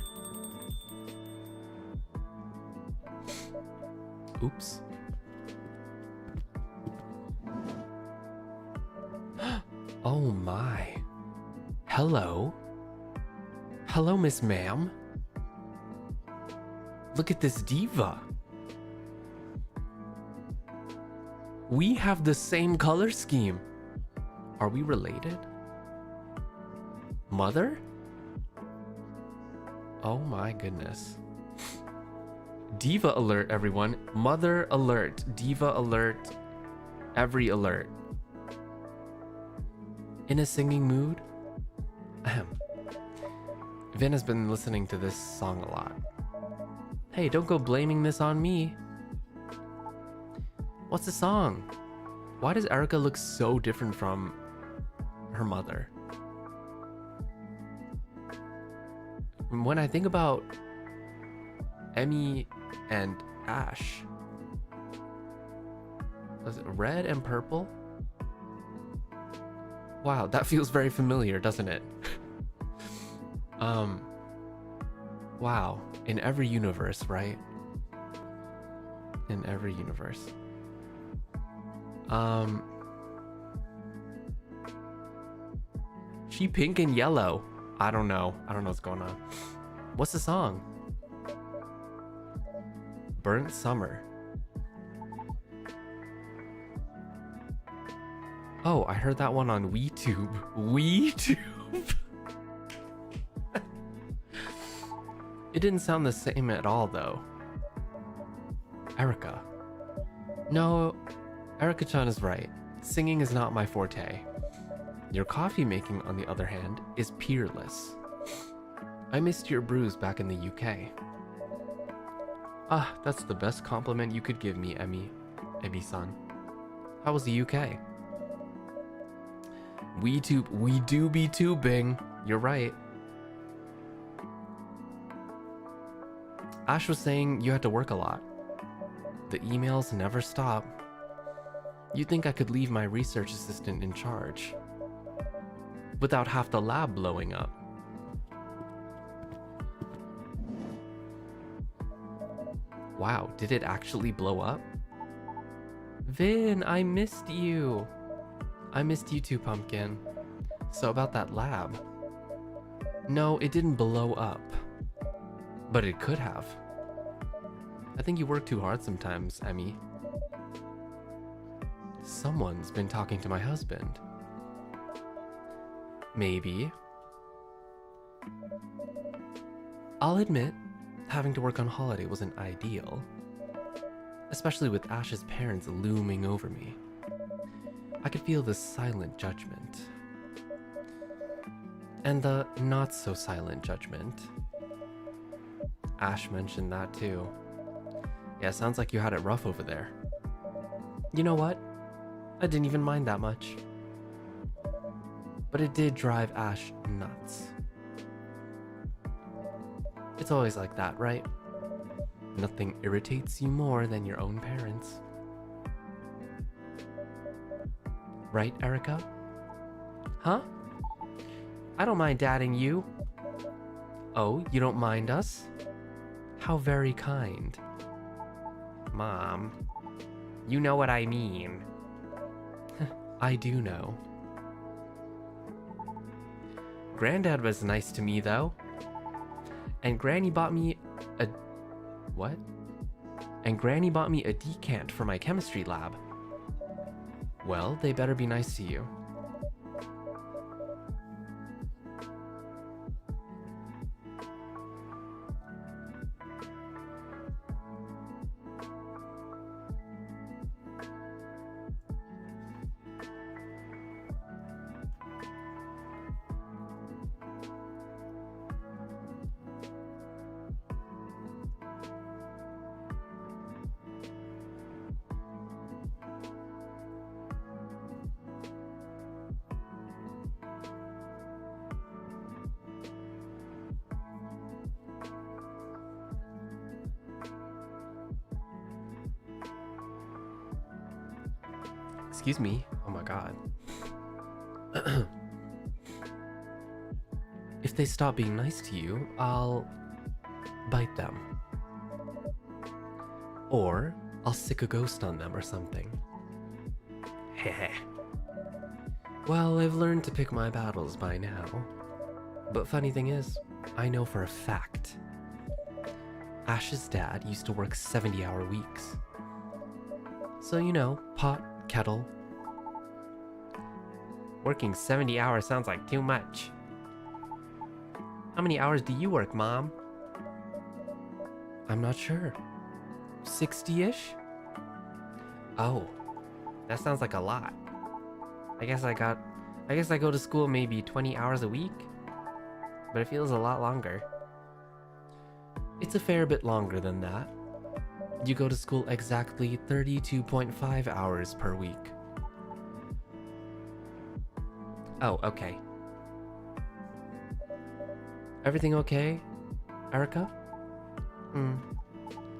Oops. Oh my. Hello. Hello, Miss Ma'am. Look at this diva. We have the same color scheme. Are we related? Mother? Oh my goodness. Diva alert, everyone. Mother alert. Diva alert. Every alert. In a singing mood? Ahem. Vin has been listening to this song a lot. Hey, don't go blaming this on me. What's the song? Why does Erica look so different from her mother? When I think about Emmy and Ash, was it red and purple? Wow, that feels very familiar, doesn't it? Wow, in every universe, right? In every universe. She pink and yellow. I don't know what's going on. What's the song? Burnt Summer. Oh, I heard that one on WeTube. WeTube? It didn't sound the same at all, though. Erica. No, Erica-chan is right. Singing is not my forte. Your coffee making, on the other hand, is peerless. I missed your brews back in the UK. Ah, that's the best compliment you could give me, Emmy-san. How was the UK? We do be tubing. You're right. Ash was saying you had to work a lot. The emails never stop. You'd think I could leave my research assistant in charge without half the lab blowing up. Wow, did it actually blow up? Vin, I missed you. I missed you too, Pumpkin. So about that lab. No, it didn't blow up. But it could have. I think you work too hard sometimes, Emmy. Someone's been talking to my husband. Maybe. I'll admit, having to work on holiday wasn't ideal. Especially with Ash's parents looming over me. I could feel the silent judgment. And the not-so-silent judgment. Ash mentioned that too. Yeah, sounds like you had it rough over there. You know what? I didn't even mind that much. But it did drive Ash nuts. It's always like that, right? Nothing irritates you more than your own parents. Right, Erica? Huh? I don't mind dadding you. Oh, you don't mind us? How very kind. Mom, you know what I mean. I do know. Granddad was nice to me, though. And Granny bought me a... What? And Granny bought me a decant for my chemistry lab. Well, they better be nice to you. Excuse me. Oh my god. If they stop being nice to you, I'll bite them. Or I'll sick a ghost on them or something. Heh. Well, I've learned to pick my battles by now. But funny thing is, I know for a fact. Ash's dad used to work 70-hour weeks. So, you know, pot, kettle. Working 70 hours sounds like too much. How many hours do you work, Mom? I'm not sure. 60-ish? Oh, that sounds like a lot. I guess I go to school maybe 20 hours a week, but it feels a lot longer. It's a fair bit longer than that. You go to school exactly 32.5 hours per week. Oh, okay. Everything okay, Erica?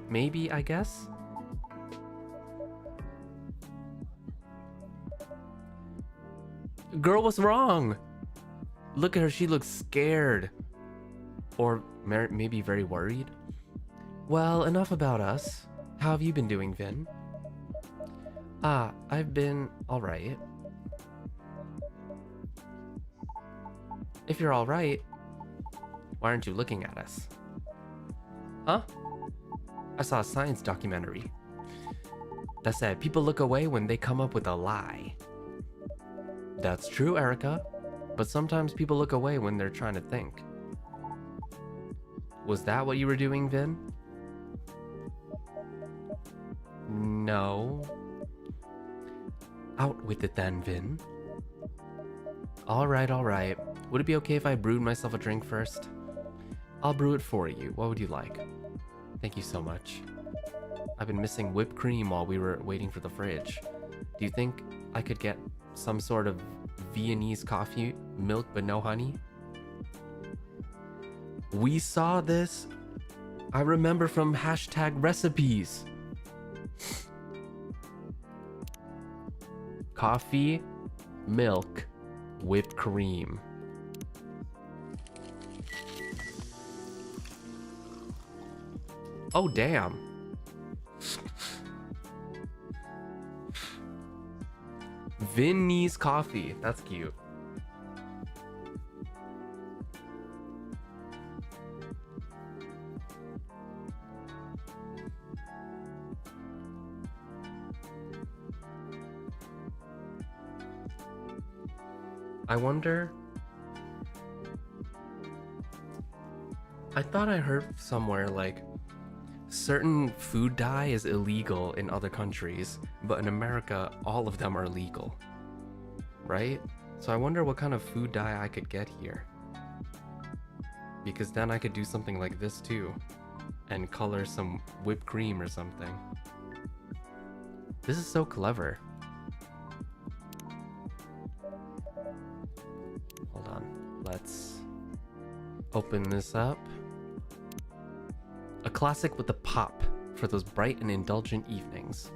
Maybe, I guess? Girl, what's wrong? Look at her, she looks scared. Or maybe very worried. Well, enough about us. How have you been doing, Vin? I've been alright. If you're alright, why aren't you looking at us? Huh? I saw a science documentary that said people look away when they come up with a lie. That's true, Erica, but sometimes people look away when they're trying to think. Was that what you were doing, Vin? No. Out with it then, Vin. Alright, alright. Would it be okay if I brewed myself a drink first? I'll brew it for you. What would you like? Thank you so much. I've been missing whipped cream while we were waiting for the fridge. Do you think I could get some sort of Viennese coffee, milk but no honey? We saw this, I remember, from hashtag recipes. Coffee, milk, whipped cream. Oh, damn. Viennese coffee. That's cute. I wonder... I thought I heard somewhere like certain food dye is illegal in other countries, but in America all of them are legal, right? So I wonder what kind of food dye I could get here, because then I could do something like this too and color some whipped cream or something. This is so clever. Hold on, let's open this up. A classic with a pop for those bright and indulgent evenings.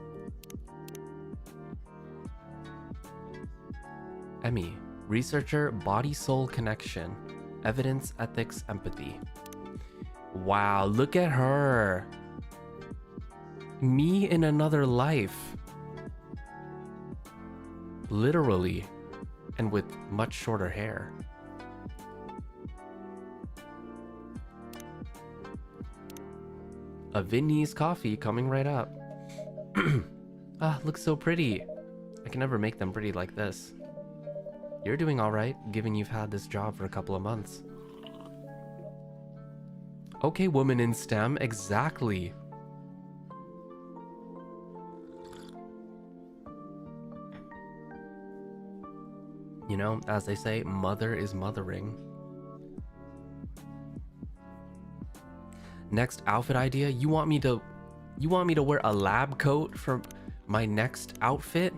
Emmy, researcher, body-soul connection, evidence, ethics, empathy. Wow, look at her. Me in another life. Literally, and with much shorter hair. A Viennese coffee coming right up. Ah, looks so pretty. I can never make them pretty like this. You're doing alright, given you've had this job for a couple of months. Okay, woman in STEM, exactly. You know, as they say, mother is mothering. Next outfit idea, you want me to wear a lab coat for my next outfit?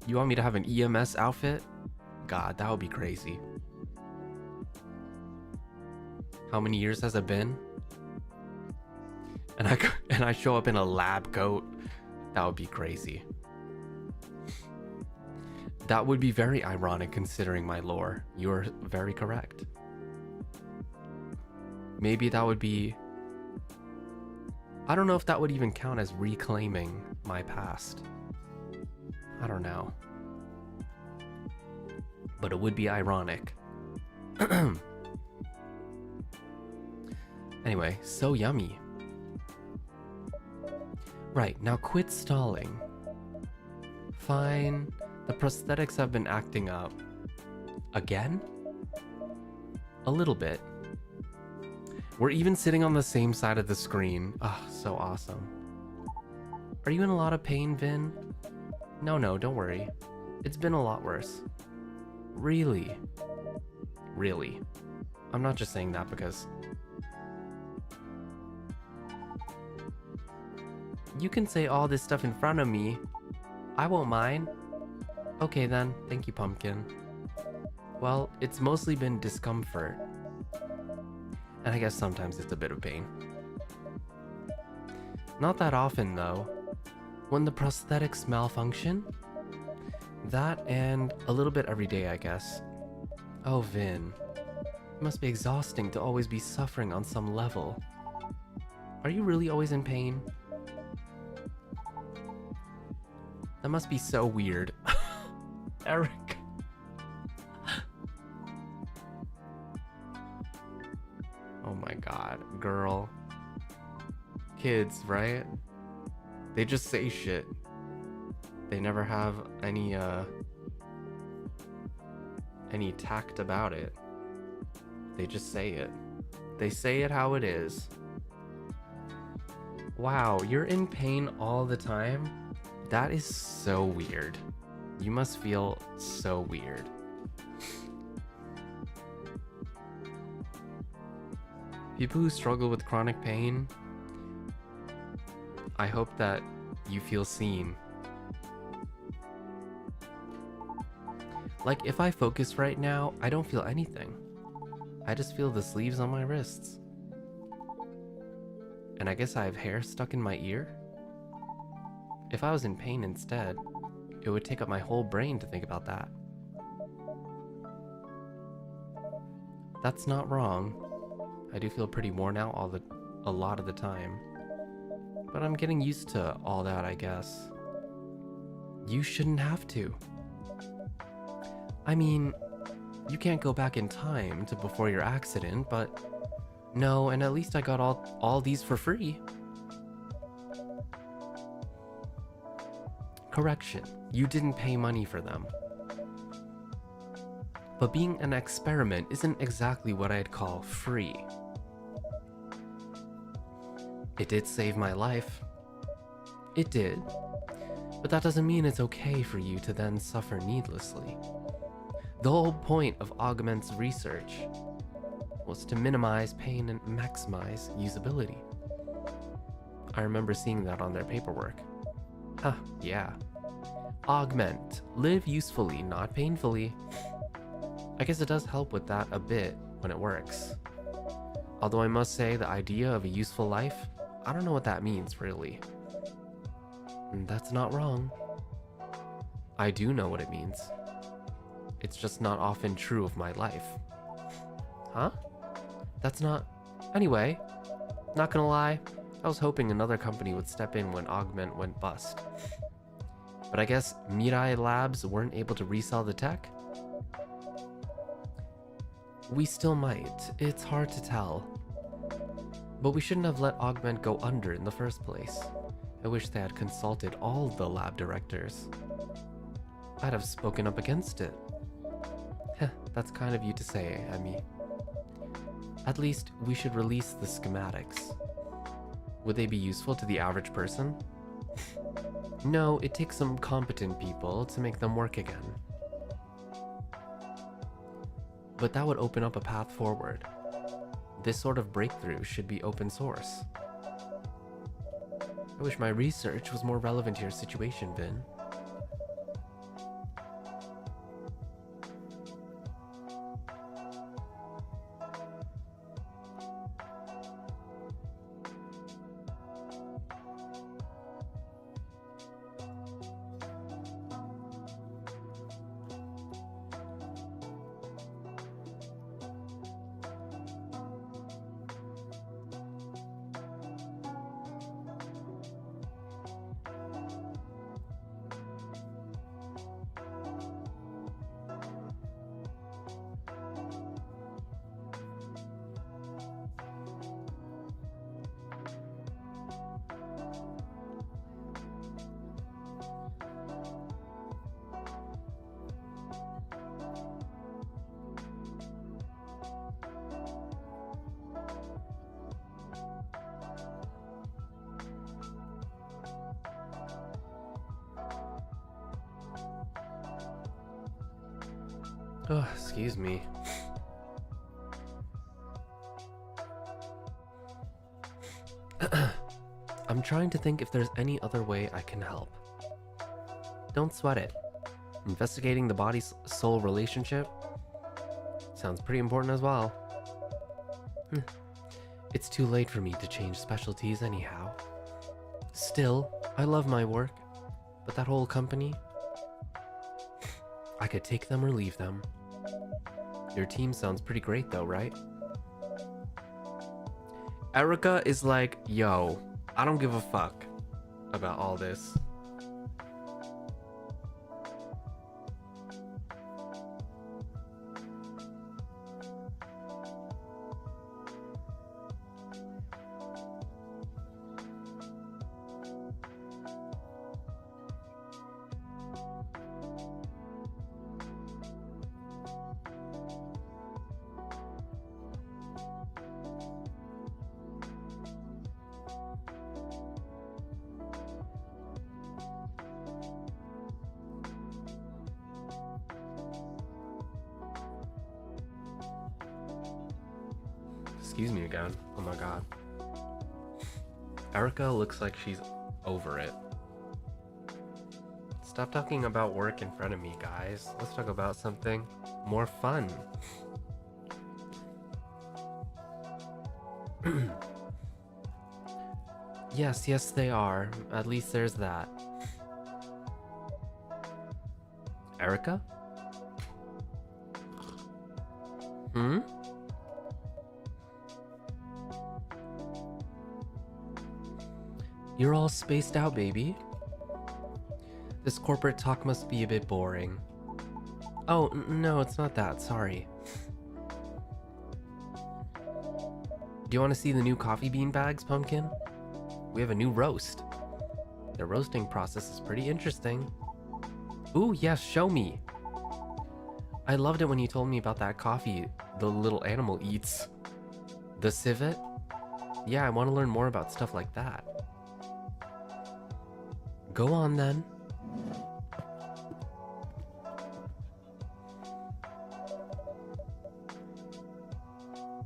You want me to have an EMS outfit? God, that would be crazy. How many years has it been? And I show up in a lab coat. That would be crazy. That would be very ironic considering my lore. You're very correct. Maybe that would be... I don't know if that would even count as reclaiming my past. I don't know. But it would be ironic. Anyway, so yummy. Right, now quit stalling. Fine. The prosthetics have been acting up. Again? A little bit. We're even sitting on the same side of the screen. Ah, oh, so awesome. Are you in a lot of pain, Vin? No, don't worry. It's been a lot worse. Really? Really? I'm not just saying that because... You can say all this stuff in front of me. I won't mind. Okay then, thank you, Pumpkin. Well, it's mostly been discomfort. And I guess sometimes it's a bit of pain. Not that often though. When the prosthetics malfunction? That and a little bit every day, I guess. Oh, Vin. It must be exhausting to always be suffering on some level. Are you really always in pain? That must be so weird. Eric. Oh my god, girl. Kids, right? They just say shit. They never have any tact about it. They just say it. They say it how it is. Wow, you're in pain all the time? That is so weird. You must feel so weird. People who struggle with chronic pain, I hope that you feel seen. Like, if I focus right now, I don't feel anything. I just feel the sleeves on my wrists. And I guess I have hair stuck in my ear? If I was in pain instead, it would take up my whole brain to think about that. That's not wrong. I do feel pretty worn out a lot of the time. But I'm getting used to all that, I guess. You shouldn't have to. I mean, you can't go back in time to before your accident, but no, and at least I got all these for free. Correction, you didn't pay money for them. But being an experiment isn't exactly what I'd call free. It did save my life. It did. But that doesn't mean it's okay for you to then suffer needlessly. The whole point of Augment's research was to minimize pain and maximize usability. I remember seeing that on their paperwork. Huh, yeah. Augment. Live usefully, not painfully. I guess it does help with that a bit when it works. Although I must say the idea of a useful life, I don't know what that means really. And that's not wrong. I do know what it means. It's just not often true of my life. Huh? That's not... Anyway, not gonna lie, I was hoping another company would step in when Augment went bust. But I guess Mirai Labs weren't able to resell the tech? We still might. It's hard to tell. But we shouldn't have let Augment go under in the first place. I wish they had consulted all the lab directors. I'd have spoken up against it. Heh, that's kind of you to say, Emmy. At least, we should release the schematics. Would they be useful to the average person? No, it takes some competent people to make them work again. But that would open up a path forward. This sort of breakthrough should be open source. I wish my research was more relevant to your situation, Vin. Oh, excuse me. I'm trying to think if there's any other way I can help. Don't sweat it. Investigating the body-soul relationship sounds pretty important as well. It's too late for me to change specialties anyhow. Still, I love my work, but that whole company, I could take them or leave them. Your team sounds pretty great though, right? Erica is like, yo, I don't give a fuck about all this. Excuse me again. Oh my god. Erica looks like she's over it. Stop talking about work in front of me, guys. Let's talk about something more fun. Yes, they are. At least there's that. Erica? Hmm? You're all spaced out, baby. This corporate talk must be a bit boring. Oh, no, it's not that. Sorry. Do you want to see the new coffee bean bags, Pumpkin? We have a new roast. The roasting process is pretty interesting. Ooh, yes, show me. I loved it when you told me about that coffee the little animal eats. The civet? Yeah, I want to learn more about stuff like that. Go on then.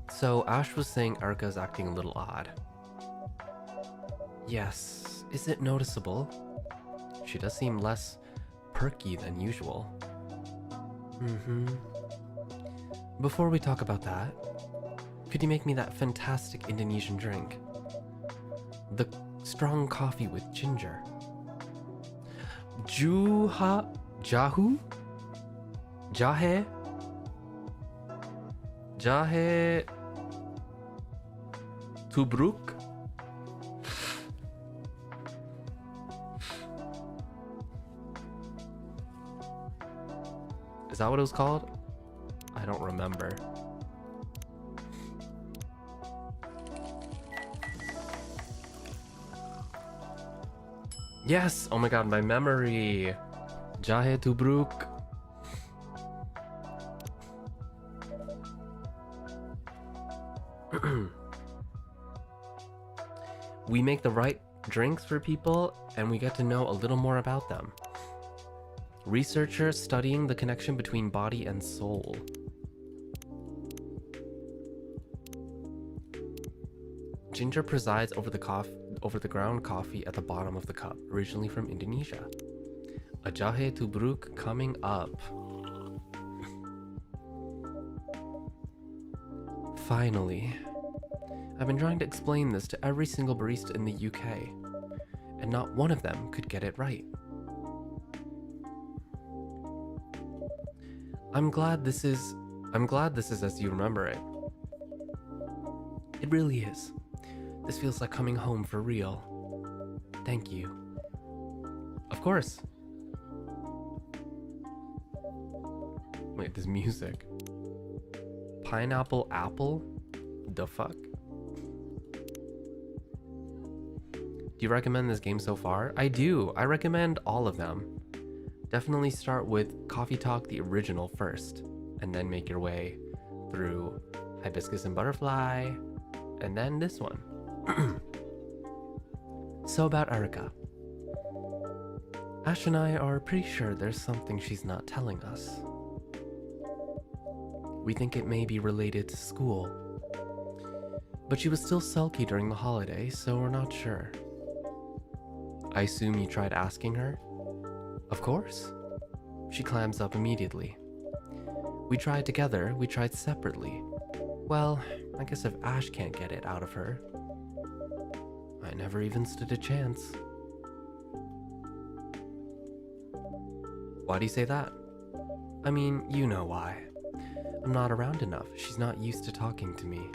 So Ash was saying Erica's acting a little odd. Yes, is it noticeable? She does seem less perky than usual. Before we talk about that, could you make me that fantastic Indonesian drink? The strong coffee with ginger. Jahe? Tubruk? Is that what it was called? I don't remember. Yes! Oh my god, my memory! Jahe Tubruk. We make the right drinks for people, and we get to know a little more about them. Researcher studying the connection between body and soul. Ginger presides over the ground coffee at the bottom of the cup, originally from Indonesia. A Jahe Tubruk coming up. Finally. I've been trying to explain this to every single barista in the UK, and not one of them could get it right. I'm glad this is as you remember it. It really is. This feels like coming home for real. Thank you. Of course. Wait, this music. Pineapple apple? The fuck? Do you recommend this game so far? I do. I recommend all of them. Definitely start with Coffee Talk the original first, and then make your way through Hibiscus and Butterfly, and then this one. So about Erica. Ash and I are pretty sure there's something she's not telling us. We think it may be related to school. But she was still sulky during the holiday, so we're not sure. I assume you tried asking her? Of course. She clams up immediately. We tried together, we tried separately. Well, I guess if Ash can't get it out of her, I never even stood a chance. Why do you say that? I mean, you know why. I'm not around enough. She's not used to talking to me.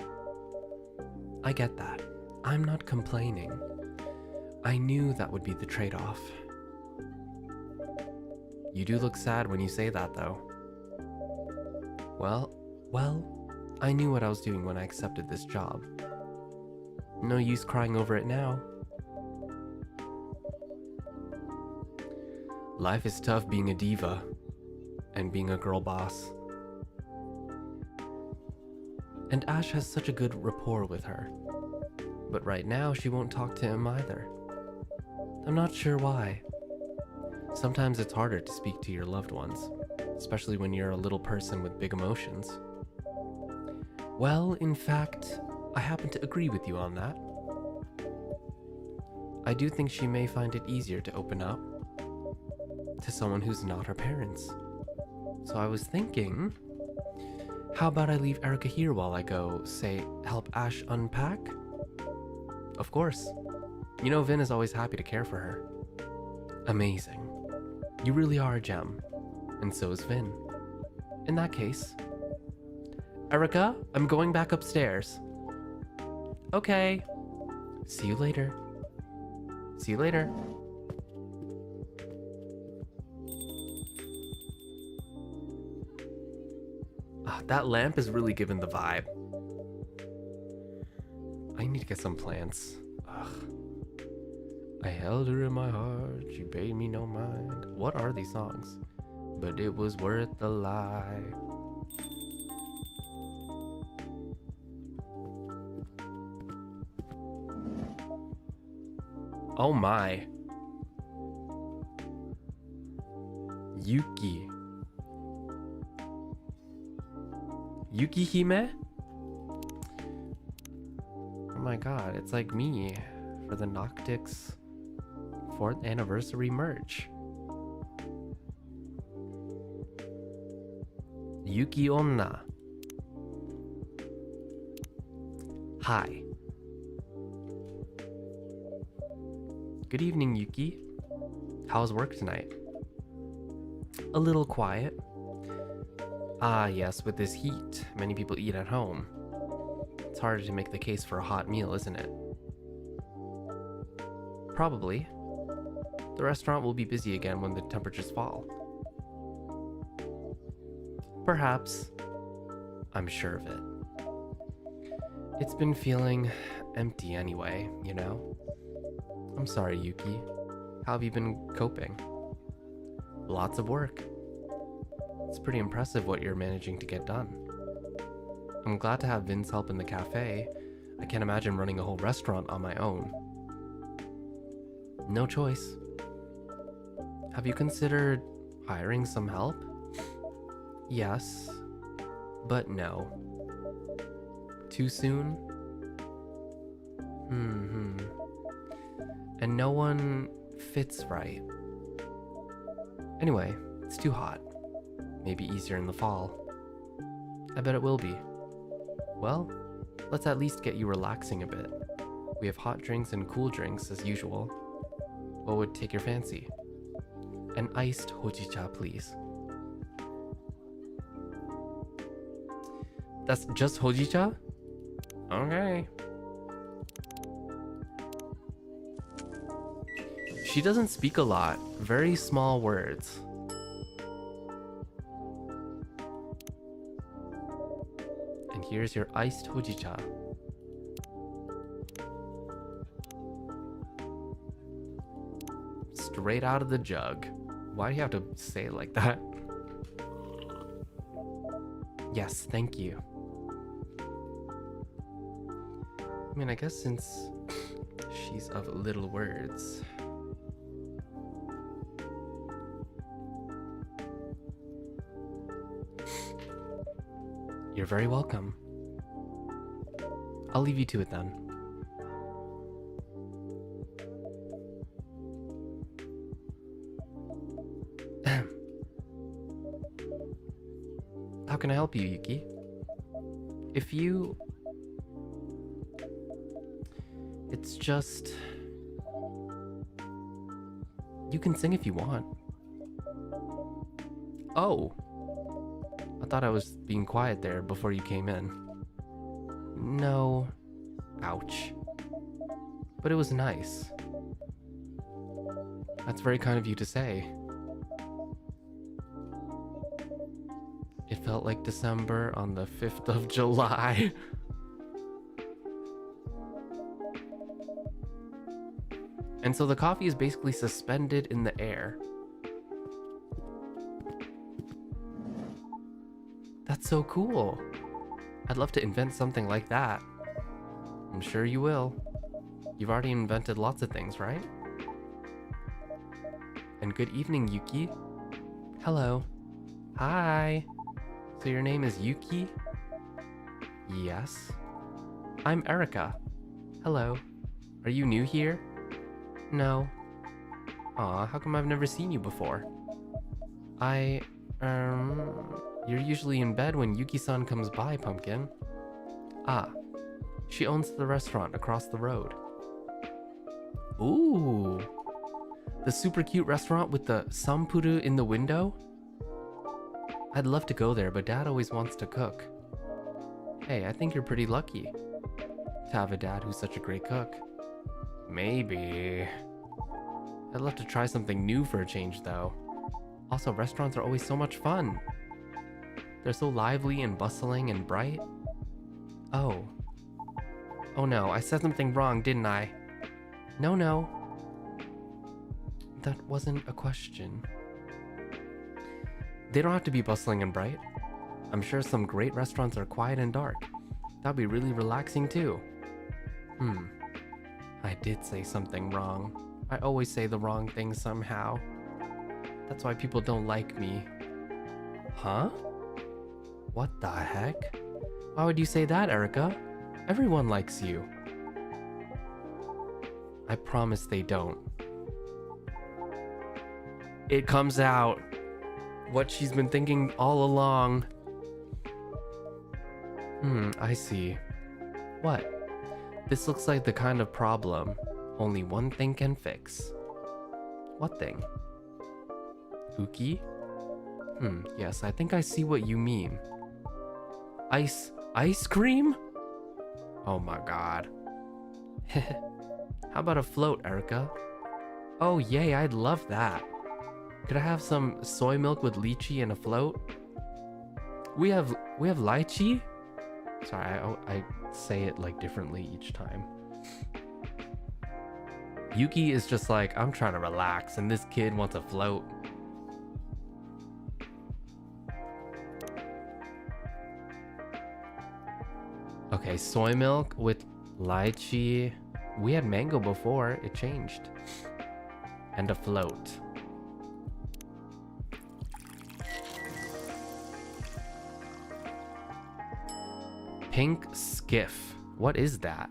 I get that. I'm not complaining. I knew that would be the trade-off. You do look sad when you say that, though. Well, I knew what I was doing when I accepted this job. No use crying over it now. Life is tough being a diva and being a girl boss. And Ash has such a good rapport with her. But right now, she won't talk to him either. I'm not sure why. Sometimes it's harder to speak to your loved ones, especially when you're a little person with big emotions. Well, in fact, I happen to agree with you on that. I do think she may find it easier to open up to someone who's not her parents. So I was thinking, how about I leave Erica here while I go, say, help Ash unpack? Of course. You know Vin is always happy to care for her. Amazing. You really are a gem. And so is Vin. In that case, Erica, I'm going back upstairs. Okay. See you later. See you later. That lamp is really giving the vibe. I need to get some plants. Ugh. I held her in my heart, she paid me no mind. What are these songs? But it was worth the lie. Oh my. Yuki. Yukihime? Oh my god, it's like me for the Noctix 4th anniversary merch. Yuki Onna. Hi. Good evening, Yuki. How's work tonight? A little quiet. Ah, yes, with this heat, many people eat at home. It's harder to make the case for a hot meal, isn't it? Probably. The restaurant will be busy again when the temperatures fall. Perhaps. I'm sure of it. It's been feeling empty anyway, you know? I'm sorry, Yuki. How have you been coping? Lots of work. It's pretty impressive what you're managing to get done. I'm glad to have Vin's help in the cafe. I can't imagine running a whole restaurant on my own. No choice. Have you considered hiring some help? Yes, but no. Too soon? And no one fits right. Anyway, it's too hot. Maybe easier in the fall. I bet it will be. Well, let's at least get you relaxing a bit. We have hot drinks and cool drinks as usual. What would take your fancy? An iced hojicha, please. That's just hojicha? Okay. She doesn't speak a lot. Very small words. And here's your iced hojicha. Straight out of the jug. Why do you have to say it like that? Yes, thank you. I mean, I guess since she's of little words. You're very welcome. I'll leave you to it then. How can I help you, Yuki? It's just... You can sing if you want. Oh! I thought I was being quiet there before you came in. No. Ouch. But it was nice. That's very kind of you to say. It felt like December on the 5th of July. And so the coffee is basically suspended in the air. That's so cool. I'd love to invent something like that. I'm sure you will. You've already invented lots of things, right? And good evening, Yuki. Hello. Hi. So your name is Yuki? Yes. I'm Erica. Hello. Are you new here? No. Aw, how come I've never seen you before? You're usually in bed when Yuki-san comes by, Pumpkin. Ah, she owns the restaurant across the road. Ooh. The super cute restaurant with the sampuru in the window? I'd love to go there, but Dad always wants to cook. Hey, I think you're pretty lucky to have a dad who's such a great cook. Maybe. I'd love to try something new for a change, though. Also, restaurants are always so much fun. They're so lively and bustling and bright. Oh. Oh no, I said something wrong, didn't I? No. That wasn't a question. They don't have to be bustling and bright. I'm sure some great restaurants are quiet and dark. That'd be really relaxing too. I did say something wrong. I always say the wrong thing somehow. That's why people don't like me. Huh? What the heck? Why would you say that, Erica? Everyone likes you. I promise they don't. It comes out. What she's been thinking all along. I see. What? This looks like the kind of problem only one thing can fix. What thing? Uki? Yes, I think I see what you mean. Ice cream? Oh my god. How about a float, Erica? Oh yay, I'd love that. Could I have some soy milk with lychee and a float? We have lychee? Sorry, I say it like differently each time. Yuki is just like, I'm trying to relax and this kid wants a float. Okay, soy milk with lychee. We had mango before, it changed. And a float. Pink skiff. What is that?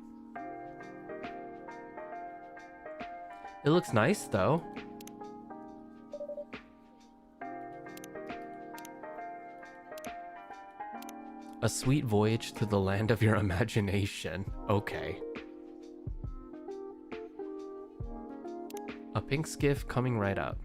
It looks nice though. A sweet voyage to the land of your imagination. Okay. A pink skiff coming right up.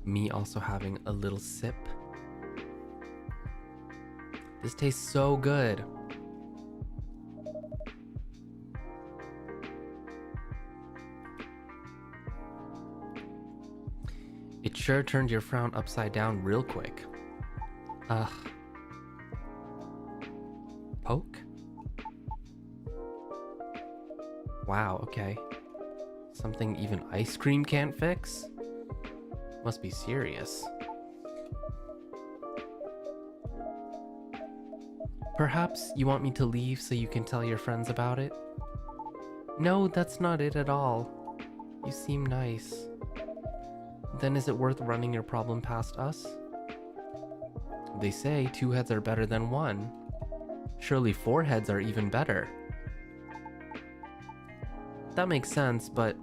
Me also having a little sip. This tastes so good. It sure turned your frown upside down real quick. Ugh. Poke? Wow, okay. Something even ice cream can't fix? Must be serious. Perhaps you want me to leave so you can tell your friends about it? No, that's not it at all. You seem nice. Then is it worth running your problem past us? They say 2 heads are better than 1. Surely 4 heads are even better. That makes sense, but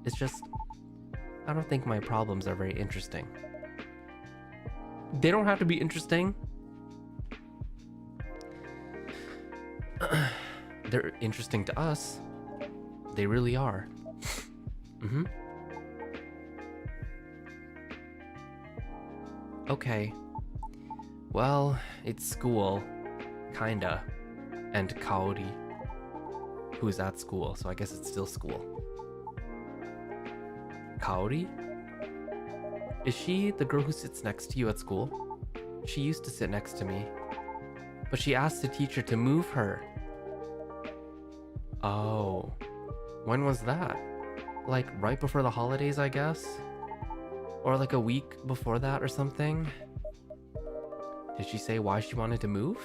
it's just, I don't think my problems are very interesting. They don't have to be interesting. They're interesting to us. They really are. Okay. Well, it's school. Kinda. And Kaori, who's at school, so I guess it's still school. Kaori? Is she the girl who sits next to you at school? She used to sit next to me, but she asked the teacher to move her. Oh. When was that? Like right before the holidays, I guess? Or like a week before that or something? Did she say why she wanted to move?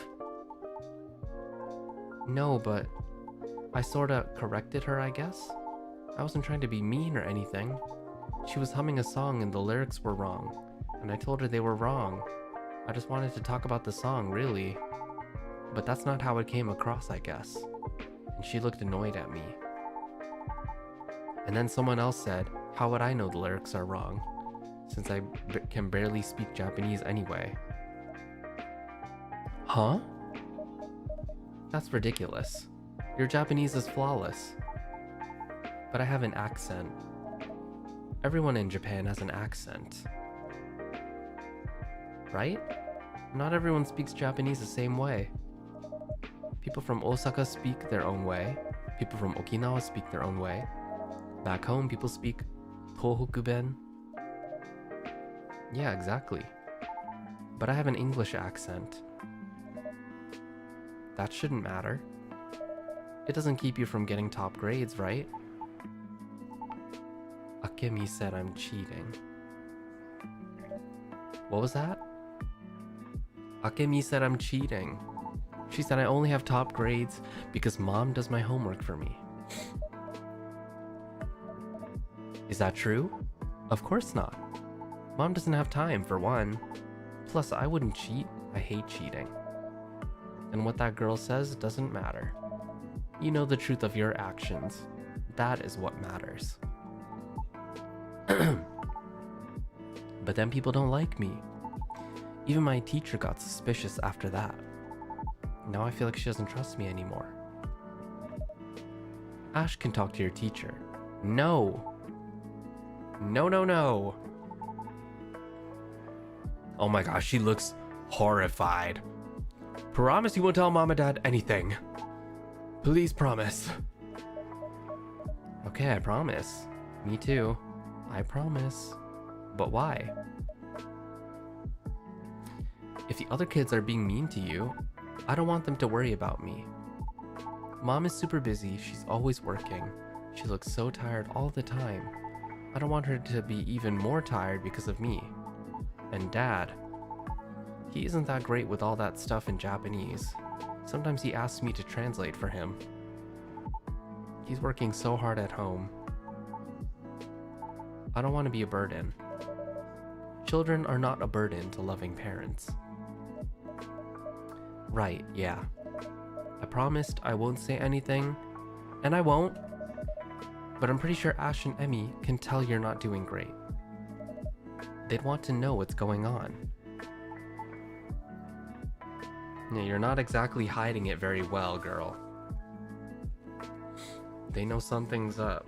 No, but I sorta corrected her, I guess. I wasn't trying to be mean or anything. She was humming a song and the lyrics were wrong, and I told her they were wrong. I just wanted to talk about the song, really. But that's not how it came across, I guess. And she looked annoyed at me. And then someone else said, how would I know the lyrics are wrong, since I can barely speak Japanese anyway? Huh? That's ridiculous. Your Japanese is flawless. But I have an accent. Everyone in Japan has an accent. Right? Not everyone speaks Japanese the same way. People from Osaka speak their own way. People from Okinawa speak their own way. Back home, people speak Tohoku-ben. Yeah, exactly. But I have an English accent. That shouldn't matter. It doesn't keep you from getting top grades, right? Akemi said I'm cheating. What was that? Akemi said I'm cheating. She said I only have top grades because mom does my homework for me. Is that true? Of course not. Mom doesn't have time, for one. Plus, I wouldn't cheat. I hate cheating. And what that girl says doesn't matter. You know the truth of your actions. That is what matters. But then people don't like me. Even my teacher got suspicious after that. Now I feel like she doesn't trust me anymore. Ash can talk to your teacher. No! No, no, no! Oh my gosh, she looks horrified. Promise you won't tell mom and dad anything. Please promise. Okay, I promise. Me too. I promise. But why? If the other kids are being mean to you, I don't want them to worry about me. Mom is super busy, she's always working. She looks so tired all the time. I don't want her to be even more tired because of me. And Dad, he isn't that great with all that stuff in Japanese. Sometimes he asks me to translate for him. He's working so hard at home. I don't want to be a burden. Children are not a burden to loving parents. Right, yeah. I promised I won't say anything, and I won't. But I'm pretty sure Ash and Emmy can tell you're not doing great. They'd want to know what's going on. Yeah, you're not exactly hiding it very well, girl. They know something's up.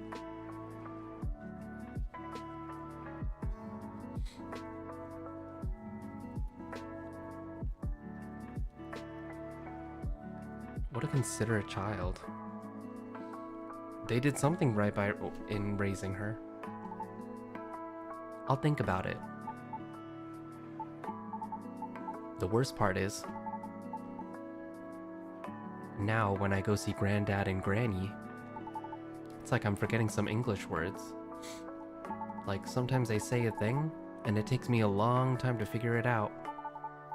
What a considerate child. They did something right in raising her. I'll think about it. The worst part is, now when I go see Granddad and Granny, it's like I'm forgetting some English words. Like sometimes they say a thing, and it takes me a long time to figure it out.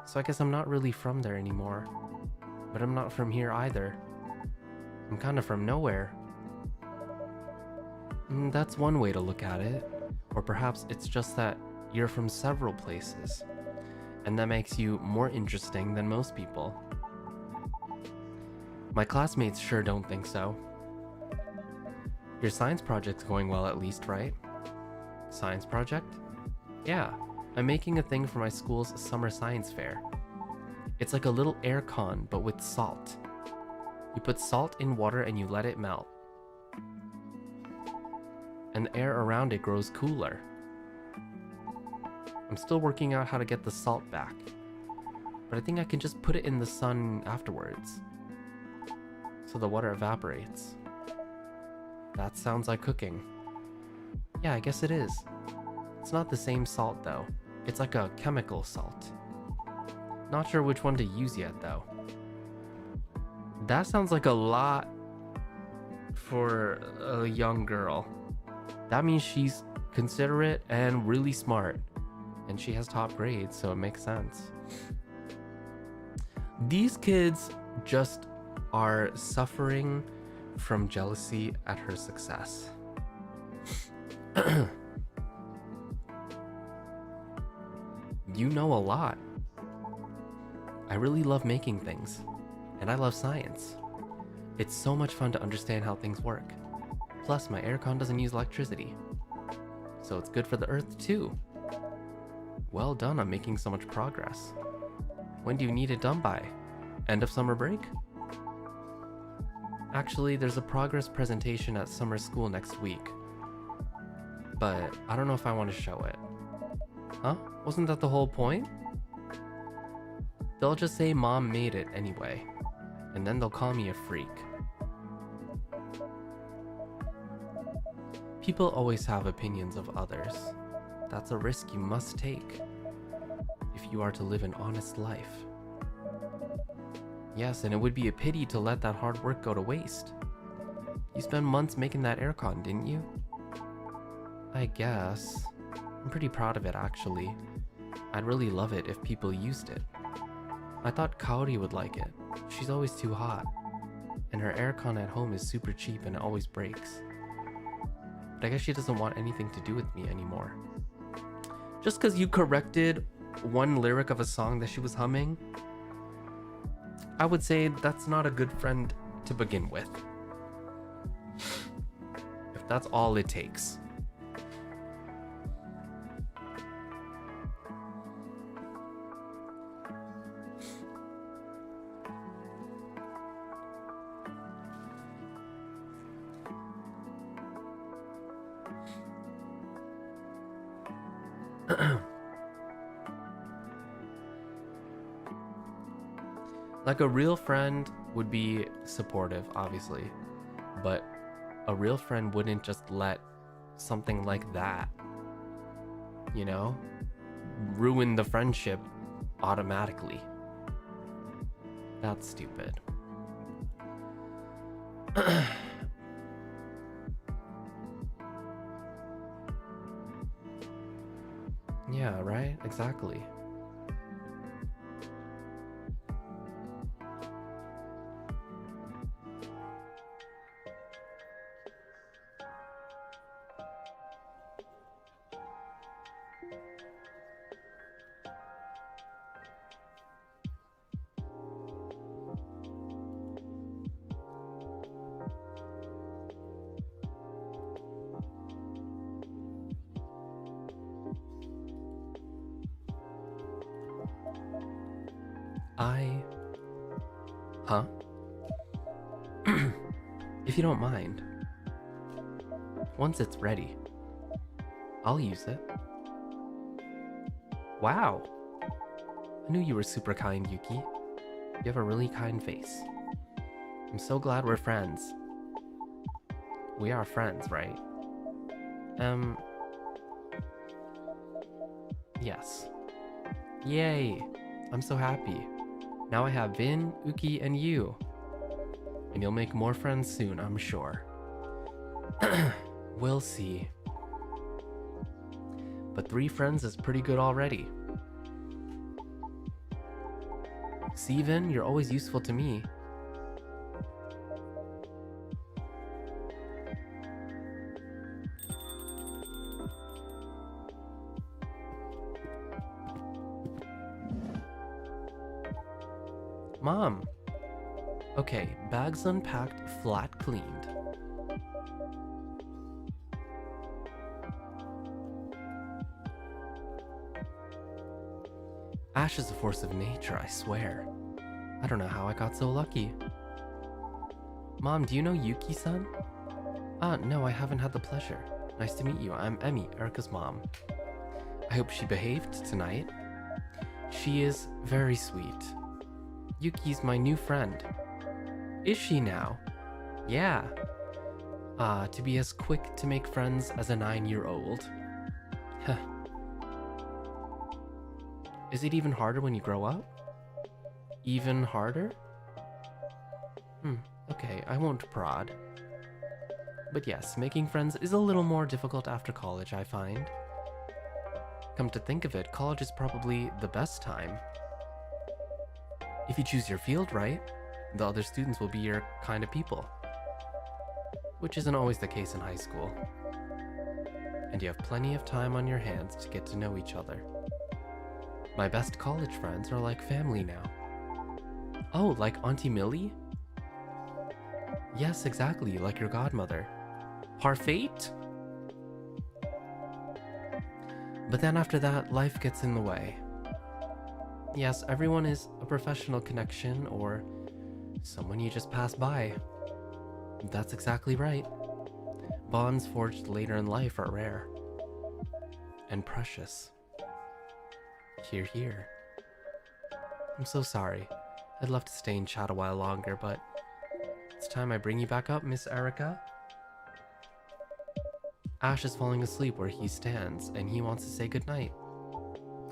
So I guess I'm not really from there anymore. But I'm not from here either. I'm kind of from nowhere. That's one way to look at it. Or perhaps it's just that you're from several places, and that makes you more interesting than most people. My classmates sure don't think so. Your science project's going well at least, right? Science project? Yeah, I'm making a thing for my school's summer science fair. It's like a little air con, but with salt. You put salt in water and you let it melt. And the air around it grows cooler. I'm still working out how to get the salt back, but I think I can just put it in the sun afterwards, so the water evaporates. That sounds like cooking. Yeah, I guess it is. It's not the same salt though. It's like a chemical salt. Not sure which one to use yet though. That sounds like a lot for a young girl. That means she's considerate and really smart. And she has top grades, so it makes sense. These kids just are suffering from jealousy at her success. You know a lot. I really love making things, and I love science. It's so much fun to understand how things work. Plus, my aircon doesn't use electricity, so it's good for the earth too. Well done on making so much progress. When do you need it done by? End of summer break? Actually, there's a progress presentation at summer school next week, but I don't know if I want to show it. Huh? Wasn't that the whole point? They'll just say mom made it anyway, and then they'll call me a freak. People always have opinions of others. That's a risk you must take if you are to live an honest life. Yes, and it would be a pity to let that hard work go to waste. You spent months making that aircon, didn't you? I guess. I'm pretty proud of it, actually. I'd really love it if people used it. I thought Kaori would like it. She's always too hot. And her aircon at home is super cheap and it always breaks. But I guess she doesn't want anything to do with me anymore. Just because you corrected one lyric of a song that she was humming, I would say that's not a good friend to begin with. If that's all it takes. Like a real friend would be supportive, obviously, but a real friend wouldn't just let something like that, you know, ruin the friendship automatically. That's stupid. Yeah, right? Exactly. Huh? If you don't mind. Once it's ready, I'll use it. Wow. I knew you were super kind, Yuki. You have a really kind face. I'm so glad we're friends. We are friends, right? Yes. Yay! I'm so happy. Now I have Vin, Uki, and you. And you'll make more friends soon, I'm sure. We'll see. But 3 friends is pretty good already. See, Vin, you're always useful to me. Mom. Okay, bags unpacked, flat cleaned. Ash is a force of nature, I swear. I don't know how I got so lucky. Mom, do you know Yuki-san? No, I haven't had the pleasure. Nice to meet you. I'm Emmy, Erica's mom. I hope she behaved tonight. She is very sweet. Yuki's my new friend. Is she now? Yeah. To be as quick to make friends as a 9-year-old. Huh. Is it even harder when you grow up? Even harder? Okay, I won't prod. But yes, making friends is a little more difficult after college, I find. Come to think of it, college is probably the best time. If you choose your field right, the other students will be your kind of people. Which isn't always the case in high school. and you have plenty of time on your hands to get to know each other. My best college friends are like family now. Oh, like Auntie Millie? Yes, exactly, like your godmother. Parfait? But then after that, life gets in the way. Yes, everyone is a professional connection or someone you just pass by. That's exactly right. Bonds forged later in life are rare. And precious. Hear, hear. I'm so sorry. I'd love to stay and chat a while longer, but it's time I bring you back up, Miss Erica. Ash is falling asleep where he stands, and he wants to say goodnight.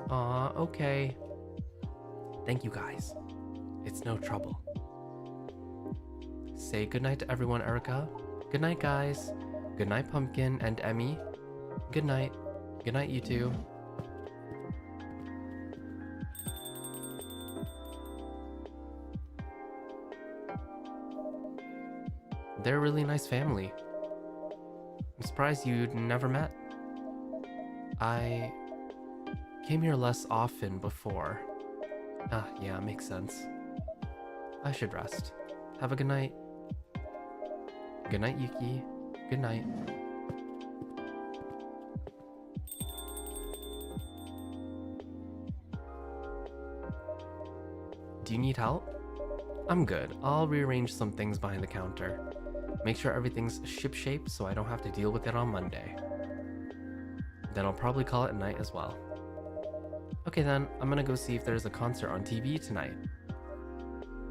Aw, okay. Thank you guys. It's no trouble. Say goodnight to everyone, Erica. Good night, guys. Good night, Pumpkin and Emmy. Good night. Good night, you two. They're a really nice family. I'm surprised you'd never met. I came here less often before. Ah, yeah, makes sense. I should rest. Have a good night. Good night, Yuki. Good night. Do you need help? I'm good. I'll rearrange some things behind the counter. Make sure everything's shipshape so I don't have to deal with it on Monday. Then I'll probably call it a night as well. Okay then, I'm gonna go see if there's a concert on TV tonight.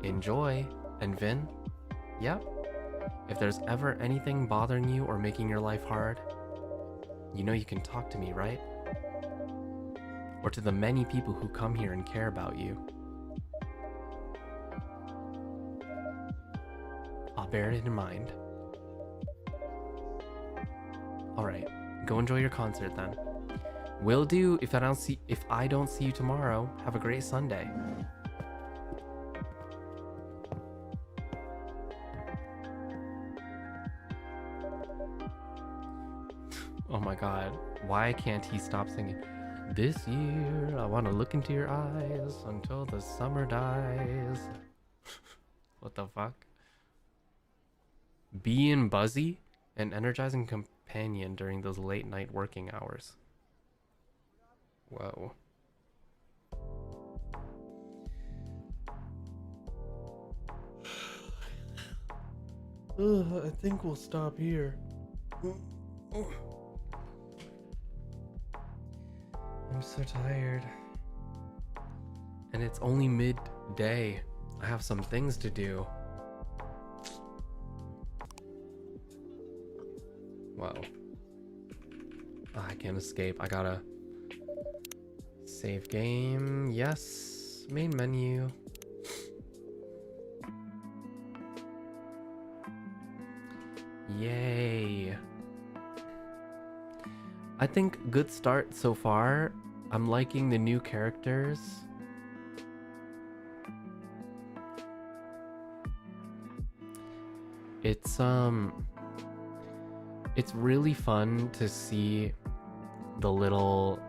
Enjoy. And Vin? Yep. If there's ever anything bothering you or making your life hard, you know you can talk to me, right? Or to the many people who come here and care about you. I'll bear it in mind. Alright, go enjoy your concert then. Will do if I don't see you tomorrow. Have a great Sunday. Oh my god, why can't he stop singing? This year, I want to look into your eyes until the summer dies. What the fuck? Being buzzy, an energizing companion during those late night working hours. Whoa. I think we'll stop here. I'm so tired. And it's only midday. I have some things to do. Wow. I can't escape. I gotta save game. Yes. Main menu. Yay. I think good start so far. I'm liking the new characters. It's really fun to see the little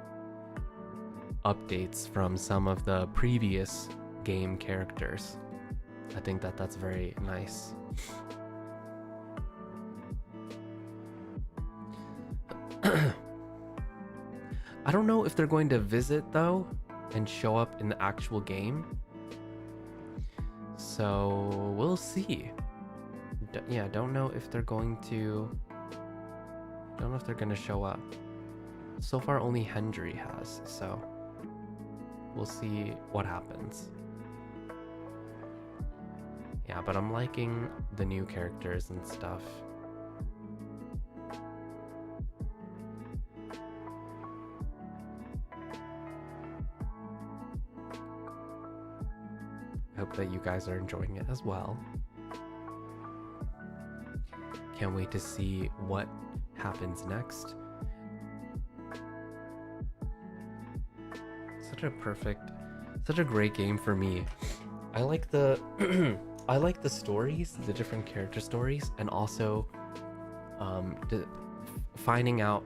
updates from some of the previous game characters. I think that's very nice. I don't know if they're going to visit though and show up in the actual game. So we'll see. Yeah, don't know if they're going to show up. So far only Hendry has, so we'll see what happens. Yeah, but I'm liking the new characters and stuff. I hope that you guys are enjoying it as well. Can't wait to see what happens next. Such a great game for me. I like the I like the stories, the different character stories, and also finding out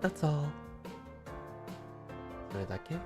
That's all. それだけ